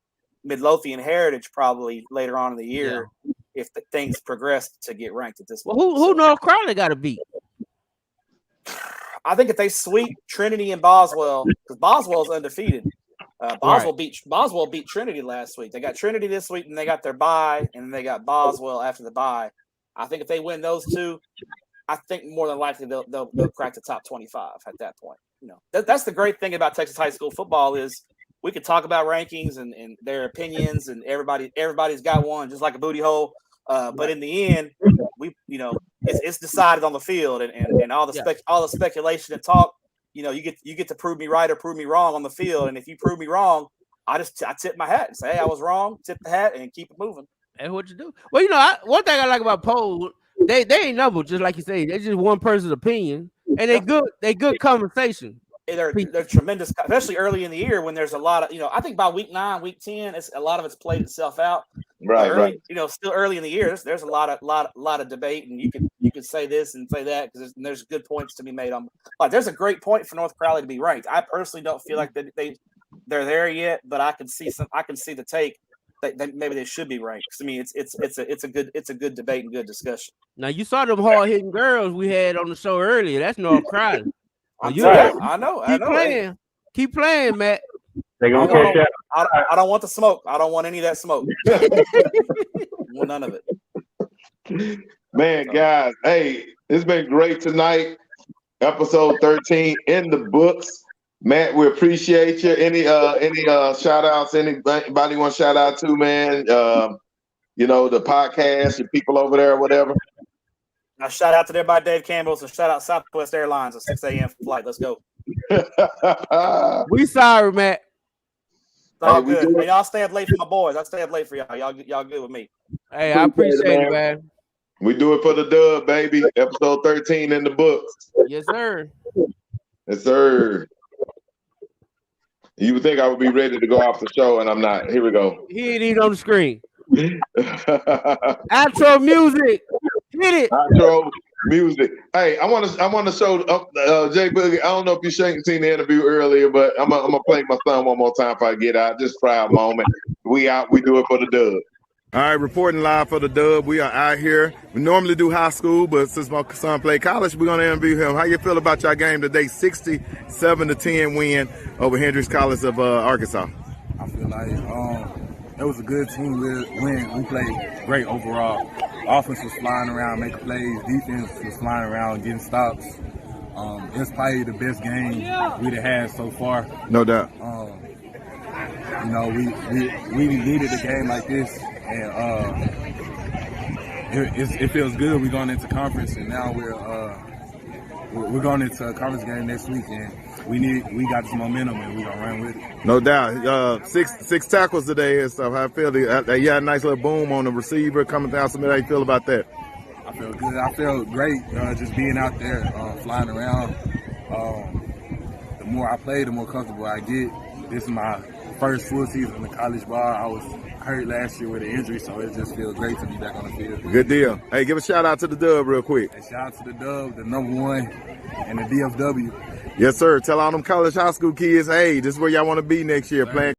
Midlothian Heritage probably later on in the year if the things progress to get ranked at this Well, point. who North Crowley got to beat? I think if they sweep Trinity and Boswell, because Boswell's undefeated. Boswell beat Trinity last week. They got Trinity this week, and they got their bye, and then they got Boswell after the bye. I think if they win those two, I think more than likely they'll crack the top 25 at that point. You know, that's the great thing about Texas high school football is we could talk about rankings and their opinions, and everybody's got one, just like a booty hole. But in the end, it's decided on the field, and all the speculation and talk. You know, you get to prove me right or prove me wrong on the field, and if you prove me wrong, I tip my hat and say, hey, I was wrong. Tip the hat and keep it moving. And what you do? Well, you know, one thing I like about polls, they ain't numbered, just like you say. They're just one person's opinion, and they good conversation. They're tremendous, especially early in the year when there's a lot of, I think by week 9, week 10, a lot of it's played itself out. Right. Still early in the year, there's a lot of debate, and you can say this and say that because there's good points to be made on. Like, there's a great point for North Crowley to be ranked. I personally don't feel like they're there yet, but I can see the take that maybe they should be ranked. I mean, it's a good debate and good discussion. Now you saw them hard hitting girls we had on the show earlier. That's North Crowley. I know. Keep playing, Matt. They gonna catch that. I don't want the smoke. I don't want any of that smoke. Want none of it. Man, guys, hey, it's been great tonight. Episode 13 in the books. Matt, we appreciate you. Any shout outs? Anybody want to shout out to, man? The podcast, your people over there or whatever. Now, shout out to everybody, Dave Campbell's, and shout out Southwest Airlines, a 6 a.m. flight. Let's go. We sorry, Matt. It's all good. Hey, y'all stay up late for my boys. I stay up late for y'all. Y'all good with me. Hey, I appreciate it, man. We do it for the dub, baby. Episode 13 in the books. Yes, sir. Yes, sir. You would think I would be ready to go off the show, and I'm not. Here we go. He ain't even on the screen. Outro music. Hit it. Outro music. Hey, I want to show Jay Boogie. I don't know if you seen the interview earlier, but I'm gonna play my son one more time if I get out. Just proud moment. We out. We do it for the dub. All right, reporting live for the dub. We are out here. We normally do high school, but since my son played college, we're gonna interview him. How you feel about your game today? 67-10 win over Hendrix College of Arkansas. I feel like it was a good team win. We played great overall. Offense was flying around, making plays. Defense was flying around, getting stops. It's probably the best game we've had so far. No doubt. We needed a game like this, and it feels good. We're going into conference, and now we're going into a conference game next week, and we got some momentum, and we're gonna run with it. No doubt. Six tackles today and stuff. How I feel? You had a nice little boom on the receiver coming down. How you feel about that? I feel good. I feel great just being out there, flying around. The more I play, the more comfortable I get. This is my first full season in the college ball. I was hurt last year with an injury, so it just feels great to be back on the field. Good deal. Hey, give a shout out to the dub real quick. Hey, shout out to the dub, the #1, and the DFW. Yes, sir. Tell all them college high school kids, hey, this is where y'all want to be next year. Playing